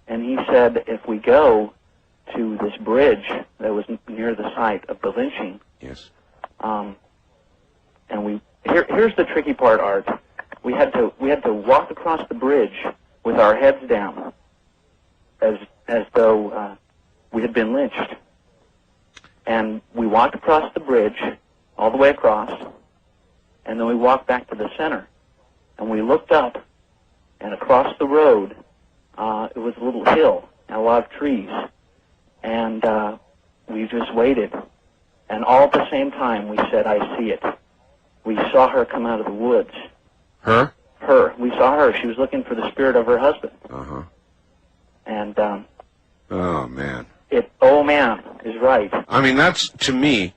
And he said, if we go to this bridge that was near the site of the lynching, yes, and here's the tricky part, Art. We had to walk across the bridge with our heads down, as though we had been lynched. And we walked across the bridge, all the way across, and then we walked back to the center. And we looked up, and across the road, it was a little hill and a lot of trees. And we just waited. And all at the same time, we said, I see it. We saw her come out of the woods. Her? Her. We saw her. She was looking for the spirit of her husband. Uh-huh. And, oh, man. Oh, man, is right. I mean, that's, to me,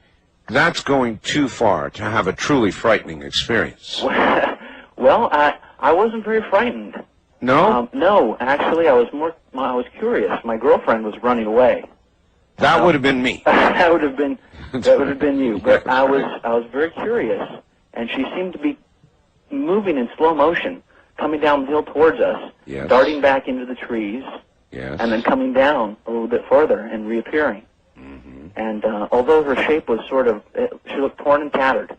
that's going too far to have a truly frightening experience. Well, I wasn't very frightened. No? No, actually, I was curious. My girlfriend was running away. That would have been me. That would have been you. But I was very curious, and she seemed to be moving in slow motion, coming down the hill towards us, yes, darting back into the trees, yes, and then coming down a little bit further and reappearing. Mm-hmm. And although her shape was she looked torn and tattered,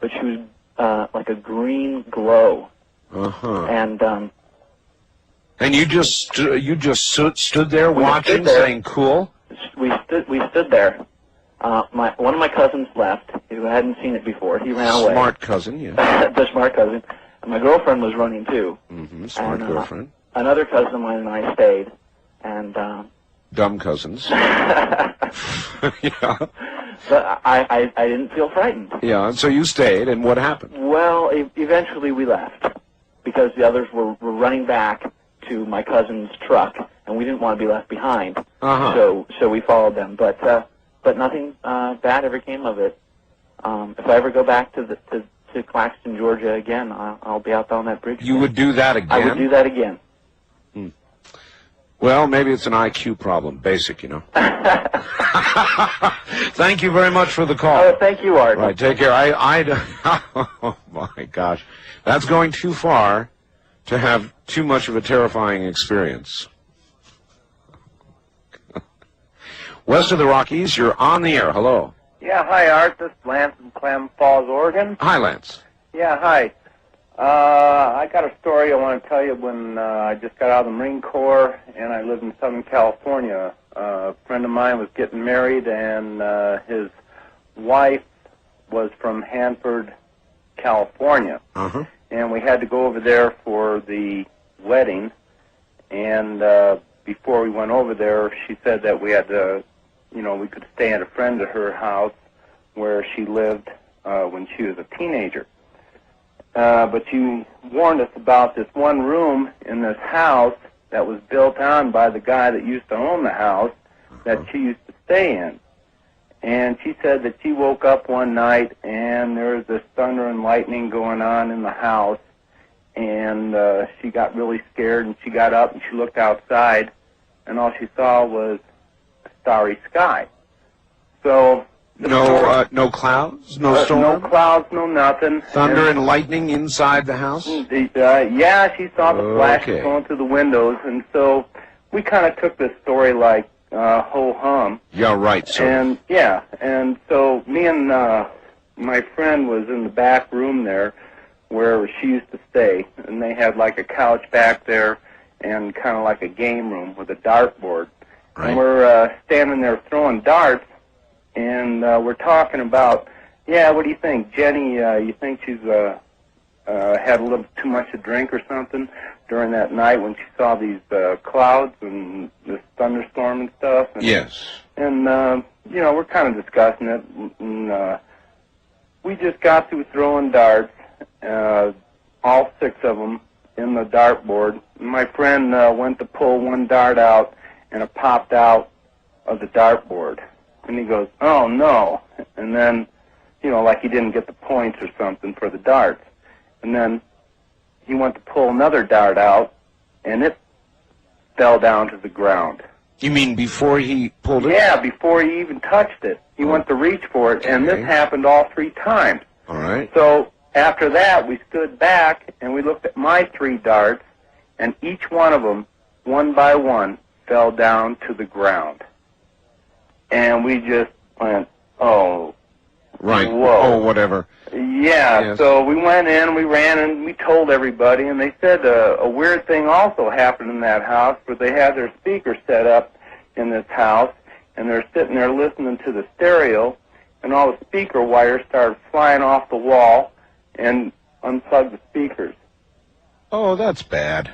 but she was like a green glow. Uh-huh. And you just stood there watching, saying, "Cool." We stood there. One of my cousins left, who hadn't seen it before. He ran away. Smart cousin, yeah. The smart cousin. And my girlfriend was running too. Mm-hmm. Smart girlfriend. Another cousin of mine and I stayed, and dumb cousins. Yeah. But I didn't feel frightened. Yeah. And so you stayed, and what happened? Well, eventually we left because the others were running back to my cousin's truck, and we didn't want to be left behind. Uh-huh. So we followed them, but nothing bad ever came of it. If I ever go back to Claxton, Georgia again, I'll be out on that bridge. You would do that again? I would do that again. Well, maybe it's an IQ problem, basic, you know. Thank you very much for the call. Oh, thank you, Art. Right, take care. Oh my gosh, that's going too far to have too much of a terrifying experience. West of the Rockies, you're on the air. Hello. Yeah, hi, Art. This is Lance from Clam Falls, Oregon. Hi, Lance. Yeah, hi. I got a story I want to tell you. When I just got out of the Marine Corps and I lived in Southern California, a friend of mine was getting married, and his wife was from Hanford, California. Uh-huh. And we had to go over there for the wedding, and before we went over there, she said that we had to, we could stay at a friend of her house where she lived when she was a teenager. But she warned us about this one room in this house that was built on by the guy that used to own the house that she used to stay in. And she said that she woke up one night and there was this thunder and lightning going on in the house, and she got really scared, and she got up and she looked outside, and all she saw was a starry sky. So no clouds, no storm, no clouds, no nothing. Thunder and lightning inside the house. Yeah, she saw the flashes going through the windows, and so we kind of took this story like ho hum. Yeah, right. So. And so me and my friend was in the back room there where she used to stay, and they had like a couch back there and kind of like a game room with a dartboard. Right. And we're standing there throwing darts, and we're talking about, what do you think, Jenny? You think she's had a little too much to drink or something during that night when she saw these clouds and this thunderstorm and stuff? And, yes. And, we're kind of discussing it. And, we just got through throwing darts, all 6 of them in the dartboard. My friend went to pull one dart out, and it popped out of the dartboard. And he goes, "Oh, no." And then, like he didn't get the points or something for the darts. And then he went to pull another dart out, and it fell down to the ground. You mean before he pulled it? Yeah, before he even touched it. He went to reach for it, and this happened all 3 times. All right. So after that, we stood back, and we looked at my 3 darts, and each one of them, one by one, fell down to the ground. And we just went, oh, right. Whoa. Oh, whatever. Yeah, Yes. So we went in, we ran, and we told everybody, and they said a weird thing also happened in that house, where they had their speakers set up in this house, and they're sitting there listening to the stereo, and all the speaker wires started flying off the wall and unplugged the speakers. Oh, that's bad.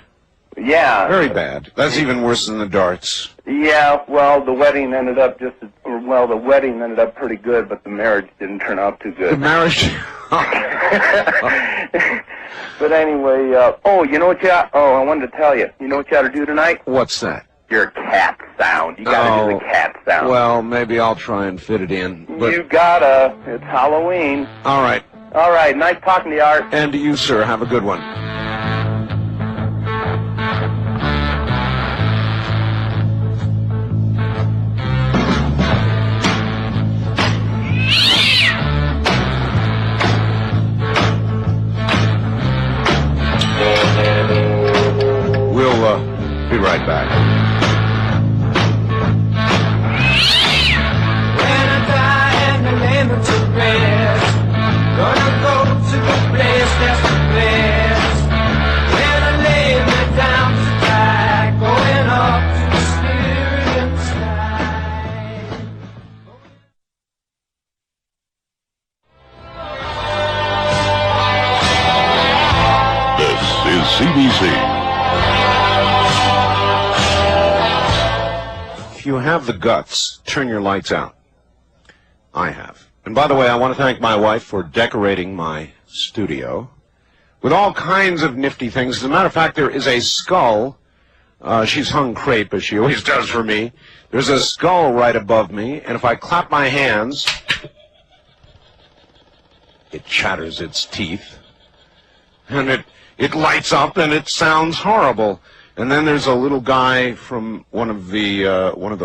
Yeah. Very bad. That's even worse than the darts. Yeah, well, the wedding ended up the wedding ended up pretty good, but the marriage didn't turn out too good. The marriage? But anyway, you know what I wanted to tell you. You know what you ought to do tonight? What's that? Your cat sound. You gotta do the cat sound. Well, maybe I'll try and fit it in. But You gotta. It's Halloween. all right. All right, nice talking to you, Art. And to you, sir. Have a good one. We'll be right back. When I die and the land to rest, gonna go to the place that's the best. When I lay me down to die, going up to the spirit in the sky. This is CBC. If you have the guts, turn your lights out. I have. And by the way, I want to thank my wife for decorating my studio with all kinds of nifty things. As a matter of fact, there is a skull. She's hung crepe, as she always does for me. There's a skull right above me, and if I clap my hands, it chatters its teeth, and it lights up, and it sounds horrible. And then there's a little guy from one of the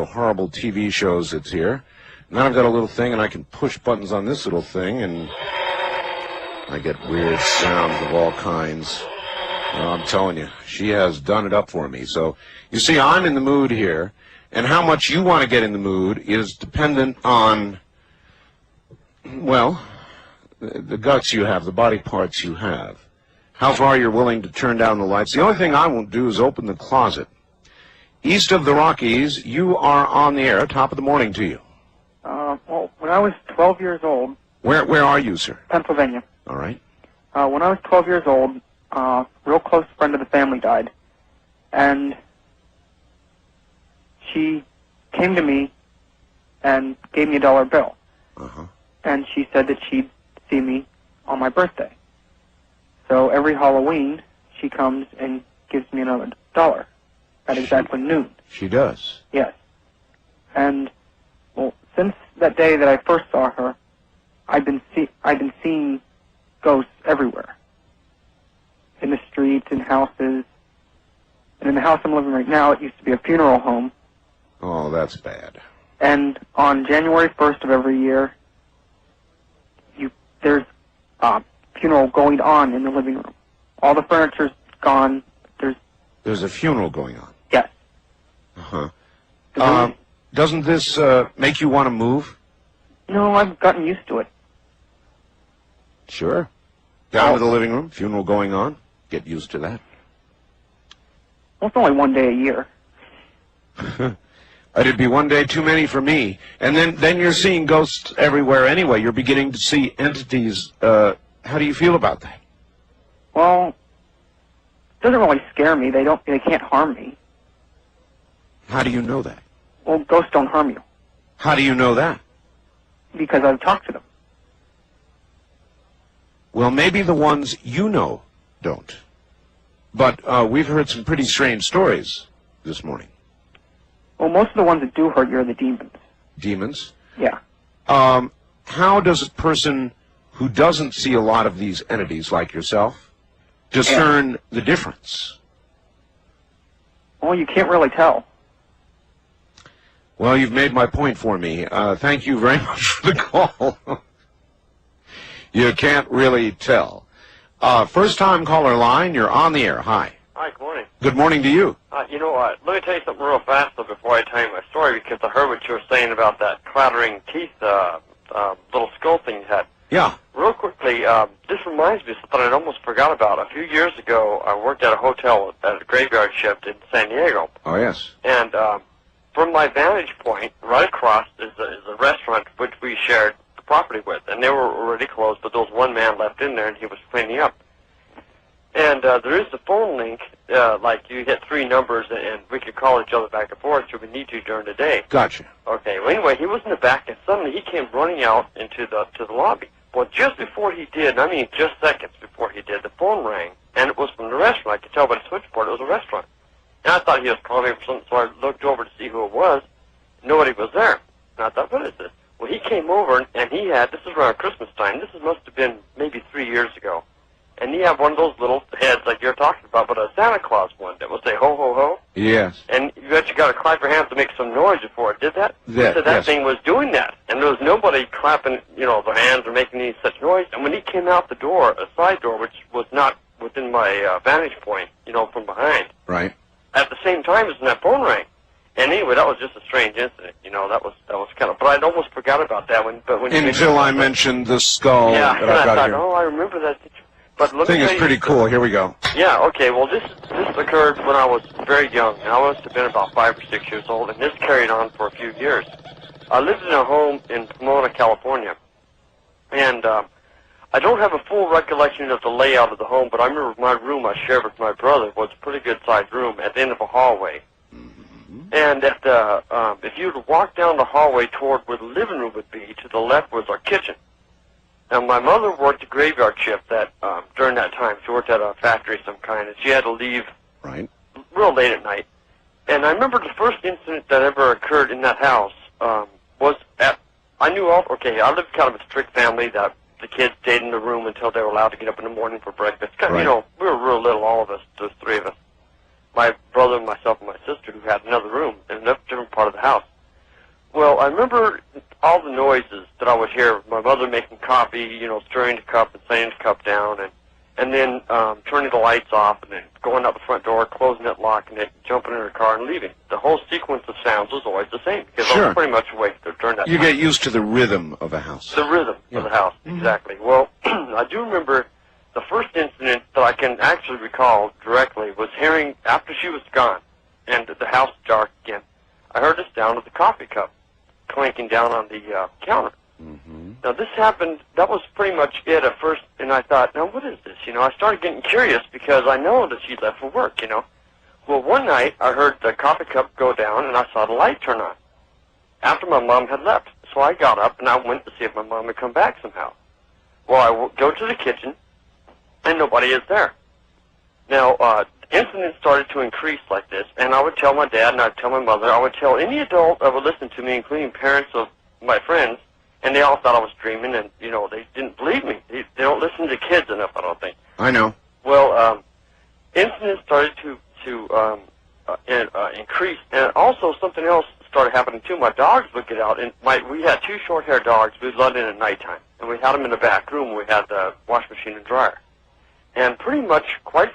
horrible TV shows that's here. And then I've got a little thing, and I can push buttons on this little thing, and I get weird sounds of all kinds. Well, I'm telling you, she has done it up for me. So, you see, I'm in the mood here, and how much you want to get in the mood is dependent on, well, the guts you have, the body parts you have. How far you're willing to turn down the lights. The only thing I won't do is open the closet. East of the Rockies, you are on the air. Top of the morning to you. Well, when I was 12 years old... Where are you, sir? Pennsylvania. All right. When I was 12 years old, a real close friend of the family died. And she came to me and gave me a $1 bill. Uh-huh. And she said that she'd see me on my birthday. So every Halloween, she comes and gives me another $1 at exactly noon. She does. Yes. And, well, since that day that I first saw her, I've been seeing ghosts everywhere. In the streets, in houses. And in the house I'm living right now, it used to be a funeral home. Oh, that's bad. And on January 1st of every year, there's a funeral going on in the living room. All the furniture's gone. There's a funeral going on. Yes. Uh-huh. Doesn't this make you want to move? No, I've gotten used to it. Sure. Down to the living room, funeral going on. Get used to that. Well, it's only one day a year. It'd be one day too many for me. And then you're seeing ghosts everywhere anyway. You're beginning to see entities. How do you feel about that? Well, it doesn't really scare me. They can't harm me. How do you know that? Well, ghosts don't harm you. How do you know that? Because I've talked to them. Well, maybe the ones you know don't. But we've heard some pretty strange stories this morning. Well, most of the ones that do hurt you are the demons. Demons? Yeah. How does a person who doesn't see a lot of these entities like yourself discern the difference? Well, you can't really tell. Well, you've made my point for me. Thank you very much for the call. You can't really tell. First-time caller line, you're on the air. Hi. Hi, good morning. Good morning to you. Let me tell you something real fast though before I tell you my story, because I heard what you were saying about that clattering teeth, little skull thing you had. Yeah. Real quickly, this reminds me of something I'd almost forgot about. A few years ago, I worked at a hotel at a graveyard shift in San Diego. Oh, yes. And from my vantage point, right across is a restaurant which we shared the property with. And they were already closed, but there was one man left in there, and he was cleaning up. And there is the phone link, like you hit 3 numbers, and we could call each other back and forth should we need to during the day. Gotcha. Okay, well, anyway, he was in the back, and suddenly he came running out into the lobby. Well, just before he did, and I mean just seconds before he did, the phone rang, and it was from the restaurant. I could tell by the switchboard it was a restaurant. And I thought he was calling for something, so I looked over to see who it was. Nobody was there. And I thought, what is this? Well, he came over, and he had, this is around Christmas time, must have been maybe 3 years ago. And he had one of those little heads like you're talking about, but a Santa Claus one that would say ho, ho, ho. Yes. And you got to clap your hands to make some noise before it did that. That That thing was doing that. And there was nobody clapping, their hands or making any such noise. And when he came out the door, a side door, which was not within my vantage point, from behind, Right. at the same time as when that phone rang. And anyway, that was just a strange incident. That was kind of, but I'd almost forgot about that when Until I mentioned the skull yeah, that and I've I got thought, here. oh, I remember that. But let me Thing is tell you- pretty cool. Here we go. Yeah, okay, well, this occurred when I was very young, and I must have been about 5 or 6 years old, and this carried on for a few years. I lived in a home in Pomona, California, and I don't have a full recollection of the layout of the home, but I remember my room I shared with my brother was a pretty good-sized room at the end of a hallway. And at if you were to walk down the hallway toward where the living room would be, to the left was our kitchen. Now, my mother worked a graveyard shift during that time. She worked at a factory of some kind, and she had to leave real late at night. And I remember the first incident that ever occurred in that house was I lived kind of a strict family that the kids stayed in the room until they were allowed to get up in the morning for breakfast. We were real little, all of us, those 3 of us. My brother, myself, and my sister, who had another room in a different part of the house. Well, I remember all the noises that I would hear. My mother making coffee, stirring the cup and setting the cup down, and then turning the lights off, and then going out the front door, closing it, locking it, jumping in her car, and leaving. The whole sequence of sounds was always the same, because I was pretty much awake during that You time. get used to the rhythm of a house. The rhythm of the house, exactly. Well, I do remember the first incident that I can actually recall directly was hearing, after she was gone, and the house was dark again, I heard the sound of the coffee cup clanking down on the counter. Now, this happened, that was pretty much it at first, and I thought, now, what is this? I started getting curious because I know that she left for work, Well, one night, I heard the coffee cup go down, and I saw the light turn on after my mom had left. So I got up, and I went to see if my mom had come back somehow. Well, I go to the kitchen, and nobody is there. Now, incidents started to increase like this, and I would tell my dad, and I would tell my mother, I would tell any adult that would listen to me, including parents of my friends, and they all thought I was dreaming, and, they didn't believe me. They don't listen to kids enough, I don't think. I know. Well, incidents started to increase, and also something else started happening too. My dogs would get out, and we had 2 short-haired dogs. We let in at nighttime, and we had them in the back room. We had the wash machine and dryer. And pretty much quite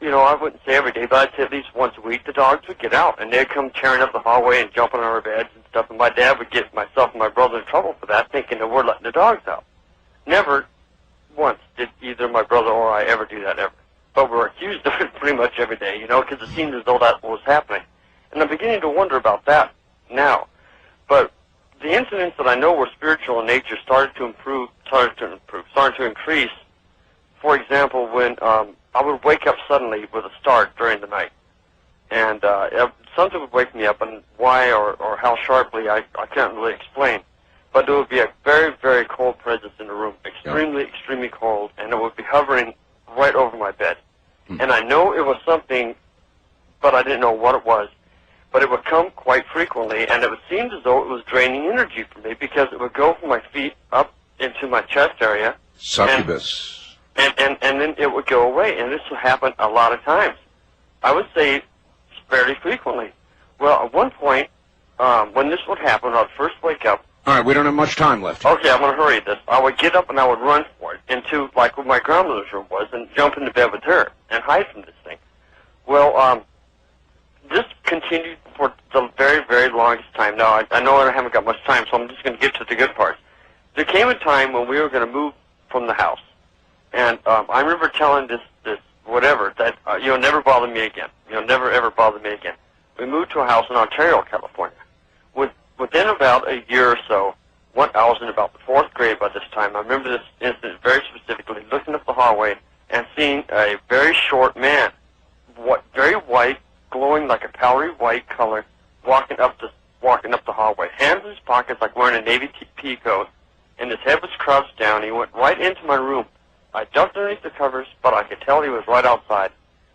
I wouldn't say every day, but I'd say at least once a week, the dogs would get out, and they'd come tearing up the hallway and jumping on our beds and stuff, and my dad would get myself and my brother in trouble for that, thinking that we're letting the dogs out. Never once did either my brother or I ever do that, ever. But we're accused of it pretty much every day, because it seemed as though that was happening. And I'm beginning to wonder about that now. But the incidents that I know were spiritual in nature started to increase. For example, when I would wake up suddenly with a start during the night. And something would wake me up, and why or how sharply, I can't really explain. But there would be a very, very cold presence in the room, extremely cold, and it would be hovering right over my bed. And I know it was something, but I didn't know what it was. But it would come quite frequently, and it would seem as though it was draining energy from me, because it would go from my feet up into my chest area. Succubus. And then it would go away, and this would happen a lot of times. I would say fairly frequently. Well, at one point, when this would happen, I'd first wake up. All right, we don't have much time left. Okay, I'm going to hurry this. I would get up and I would run for it into, like, where my grandmother's room was and jump into bed with her and hide from this thing. Well, this continued for the very, very longest time. Now, I know I haven't got much time, so I'm just going to get to the good parts. There came a time when we were going to move from the house. And I remember telling this whatever, that you'll never bother me again. You'll never, ever bother me again. We moved to a house in Ontario, California. Within about a year or so, I was in about the 4th grade by this time. I remember this incident very specifically, looking up the hallway and seeing a very short man, very white, glowing like a powdery white color, walking up the hallway. Hands in his pockets like wearing a Navy pea coat, and his head was crouched down. He went right into my room. I ducked underneath the covers, but I could tell he was right outside.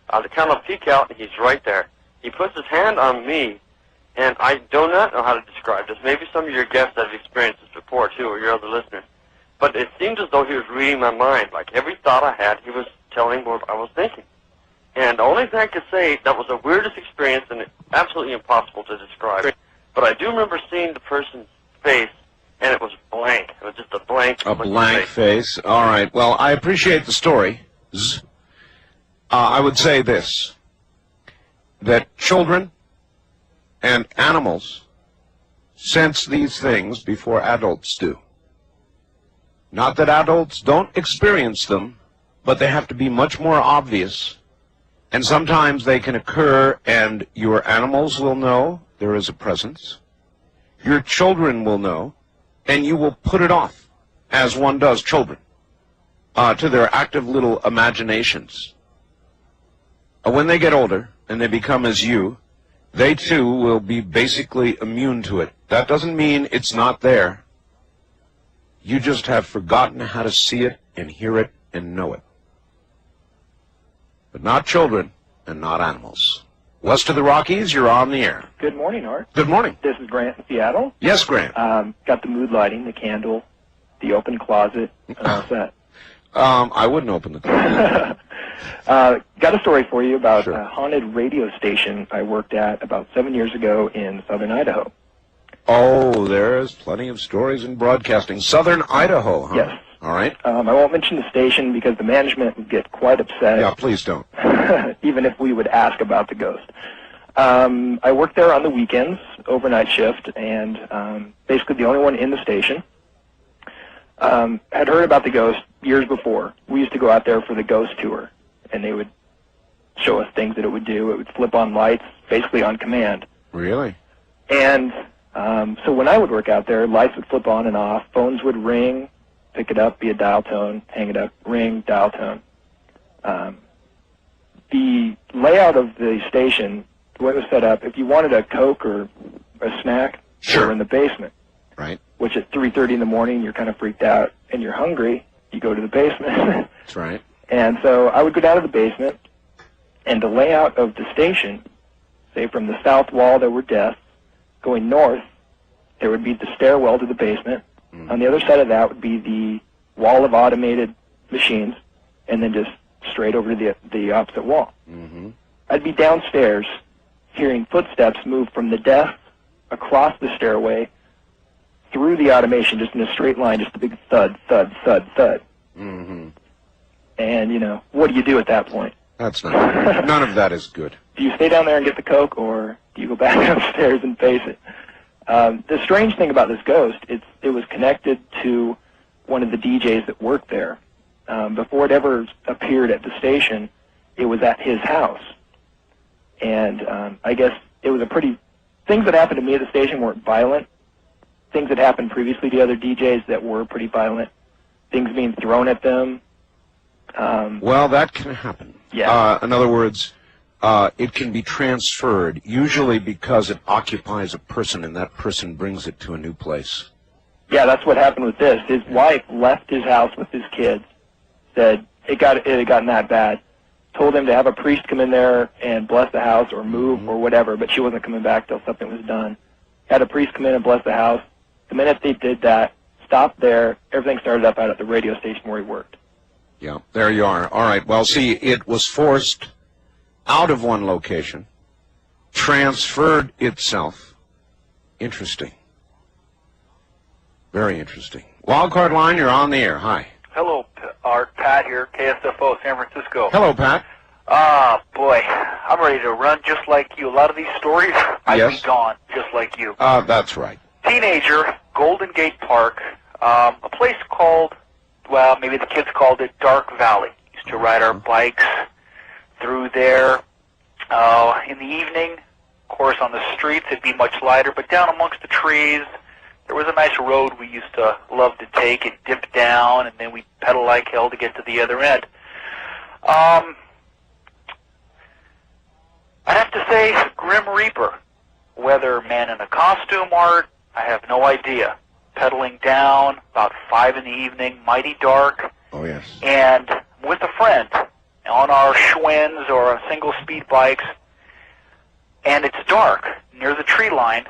I kind of peek out, and he's right there. He puts his hand on me, and I do not know how to describe this. Maybe some of your guests have experienced this before, too, or your other listeners. But it seemed as though he was reading my mind. Like every thought I had, he was telling what I was thinking. And the only thing I could say, that was the weirdest experience and absolutely impossible to describe. But I do remember seeing the person's face, and it was blank. It was just a blank face. All right. Well, I appreciate the story. I would say this, that children and animals sense these things before adults do. Not that adults don't experience them, but they have to be much more obvious. And sometimes they can occur, and your animals will know there is a presence. Your children will know, and you will put it off, as one does children, to their active little imaginations. When they get older, and they become as you, they too will be basically immune to it. That doesn't mean it's not there. You just have forgotten how to see it and hear it and know it. But not children and not animals. West of the Rockies, you're on the air. Good morning, Art. Good morning. This is Grant in Seattle. Yes, Grant. Got the mood lighting, the candle, the open closet, and all that. I wouldn't open the closet. Got a story for you about a haunted radio station I worked at about 7 years ago in southern Idaho. Oh, there's plenty of stories in broadcasting. Southern Idaho, huh? Yes. All right. I won't mention the station because the management would get quite upset. Yeah, please don't. Even if we would ask about the ghost. I worked there on the weekends, overnight shift, and basically the only one in the station. Had heard about the ghost years before. We used to go out there for the ghost tour, and they would show us things that it would do. It would flip on lights, basically on command. Really? And so when I would work out there, lights would flip on and off, phones would ring, pick it up, be a dial tone, hang it up, ring, dial tone. The layout of the station, the way it was set up, if you wanted a Coke or a snack, you were in the basement. Right. Which at 3:30 in the morning, you're kind of freaked out and you're hungry, you go to the basement. That's right. And so I would go down to the basement, and the layout of the station, say from the south wall there were desks, going north, there would be the stairwell to the basement. On the other side of that would be the wall of automated machines, and then just straight over to the opposite wall. I'd be downstairs hearing footsteps move from the desk across the stairway through the automation, just in a straight line, just a big thud, thud, thud, thud. And, you know, what do you do at that point? That's not none of that is good. Do you stay down there and get the Coke, or do you go back upstairs and face it? The strange thing about this ghost, it was connected to one of the DJs that worked there. Before it ever appeared at the station, it was at his house. And I guess it was things that happened to me at the station weren't violent. Things that happened previously to other DJs that were pretty violent. Things being thrown at them. Well, that can happen. Yeah. In other words, it can be transferred, usually because it occupies a person, and that person brings it to a new place. Yeah, that's what happened with this. His wife left his house with his kids, said it had gotten that bad, told him to have a priest come in there and bless the house or move or whatever, but she wasn't coming back till something was done. Had a priest come in and bless the house. The minute they did that, stopped there, everything started up out at the radio station where he worked. Yeah, there you are. All right, well, see, it was forced out of one location transferred itself. Interesting. Very interesting. Wildcard line, you're on the air. Hi. Hello, Art. Pat here, KSFO, San Francisco. Hello, Pat. Ah, boy, I'm ready to run just like you. A lot of these stories, I'd be gone just like you. That's right. Teenager, Golden Gate Park, a place called, well, maybe the kids called it Dark Valley. Used to ride our bikes through there in the evening. Of course, on the streets, it'd be much lighter, but down amongst the trees, there was a nice road we used to love to take and dip down, and then we'd pedal like hell to get to the other end. I'd have to say Grim Reaper. Whether man in a costume, Art, I have no idea. Pedaling down, about 5 in the evening, mighty dark. Oh, yes. And with a friend on our Schwinn's or our single-speed bikes, and it's dark near the tree line.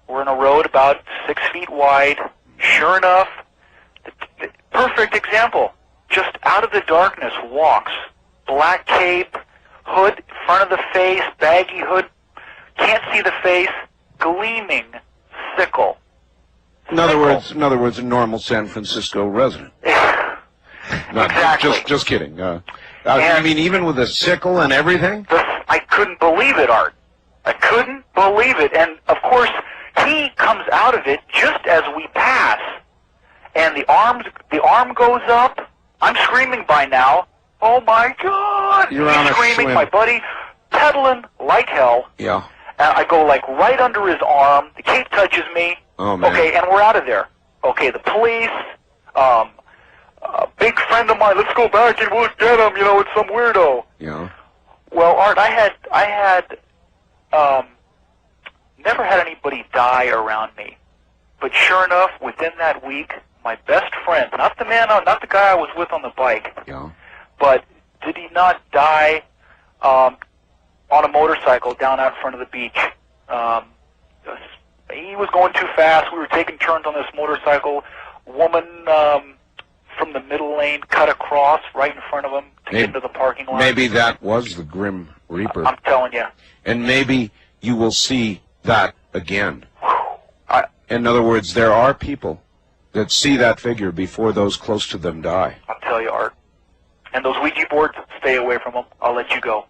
We're in a road about 6 feet wide. Sure enough, the perfect example. Just out of the darkness walks, black cape, hood, front of the face, baggy hood, can't see the face, gleaming sickle. In other words, a normal San Francisco resident. Exactly. Just kidding. I mean, even with a sickle and everything? I couldn't believe it, Art. I couldn't believe it. And, of course, he comes out of it just as we pass. And the arm goes up. I'm screaming by now. Oh, my God. You're He's on a screaming, Schwinn. my buddy, pedaling like hell. Yeah. And I go, like, right under his arm. The cape touches me. Oh, man. Okay, and we're out of there. Okay, the police, a big friend of mine, let's go back and we'll get him, you know, it's some weirdo. Yeah. Well, Art, I had never had anybody die around me. But sure enough, within that week, my best friend, not the guy I was with on the bike, but did he not die on a motorcycle down out in front of the beach? He was going too fast. We were taking turns on this motorcycle. Woman from the middle lane cut across right in front of him to get into the parking lot. Maybe that was the Grim Reaper. I'm telling you. And maybe you will see that again. In other words, there are people that see that figure before those close to them die. I'll tell you, Art. And those Ouija boards, stay away from them. I'll let you go.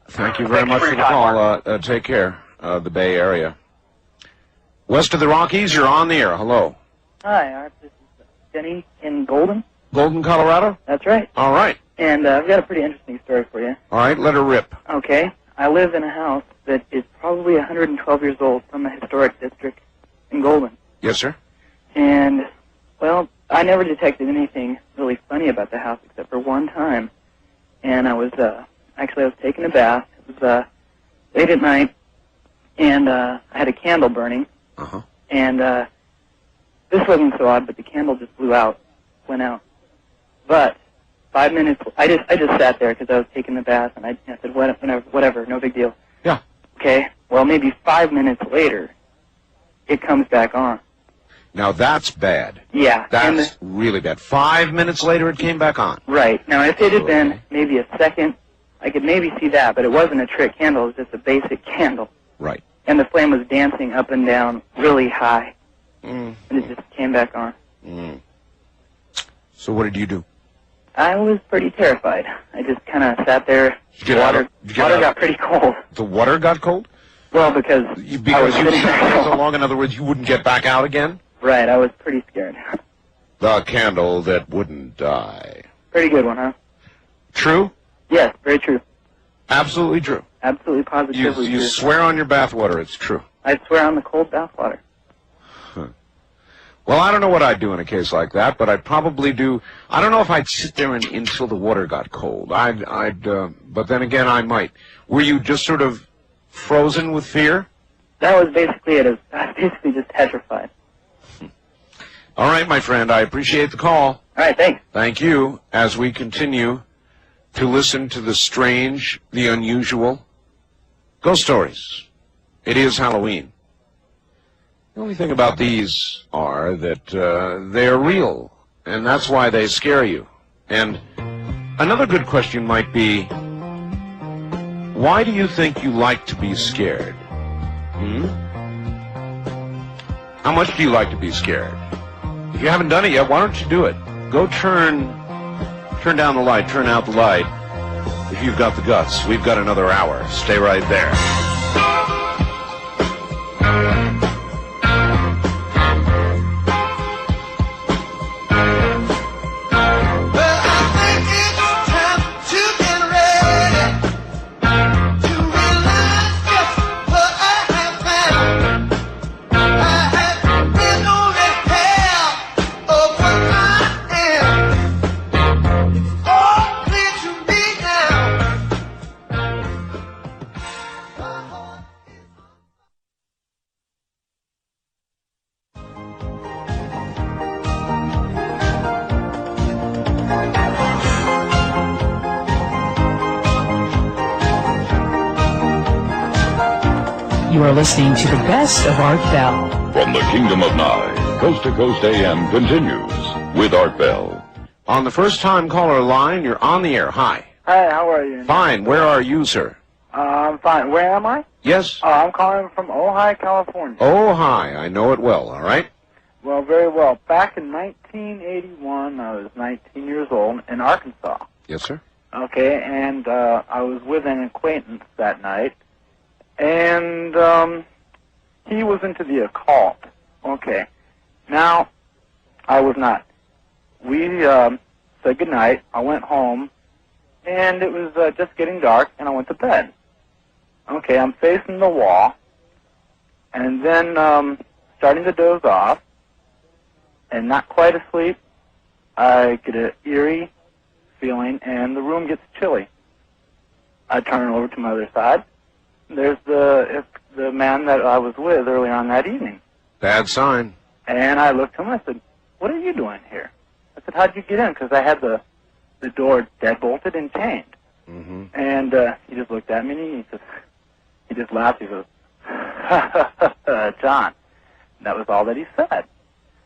Thank you very much for the your time, call. Take care, the Bay Area. West of the Rockies, you're on the air. Hello. Hi, Art. This is Jenny in Golden. Golden, Colorado? That's right. All right. And I've got a pretty interesting story for you. All right, let her rip. Okay. I live in a house that is probably 112 years old from a historic district in Golden. Yes, sir. And, well, I never detected anything really funny about the house except for one time. And I was taking a bath. It was late at night, and I had a candle burning. Uh-huh. And this wasn't so odd, but the candle just went out. But 5 minutes, I just sat there because I was taking the bath, and I said, whatever, no big deal. Yeah. Okay. Well, maybe 5 minutes later, it comes back on. Now that's bad. Yeah. That's really bad. 5 minutes later, it came back on. Right. Now, if it had been maybe a second, I could maybe see that, but it wasn't a trick candle. It was just a basic candle. Right. And the flame was dancing up and down really high. Mm. And it just came back on. Mm. So what did you do? I was pretty terrified. I just kind of sat there. Water got pretty cold. The water got cold? Well, because you sat there so long, in other words, you wouldn't get back out again? Right, I was pretty scared. The candle that wouldn't die. Pretty good one, huh? True? Yes, very true. Absolutely true. Absolutely positively You true. swear on your bathwater it's true. I swear on the cold bathwater. Huh. Well, I don't know what I'd do in a case like that, but I'd probably do. I don't know if I'd sit there until the water got cold. But then again, I might. Were you just sort of frozen with fear? That was basically it. I was basically just petrified. All right, my friend, I appreciate the call. All right, thanks. Thank you. As we continue to listen to the strange, the unusual, ghost stories. It is Halloween. The only thing about these are that they are real, and that's why they scare you. And another good question might be, why do you think you like to be scared? How much do you like to be scared? If you haven't done it yet, why don't you do it? Go turn down the light, turn out the light. If you've got the guts, we've got another hour. Stay right there. You are listening to the best of Art Bell. From the Kingdom of Nye, Coast to Coast AM continues with Art Bell. On the first-time caller line, you're on the air. Hi. Hi, how are you? Fine. Where are you, sir? I'm fine. Where am I? Yes. I'm calling from Ojai, California. Oh, hi. I know it well, all right? Well, very well. Back in 1981, I was 19 years old in Arkansas. Yes, sir. Okay, and I was with an acquaintance that night, and he was into the occult. Okay. Now, I was not. We said goodnight. I went home, and it was just getting dark, and I went to bed. Okay, I'm facing the wall, and then starting to doze off, and not quite asleep. I get an eerie feeling, and the room gets chilly. I turn over to my other side. There's the man that I was with earlier on that evening. Bad sign. And I looked to him, I said, "What are you doing here?" I said, "How'd you get in?" Because I had the door deadbolted and chained. Mm-hmm. And he just looked at me, and he just laughed. He goes, "John." And that was all that he said.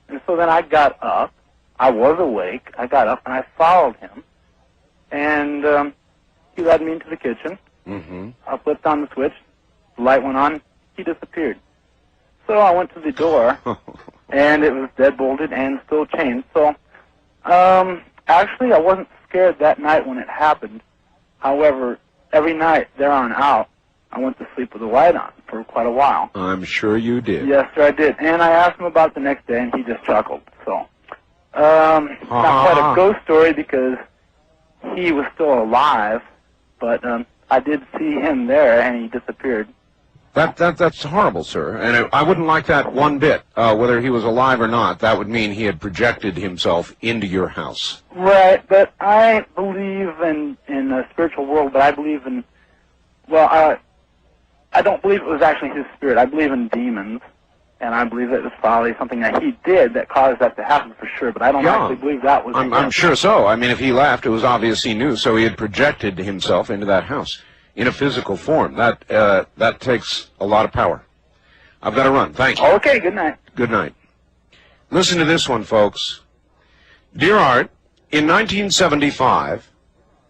And so then I got up. I was awake. I got up, and I followed him. And he led me into the kitchen. Mm-hmm. I flipped on the switch. The light went on. He disappeared. So I went to the door, and it was deadbolted and still chained. So actually, I wasn't scared that night when it happened. However, every night there on out, I went to sleep with the light on for quite a while. I'm sure you did. Yes, sir, I did. And I asked him about the next day, and he just chuckled. So not quite a ghost story because he was still alive, but I did see him there, and he disappeared. That's horrible, sir. And I wouldn't like that one bit. Whether he was alive or not, that would mean he had projected himself into your house. Right, but I believe in a spiritual world, but I believe in, well, I don't believe it was actually his spirit. I believe in demons, and I believe it was probably something that he did that caused that to happen for sure, but I don't actually believe that was I'm sure so. I mean, if he left, it was obvious he knew, so he had projected himself into that house in a physical form. That takes a lot of power. I've got to run. Thank you. Okay, good night. Good night. Listen to this one, folks. Dear Art, in 1975,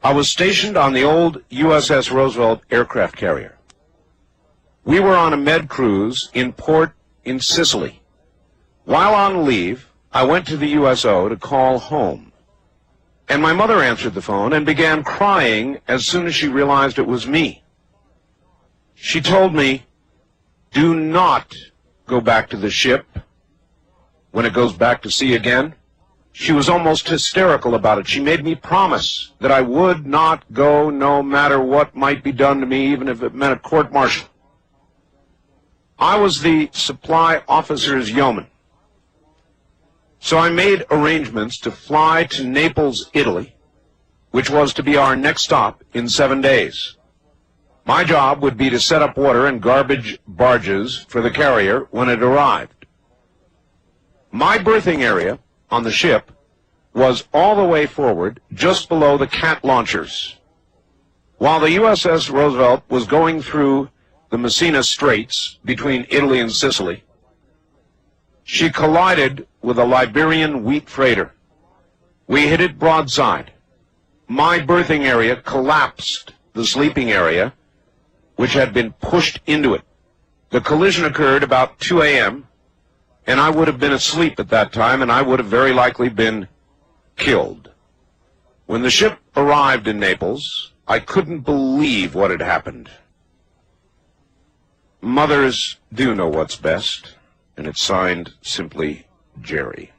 I was stationed on the old USS Roosevelt aircraft carrier. We were on a med cruise in port in Sicily. While on leave, I went to the USO to call home. And my mother answered the phone and began crying as soon as she realized it was me. She told me, "Do not go back to the ship when it goes back to sea again." She was almost hysterical about it. She made me promise that I would not go no matter what might be done to me, even if it meant a court-martial. I was the supply officer's yeoman. So I made arrangements to fly to Naples, Italy, which was to be our next stop in 7 days. My job would be to set up water and garbage barges for the carrier when it arrived. My berthing area on the ship was all the way forward, just below the cat launchers. While the USS Roosevelt was going through the Messina Straits between Italy and Sicily, she collided with a Liberian wheat freighter. We hit it broadside. My berthing area collapsed the sleeping area, which had been pushed into it. The collision occurred about 2 a.m., and I would have been asleep at that time, and I would have very likely been killed. When the ship arrived in Naples, I couldn't believe what had happened. Mothers do know what's best, and it's signed simply Jerry.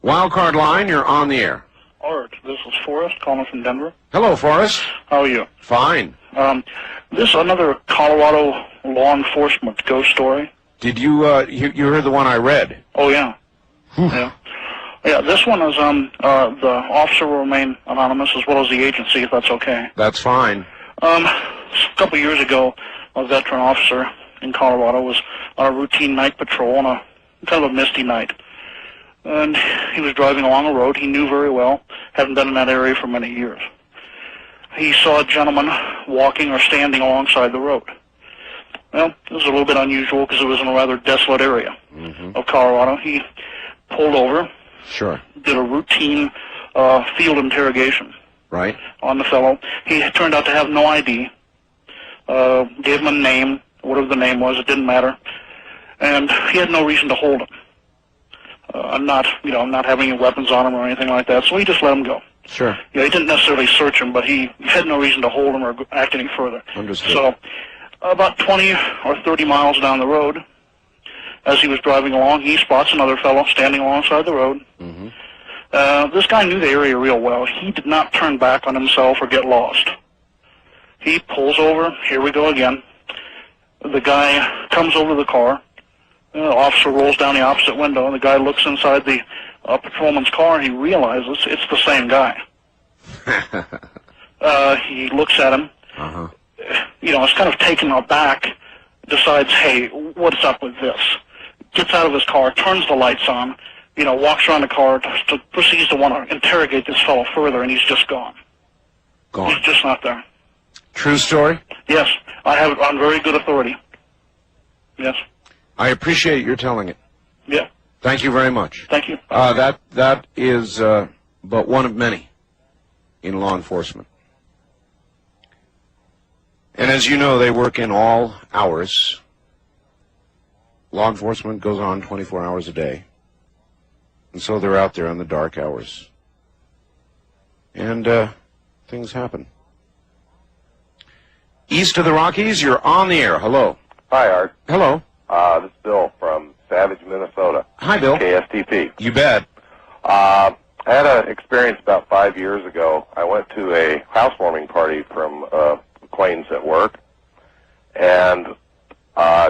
Wildcard line, you're on the air. Art, this is Forrest calling from Denver. Hello, Forrest. How are you? Fine. This is another Colorado law enforcement ghost story. Did you heard the one I read? Oh, yeah. Yeah. Yeah, this one is, the officer will remain anonymous as well as the agency, if that's okay. That's fine. A couple years ago, a veteran officer in Colorado was on a routine night patrol on a kind of a misty night. And he was driving along a road he knew very well, hadn't been in that area for many years. He saw a gentleman walking or standing alongside the road. Well, it was a little bit unusual because it was in a rather desolate area of Colorado. He pulled over, Sure. did a routine field interrogation Right. on the fellow. He turned out to have no ID. Gave him a name, whatever the name was, it didn't matter. And he had no reason to hold him. Not having any weapons on him or anything like that, so he just let him go. Sure. He didn't necessarily search him, but he had no reason to hold him or act any further. Understood. So, about 20 or 30 miles down the road, as he was driving along, he spots another fellow standing alongside the road. This guy knew the area real well. He did not turn back on himself or get lost. He pulls over. Here we go again. The guy comes over to the car. The officer rolls down the opposite window, and the guy looks inside the patrolman's car, and he realizes it's the same guy. He looks at him. Is kind of taken aback, decides, hey, what's up with this? Gets out of his car, turns the lights on, walks around the car, proceeds to want to interrogate this fellow further, and he's just gone. Gone. He's just not there. True story? Yes, I have it on very good authority. Yes. I appreciate your telling it. Yeah. Thank you very much. Thank you. That is but one of many in law enforcement. And as you know, they work in all hours. Law enforcement goes on 24 hours a day. And so they're out there in the dark hours. And things happen. East of the Rockies, you're on the air. Hello. Hi, Art. Hello. This is Bill from Savage, Minnesota. Hi, Bill. KSTP. You bet. I had an experience about 5 years ago. I went to a housewarming party from acquaintance at work, and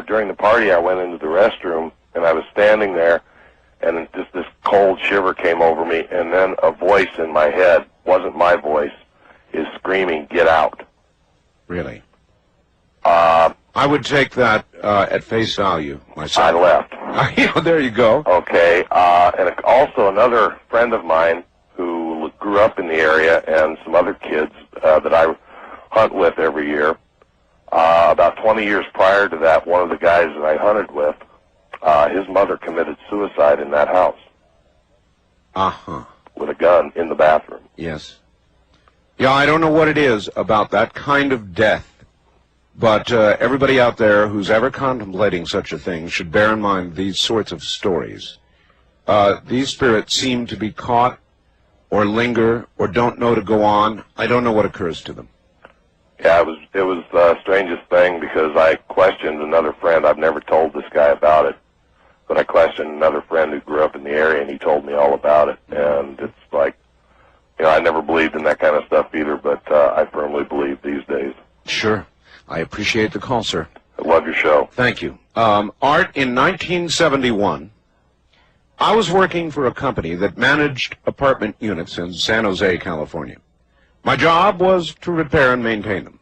during the party I went into the restroom, and I was standing there, and just this cold shiver came over me, and then a voice in my head, wasn't my voice, is screaming, "Get out." Really? I would take that at face value myself. I left. There you go. Okay. And also another friend of mine who grew up in the area, and some other kids that I hunt with every year. About 20 years prior to that, one of the guys that I hunted with, his mother committed suicide in that house. With a gun in the bathroom. Yes. Yeah, I don't know what it is about that kind of death. But everybody out there who's ever contemplating such a thing should bear in mind these sorts of stories. These spirits seem to be caught or linger or don't know to go on. I don't know what occurs to them. Yeah, it was the strangest thing because I questioned another friend. I've never told this guy about it, but I questioned another friend who grew up in the area, and he told me all about it. And it's like, I never believed in that kind of stuff either, but I firmly believe these days. Sure. I appreciate the call, sir. I love your show. Thank you. Art, in 1971, I was working for a company that managed apartment units in San Jose, California. My job was to repair and maintain them.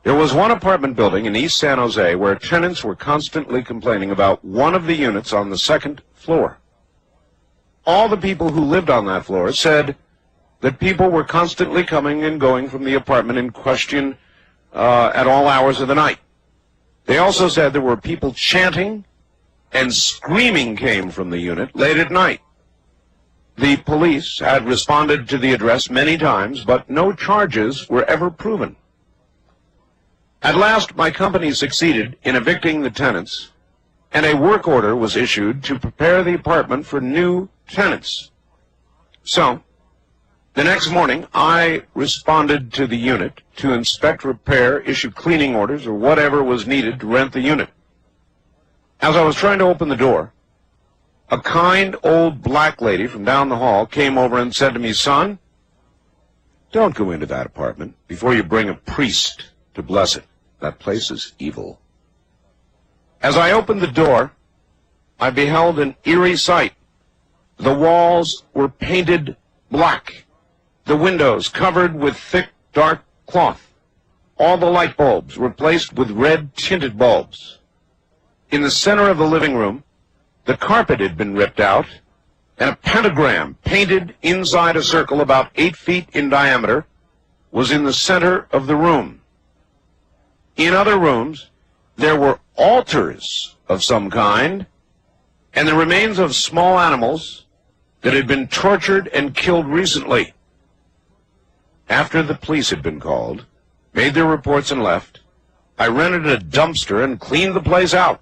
There was one apartment building in East San Jose where tenants were constantly complaining about one of the units on the second floor. All the people who lived on that floor said that people were constantly coming and going from the apartment in question at all hours of the night. They also said there were people chanting and screaming came from the unit late at night. The police had responded to the address many times, but no charges were ever proven. At last, my company succeeded in evicting the tenants, and a work order was issued to prepare the apartment for new tenants. So, the next morning, I responded to the unit to inspect, repair, issue cleaning orders, or whatever was needed to rent the unit. As I was trying to open the door, a kind old black lady from down the hall came over and said to me, "Son, don't go into that apartment before you bring a priest to bless it. That place is evil." As I opened the door, I beheld an eerie sight. The walls were painted black, the windows covered with thick, dark cloth. All the light bulbs replaced with red-tinted bulbs. In the center of the living room, the carpet had been ripped out, and a pentagram painted inside a circle about 8 feet in diameter was in the center of the room. In other rooms, there were altars of some kind, and the remains of small animals that had been tortured and killed recently. After the police had been called, made their reports and left, I rented a dumpster and cleaned the place out.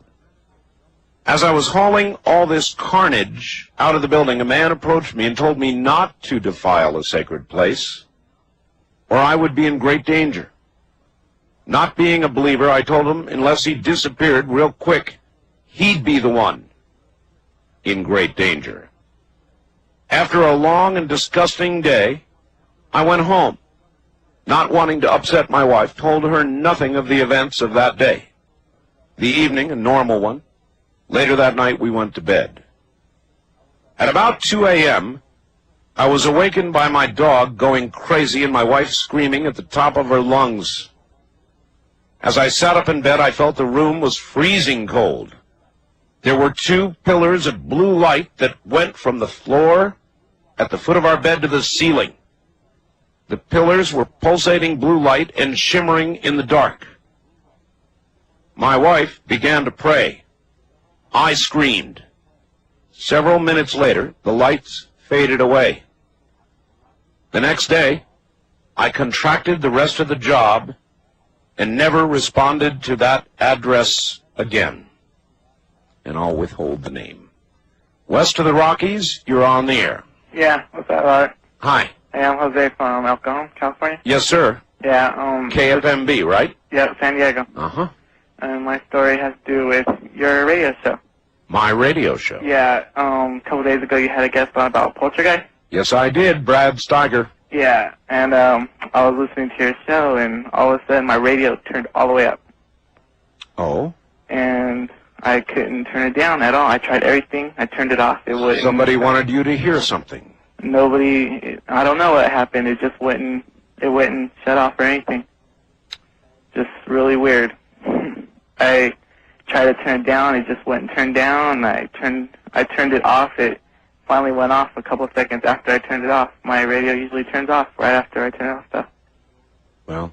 As I was hauling all this carnage out of the building, a man approached me and told me not to defile a sacred place, or I would be in great danger. Not being a believer, I told him unless he disappeared real quick, he'd be the one in great danger. After a long and disgusting day, I went home. Not wanting to upset my wife, told her nothing of the events of that day. The evening, a normal one. Later that night, we went to bed. At about 2 a.m., I was awakened by my dog going crazy and my wife screaming at the top of her lungs. As I sat up in bed, I felt the room was freezing cold. There were 2 pillars of blue light that went from the floor at the foot of our bed to the ceiling. The pillars were pulsating blue light and shimmering in the dark. My wife began to pray. I screamed. Several minutes later, the lights faded away. The next day, I contracted the rest of the job and never responded to that address again. And I'll withhold the name. West of the Rockies, you're on the air. Yeah, what's that, Art? Hi. Hey, I'm Jose from El Cajon, California. Yes, sir. Yeah, KFMB, right? Yeah, San Diego. Uh-huh. And my story has to do with your radio show. My radio show? Yeah, a couple days ago you had a guest on about Poltergeist. Yes, I did, Brad Steiger. Yeah, and I was listening to your show, and all of a sudden my radio turned all the way up. Oh? And I couldn't turn it down at all. I tried everything. I turned it off. It wouldn't. Somebody wanted you to hear something. Nobody, I don't know what happened. It just wouldn't shut off or anything. Just really weird. I tried to turn it down. It just wouldn't turn down. I turned it off. It finally went off a couple of seconds after I turned it off. My radio usually turns off right after I turn it off stuff. Well,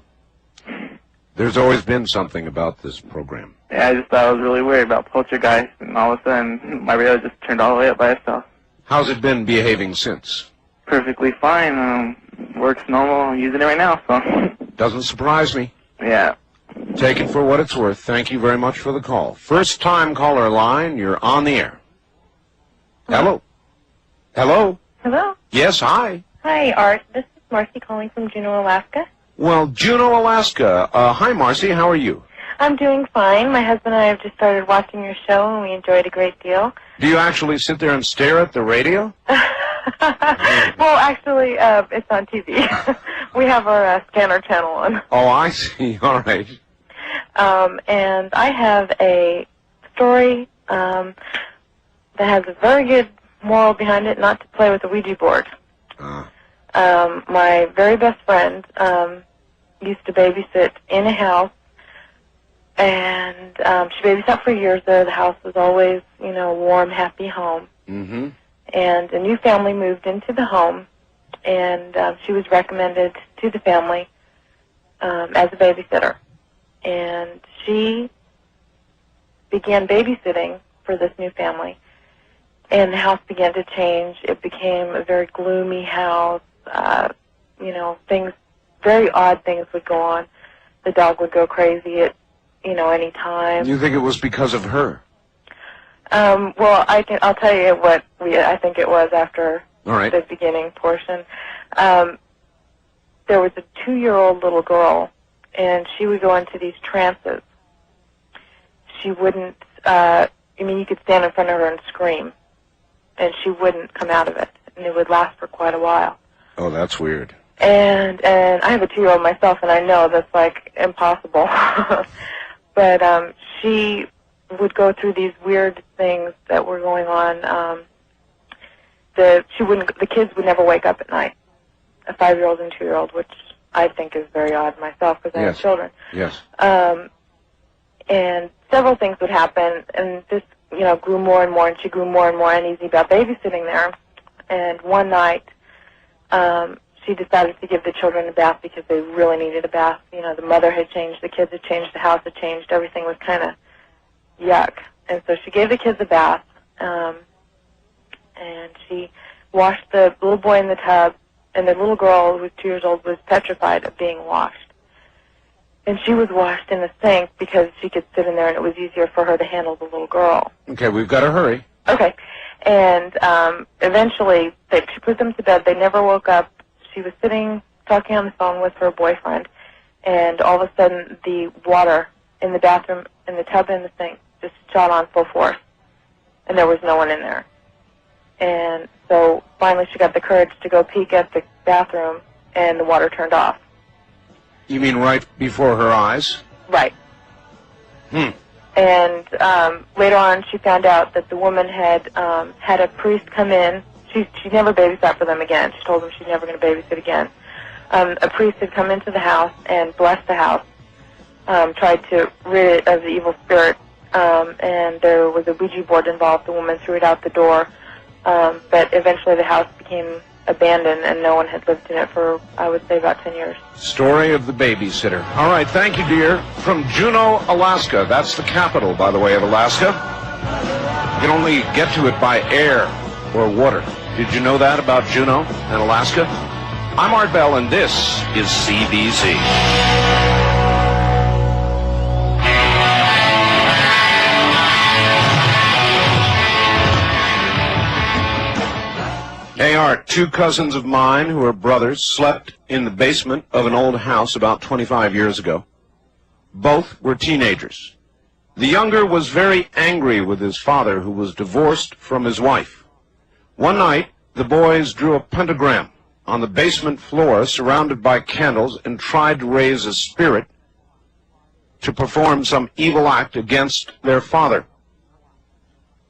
there's always been something about this program. Yeah, I just thought it was really weird about Poltergeist, and all of a sudden my radio just turned all the way up by itself. How's it been behaving since? Perfectly fine. Works normal. I'm using it right now, so. Doesn't surprise me. Yeah. Take it for what it's worth. Thank you very much for the call. First-time caller line, you're on the air. Hello. Hello. Hello. Yes, hi. Hi, Art. This is Marcy calling from Juneau, Alaska. Well, Juneau, Alaska. Hi, Marcy. How are you? I'm doing fine. My husband and I have just started watching your show, and we enjoyed a great deal. Do you actually sit there and stare at the radio? Well, actually, it's on TV. We have our scanner channel on. Oh, I see. All right. And I have a story that has a very good moral behind it, not to play with the Ouija board. My very best friend used to babysit in a house, and she babysat for years there. The house was always, a warm, happy home. Mm-hmm. And a new family moved into the home, and she was recommended to the family as a babysitter. And she began babysitting for this new family, and the house began to change. It became a very gloomy house. Very odd things would go on. the dog would go crazy at, any time. You think it was because of her? Well, I'll tell you what I think it was after All right. the beginning portion. There was a 2-year-old little girl, and she would go into these trances. She wouldn't, you could stand in front of her and scream, and she wouldn't come out of it, and it would last for quite a while. Oh, that's weird. And I have a 2-year-old myself, and I know that's, like, impossible. But she would go through these weird things that were going on. The kids would never wake up at night, a 5-year-old and 2-year-old, which I think is very odd myself because I have children. Yes. And several things would happen, and this, grew more and more, and she grew more and more uneasy about babysitting there. And one night, she decided to give the children a bath because they really needed a bath. The mother had changed, the kids had changed, the house had changed, everything was kind of yuck. And so she gave the kids a bath, and she washed the little boy in the tub, and the little girl, who was 2 years old, was petrified of being washed. And she was washed in the sink because she could sit in there and it was easier for her to handle the little girl. Okay, we've got to hurry. Okay. And eventually, she put them to bed. They never woke up. She was sitting, talking on the phone with her boyfriend, and all of a sudden, the water in the bathroom, in the tub and the sink, just shot on full force. And there was no one in there. And so finally she got the courage to go peek at the bathroom, and the water turned off. You mean right before her eyes? Right. And later on, she found out that the woman had had a priest come in. She never babysat for them again. She told them she's never going to babysit again. A priest had come into the house and blessed the house, tried to rid it of the evil spirit, and there was a Ouija board involved. The woman threw it out the door, but eventually the house became abandoned, and no one had lived in it for, I would say, about 10 years. Story of the babysitter. All right, thank you, dear. From Juneau, Alaska. That's the capital, by the way, of Alaska. You can only get to it by air or water. Did you know that about Juneau and Alaska? I'm Art Bell, and this is CBC. Hey, Art, 2 cousins of mine who are brothers slept in the basement of an old house about 25 years ago. Both were teenagers. The younger was very angry with his father, who was divorced from his wife. One night, the boys drew a pentagram on the basement floor surrounded by candles and tried to raise a spirit to perform some evil act against their father.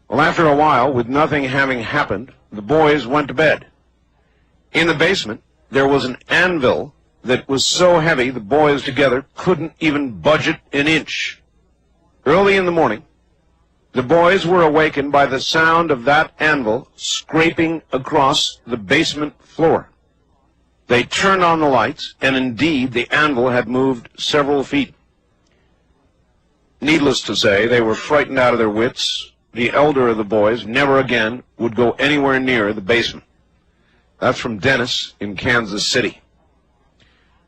Well, after a while, with nothing having happened, the boys went to bed. In the basement, there was an anvil that was so heavy the boys together couldn't even budge it an inch. Early in the morning, the boys were awakened by the sound of that anvil scraping across the basement floor. They turned on the lights, and indeed the anvil had moved several feet. Needless to say, they were frightened out of their wits. The elder of the boys never again would go anywhere near the basement. That's from Dennis in Kansas City.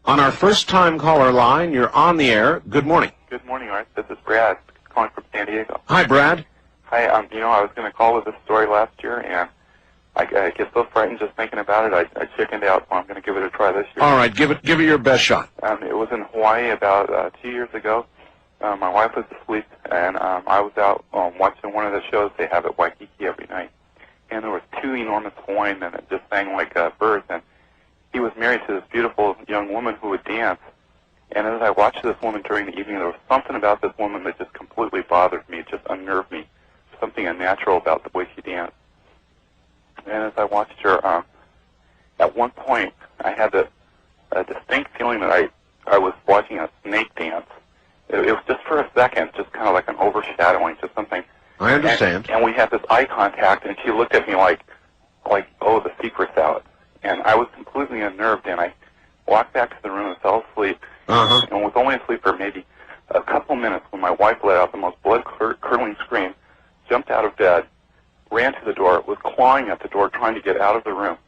On our first-time caller line, you're on the air. Good morning. Good morning, Art. This is Brad, calling from San Diego. Hi, Brad. Hi, I was going to call with this story last year, and I get so frightened just thinking about it, I chickened out, so I'm going to give it a try this year. All right, give it your best shot. It was in Hawaii about 2 years ago. My wife was asleep, and I was out watching one of the shows they have at Waikiki every night. And there was 2 enormous Hawaiian men that just sang like birds, and he was married to this beautiful young woman who would dance. And as I watched this woman during the evening, there was something about this woman that just completely bothered me. It just unnerved me. Something unnatural about the way she danced. And as I watched her, at one point, I had a distinct feeling that I was watching a snake dance. It was just for a second, just kind of like an overshadowing, just something. I understand. And we had this eye contact, and she looked at me like, oh, the secret's out. And I was completely unnerved, and I walked back to the room and fell asleep. And was only asleep for maybe a couple minutes when my wife let out the most blood-curdling scream, jumped out of bed, ran to the door, was clawing at the door, trying to get out of the room.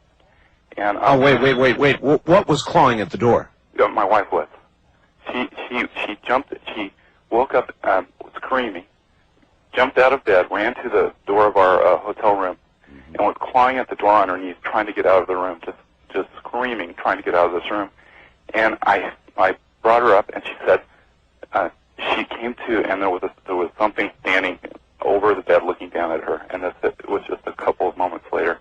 And wait. What was clawing at the door? My wife was. she jumped. She woke up screaming, jumped out of bed, ran to the door of our hotel room, and was clawing at the door on her knees, trying to get out of the room, just screaming, trying to get out of this room. And I brought her up, and she said she came to, and there was something standing over the bed, looking down at her. And it was just a couple of moments later.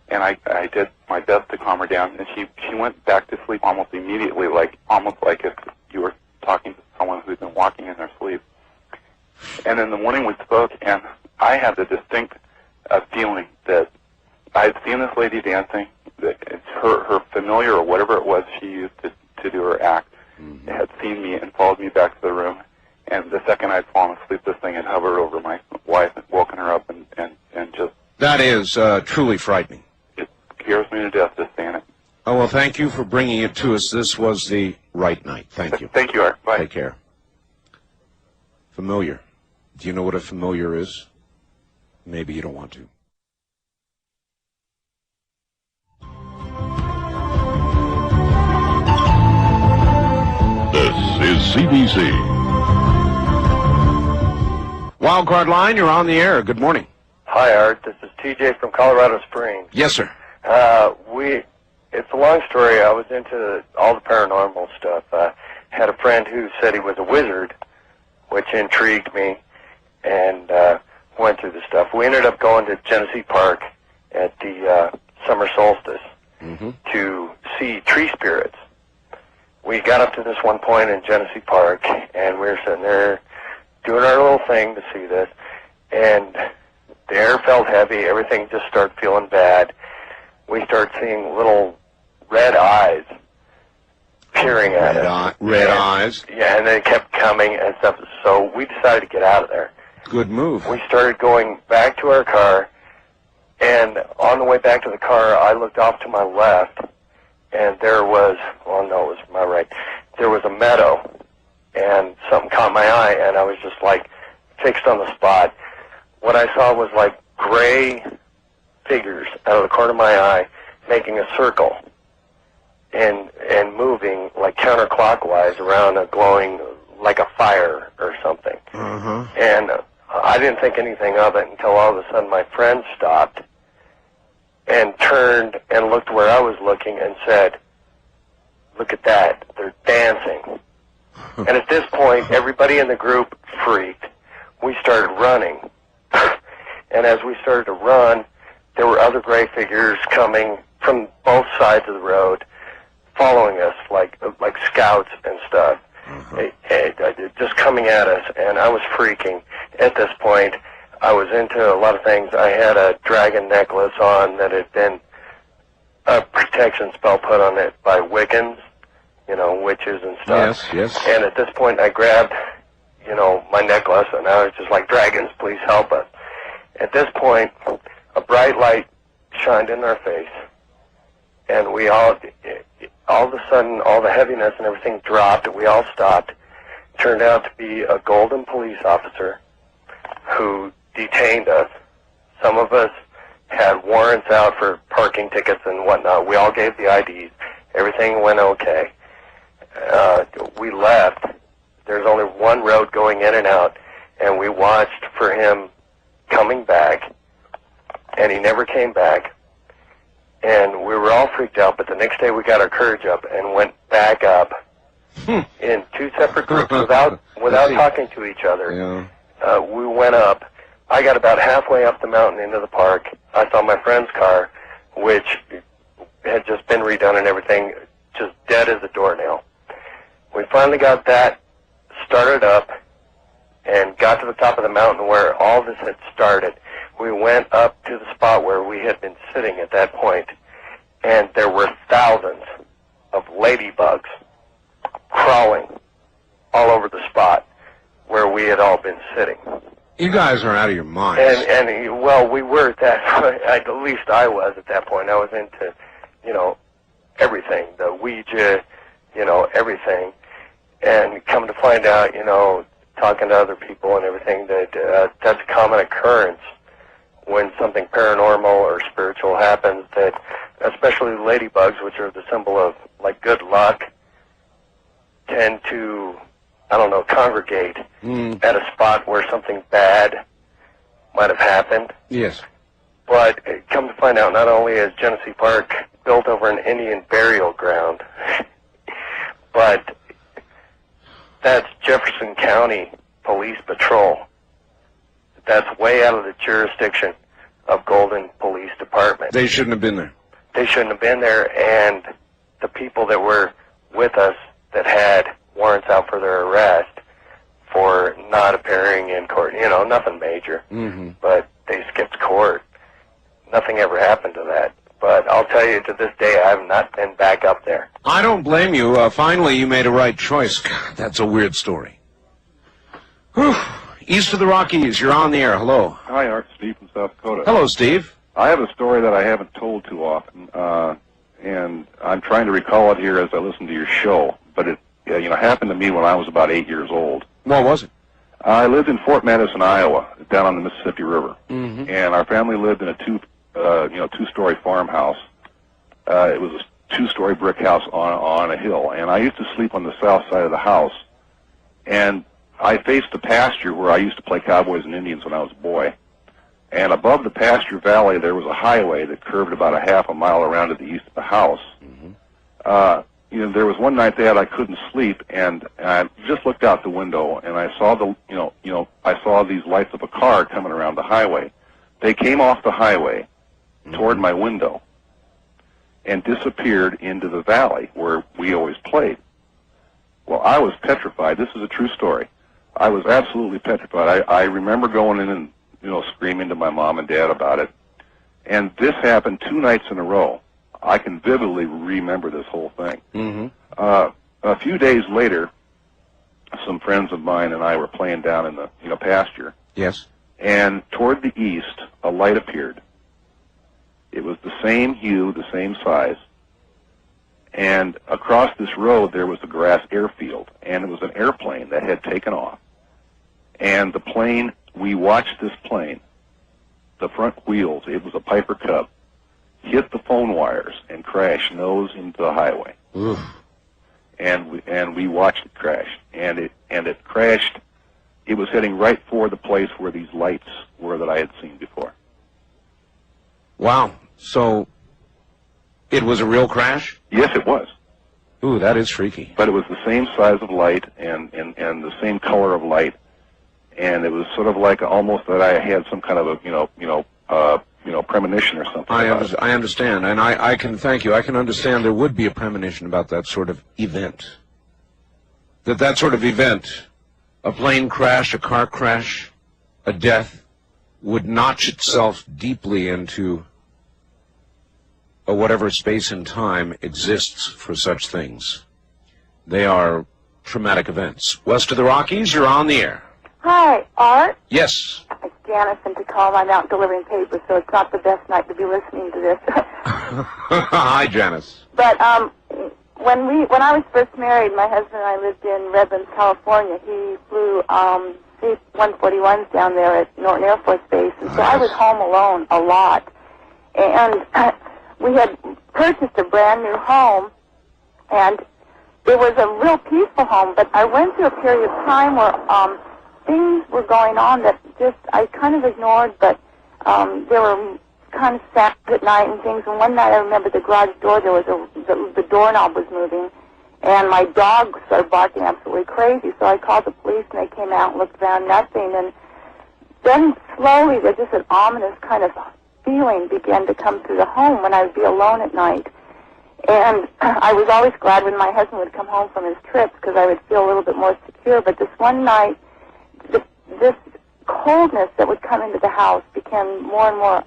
And I did my best to calm her down, and she went back to sleep almost immediately, almost like if you were talking to someone who'd been walking in their sleep. And in the morning we spoke, and I had the distinct feeling that I had seen this lady dancing, that it's her familiar or whatever it was she used to do her act, had seen me and followed me back to the room. And the second I'd fallen asleep, this thing had hovered over my wife and woken her up and just... That is truly frightening. It scares me to death just saying it. Oh, well, thank you for bringing it to us. This was the right night. Thank you. Thank you, Art. Bye. Take care. Familiar. Do you know what a familiar is? Maybe you don't want to. This is CBC. Wildcard Line, you're on the air. Good morning. Hi, Art. This is TJ from Colorado Springs. Yes, sir. It's a long story. I was into all the paranormal stuff. Had a friend who said he was a wizard, which intrigued me, and went through the stuff. We ended up going to Genesee Park at the summer solstice to see tree spirits. We got up to this one point in Genesee Park, and we were sitting there doing our little thing to see this, and the air felt heavy. Everything just started feeling bad. We started seeing little red eyes peering at us. Red eyes? Yeah, and they kept coming and stuff. So we decided to get out of there. Good move. We started going back to our car, and on the way back to the car, I looked off to my left, and there was, well, no, it was my right. There was a meadow, and something caught my eye, and I was just like fixed on the spot. What I saw was like gray figures out of the corner of my eye making a circle and moving like counterclockwise around a glowing, like a fire or something. And I didn't think anything of it until all of a sudden my friend stopped and turned and looked where I was looking and said, "Look at that, they're dancing." And at this point, everybody in the group freaked. We started running. And as we started to run, there were other gray figures coming from both sides of the road, following us like scouts and stuff, just coming at us, and I was freaking. At this point, I was into a lot of things. I had a dragon necklace on that had been a protection spell put on it by Wiccans, witches and stuff. Yes. And at this point, I grabbed, my necklace, and I was just like, "Dragons, please help us." At this point, a bright light shined in our face, and we all of a sudden, all the heaviness and everything dropped. We all stopped. Turned out to be a golden police officer who detained us. Some of us had warrants out for parking tickets and whatnot. We all gave the IDs. Everything went okay. We left. There's only one road going in and out, and we watched for him coming back, and he never came back. And we were all freaked out, but the next day we got our courage up and went back up in two separate groups without talking to each other. We went up. I got about halfway up the mountain into the park. I saw my friend's car, which had just been redone and everything, just dead as a doornail. We finally got that started up and got to the top of the mountain where all this had started. We went up to the spot where we had been sitting at that point, and there were thousands of ladybugs crawling all over the spot where we had all been sitting. You guys are out of your minds. And well, we were at that point. At least I was at that point. I was into, everything, the Ouija, everything. And come to find out, talking to other people and everything, that that's a common occurrence when something paranormal or spiritual happens, that especially ladybugs, which are the symbol of like good luck, tend to, I don't know, congregate at a spot where something bad might have happened. Yes. But come to find out, not only is Genesee Park built over an Indian burial ground, but that's Jefferson County Police Patrol. That's way out of the jurisdiction of Golden Police Department. They shouldn't have been there. They shouldn't have been there, and the people that were with us that had warrants out for their arrest for not appearing in court, you know, nothing major, but they skipped court. Nothing ever happened to that. But I'll tell you, to this day, I have not been back up there. I don't blame you. Finally, you made a right choice. God, that's a weird story. Whew. East of the Rockies, you're on the air. Hello. Hi, Art. Steve from South Dakota. Hello, Steve. I have a story that I haven't told too often, and I'm trying to recall it here as I listen to your show. But it, happened to me when I was about 8 years old. What was it? I lived in Fort Madison, Iowa, down on the Mississippi River, and our family lived in a two-story farmhouse. It was a two-story brick house on a hill, and I used to sleep on the south side of the house, and I faced the pasture where I used to play cowboys and Indians when I was a boy. And above the pasture valley, there was a highway that curved about a half a mile around to the east of the house. There was one night that I couldn't sleep, and I just looked out the window, and I saw I saw these lights of a car coming around the highway. They came off the highway toward my window and disappeared into the valley where we always played. Well, I was petrified. This is a true story. I was absolutely petrified. I remember going in and screaming to my mom and dad about it. And this happened 2 nights in a row. I can vividly remember this whole thing. A few days later, some friends of mine and I were playing down in the pasture. Yes. And toward the east, a light appeared. It was the same hue, the same size. And across this road, there was a grass airfield, and it was an airplane that had taken off. And the plane, we watched this plane, the front wheels, it was a Piper Cub, hit the phone wires and crash nose into the highway. Oof. And we watched it crash, and it crashed. It was heading right for the place where these lights were that I had seen before. Wow. So it was a real crash? Yes, it was. Ooh, that is freaky. But it was the same size of light and the same color of light, and it was sort of like almost that I had some kind of a premonition or something. I understand, and I can thank you. I can understand there would be a premonition about that sort of event. That sort of event, a plane crash, a car crash, a death, would notch itself deeply into whatever space and time exists for such things. They are traumatic events. West of the Rockies, you're on the air. Hi, Art. Yes. It's Janice in Tacoma. I'm out delivering papers, so it's not the best night to be listening to this. Hi, Janice. But when I was first married, my husband and I lived in Redlands, California. He flew C-141s down there at Norton Air Force Base, and so I was home alone a lot. And we had purchased a brand new home, and it was a real peaceful home, but I went through a period of time where things were going on that just I kind of ignored, but there were kind of sad at night and things. And one night I remember the garage door, there was the doorknob was moving, and my dog started barking absolutely crazy. So I called the police, and they came out and looked around, nothing. And then slowly, there's just an ominous kind of feeling began to come through the home when I would be alone at night. And I was always glad when my husband would come home from his trips because I would feel a little bit more secure. But this one night, this coldness that would come into the house became more and more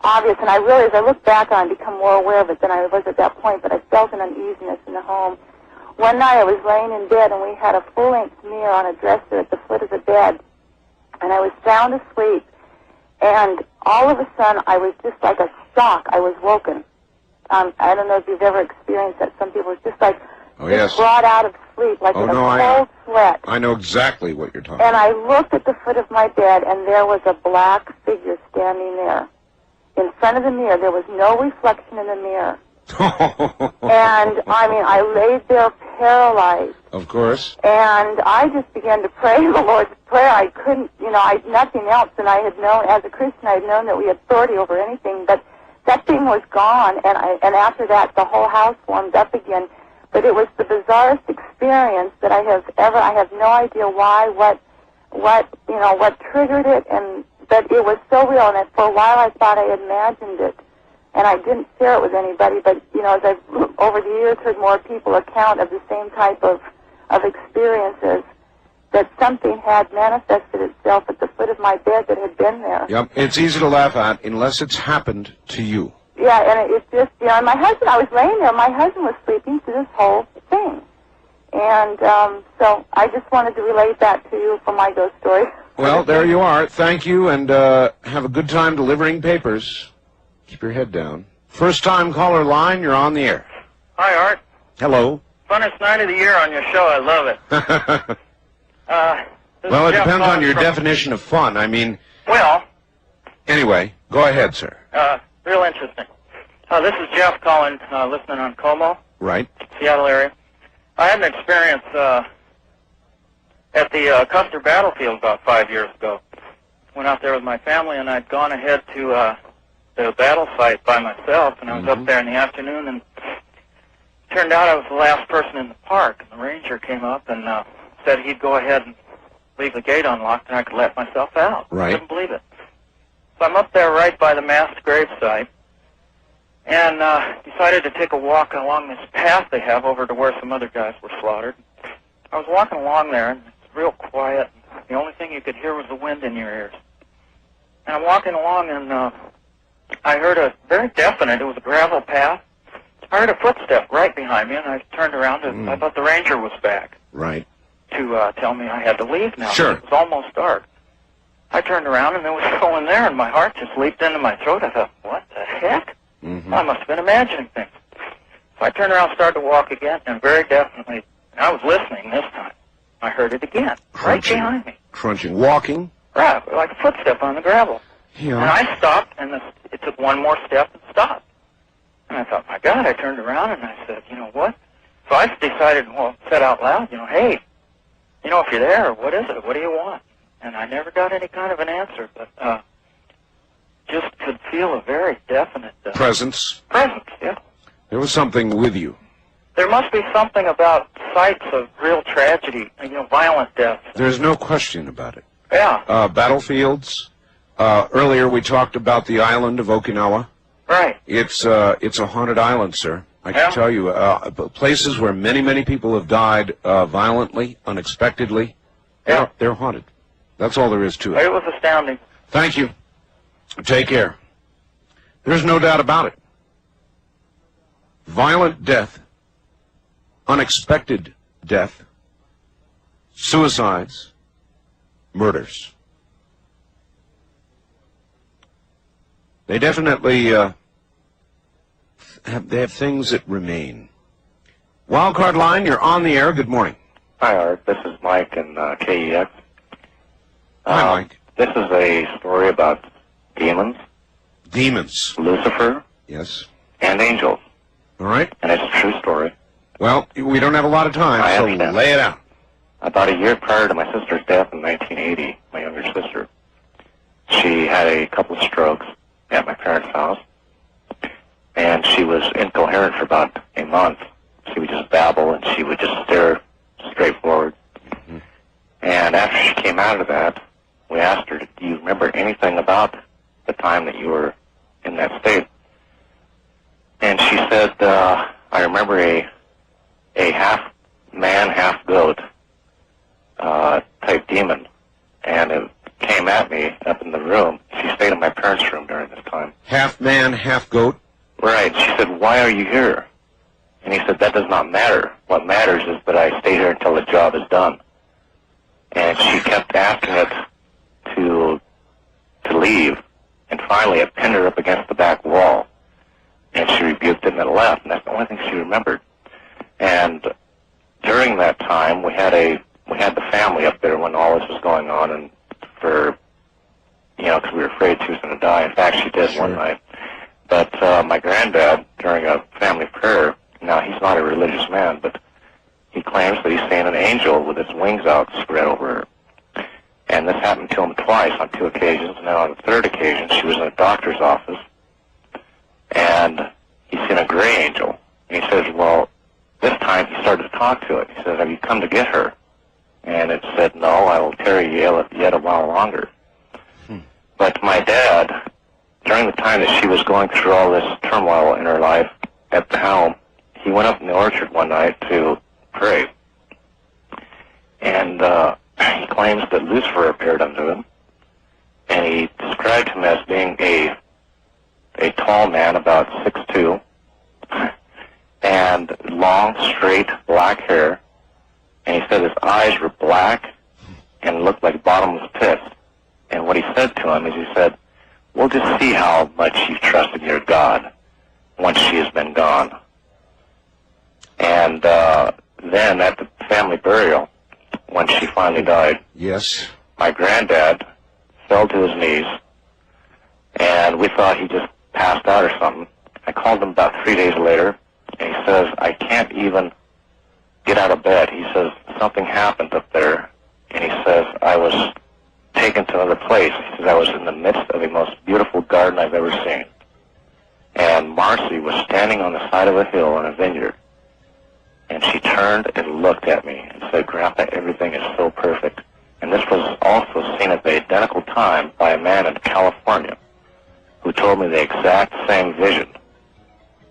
obvious. And I really, as I look back on it, become more aware of it than I was at that point. But I felt an uneasiness in the home. One night I was laying in bed, and we had a full-length mirror on a dresser at the foot of the bed. And I was sound asleep. And all of a sudden, I was just like a shock. I was woken. I don't know if you've ever experienced that. Some people, it's just like brought out of sleep, like in a cold sweat. I know exactly what you're talking And about. I looked at the foot of my bed, and there was a black figure standing there. In front of the mirror, there was no reflection in the mirror. And, I mean, I laid there paralyzed. Of course. And I just began to pray the Lord's Prayer. I couldn't, nothing else. And I had known, as a Christian, I had known that we had authority over anything. But that thing was gone. And after that, the whole house warmed up again. But it was the bizarrest experience that I have no idea why, what triggered it. But it was so real. And for a while, I thought I had imagined it. And I didn't share it with anybody, but, as I've, over the years, heard more people account of the same type of experiences, that something had manifested itself at the foot of my bed that had been there. Yep, it's easy to laugh at unless it's happened to you. Yeah, and it's just, and my husband, I was laying there, my husband was sleeping through this whole thing. And so I just wanted to relate that to you for my ghost story. Well, there you are. Thank you, and have a good time delivering papers. Keep your head down. First-time caller line, you're on the air. Hi, Art. Hello. Funnest night of the year on your show. I love it. Well, it depends on your definition of fun. I mean... Well... Anyway, go ahead, sir. Real interesting. This is Jeff calling, listening on Como, Right. Seattle area. I had an experience at the Custer battlefield about 5 years ago. Went out there with my family, and I'd gone ahead to... the battle site by myself, and I was up there in the afternoon, and it turned out I was the last person in the park. And the ranger came up and said he'd go ahead and leave the gate unlocked, and I could let myself out. Right. I couldn't believe it. So I'm up there right by the mass grave site, and decided to take a walk along this path they have over to where some other guys were slaughtered. I was walking along there, and it's real quiet. The only thing you could hear was the wind in your ears. And I'm walking along, and I heard a very definite, it was a gravel path. I heard a footstep right behind me, and I turned around, and I thought the ranger was back. Right. To tell me I had to leave now. Sure. It was almost dark. I turned around, and there was no one there, and my heart just leaped into my throat. I thought, what the heck? I must have been imagining things. So I turned around and started to walk again, and very definitely, and I was listening this time, I heard it again, right behind me. Crunching. Walking. Right, like a footstep on the gravel. Yeah. And I stopped, and it took one more step and stopped. And I thought, my God, I turned around, and I said, you know what? So I decided, said out loud, hey, if you're there, what is it? What do you want? And I never got any kind of an answer, but just could feel a very definite... Presence. Presence, yeah. There was something with you. There must be something about sites of real tragedy, violent death. There's no question about it. Yeah. Battlefields. Earlier we talked about the island of Okinawa. Right. It's a haunted island, sir. I can tell you, places where many, many people have died violently, unexpectedly. Yeah. They're haunted. That's all there is to it. It was astounding. Thank you. Take care. There's no doubt about it. Violent death, unexpected death, suicides, murders. They definitely have things that remain. Wildcard line, you're on the air. Good morning. Hi, Art. This is Mike in KEX. Hi, Mike. This is a story about demons. Demons. Lucifer. Yes. And angels. All right. And it's a true story. Well, we don't have a lot of time, so lay it out. About a year prior to my sister's death in 1980, my younger sister, she had a couple of strokes at my parents' house, and she was incoherent for about a month. She would just babble, and she would just stare straight forward. And after she came out of that, we asked her, do you remember anything about the time that you were in that state? And she said, I remember a half-man, half-goat type demon, and it came at me up in the room. She stayed in my parents' room during this time. Half man, half goat? Right. She said, why are you here? And he said, that does not matter. What matters is that I stay here until the job is done. And she kept asking it to leave, and finally it pinned her up against the back wall, and she rebuked it and it left, and that's the only thing she remembered. And during that time, we had the family up there when all this was going on, and for, because we were afraid she was going to die. In fact, she did one night. But my granddad, during a family prayer, now he's not a religious man, but he claims that he's seen an angel with its wings outspread over her. And this happened to him twice on 2 occasions. Now on the 3rd occasion, she was in a doctor's office, and he's seen a gray angel. And he says, well, this time he started to talk to it. He says, have you come to get her? And it said, no, I will tarry yet a while longer. But my dad, during the time that she was going through all this turmoil in her life at the helm, he went up in the orchard one night to pray. And he claims that Lucifer appeared unto him, and he described him as being a tall man, about 6'2", and long, straight, black hair. And he said his eyes were black and looked like bottomless pits. And what he said to him is, he said, we'll just see how much you trust in your God once she has been gone. And then at the family burial, when she finally died, yes, my granddad fell to his knees, and we thought he just passed out or something. I called him about 3 days later, and he says, I can't even get out of bed. He says, something happened up there, and he says, I was taken to another place. He says, I was in the midst of the most beautiful garden I've ever seen. And Marcy was standing on the side of a hill in a vineyard, and she turned and looked at me and said, Grandpa, everything is so perfect. And this was also seen at the identical time by a man in California who told me the exact same vision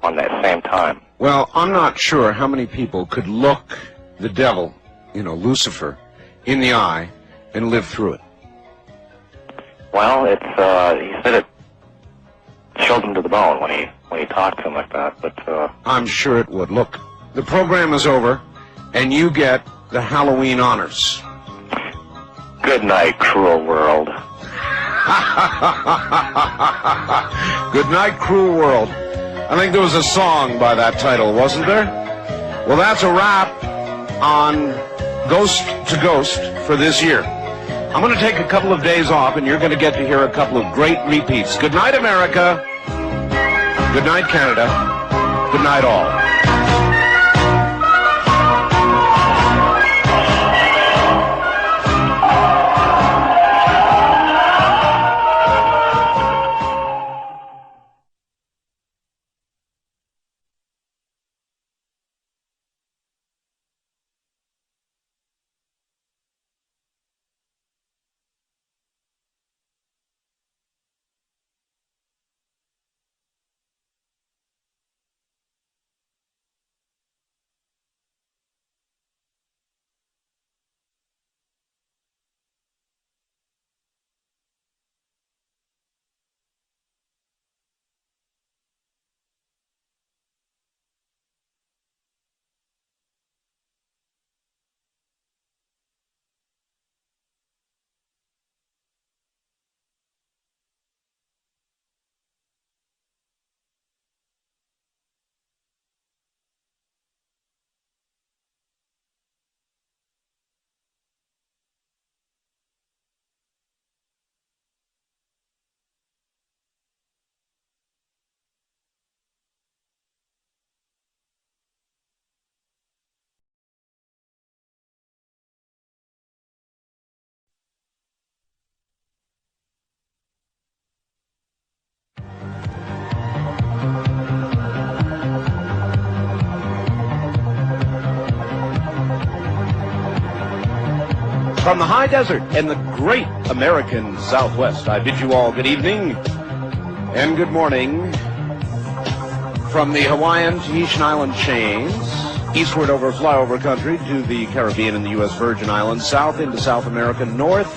on that same time. Well, I'm not sure how many people could look the devil, Lucifer, in the eye and live through it. Well, he said it chilled him to the bone when he talked to him like that, but I'm sure it would. Look, the program is over, and you get the Halloween honors. Good night, cruel world. Good night, cruel world. I think there was a song by that title, wasn't there? Well, that's a wrap on Ghost to Ghost for this year. I'm going to take a couple of days off, and you're going to get to hear a couple of great repeats. Good night, America. Good night, Canada. Good night, all. From the high desert and the great American Southwest, I bid you all good evening and good morning. From the Hawaiian Tahitian Island chains, eastward over flyover country to the Caribbean and the U.S. Virgin Islands, south into South America, north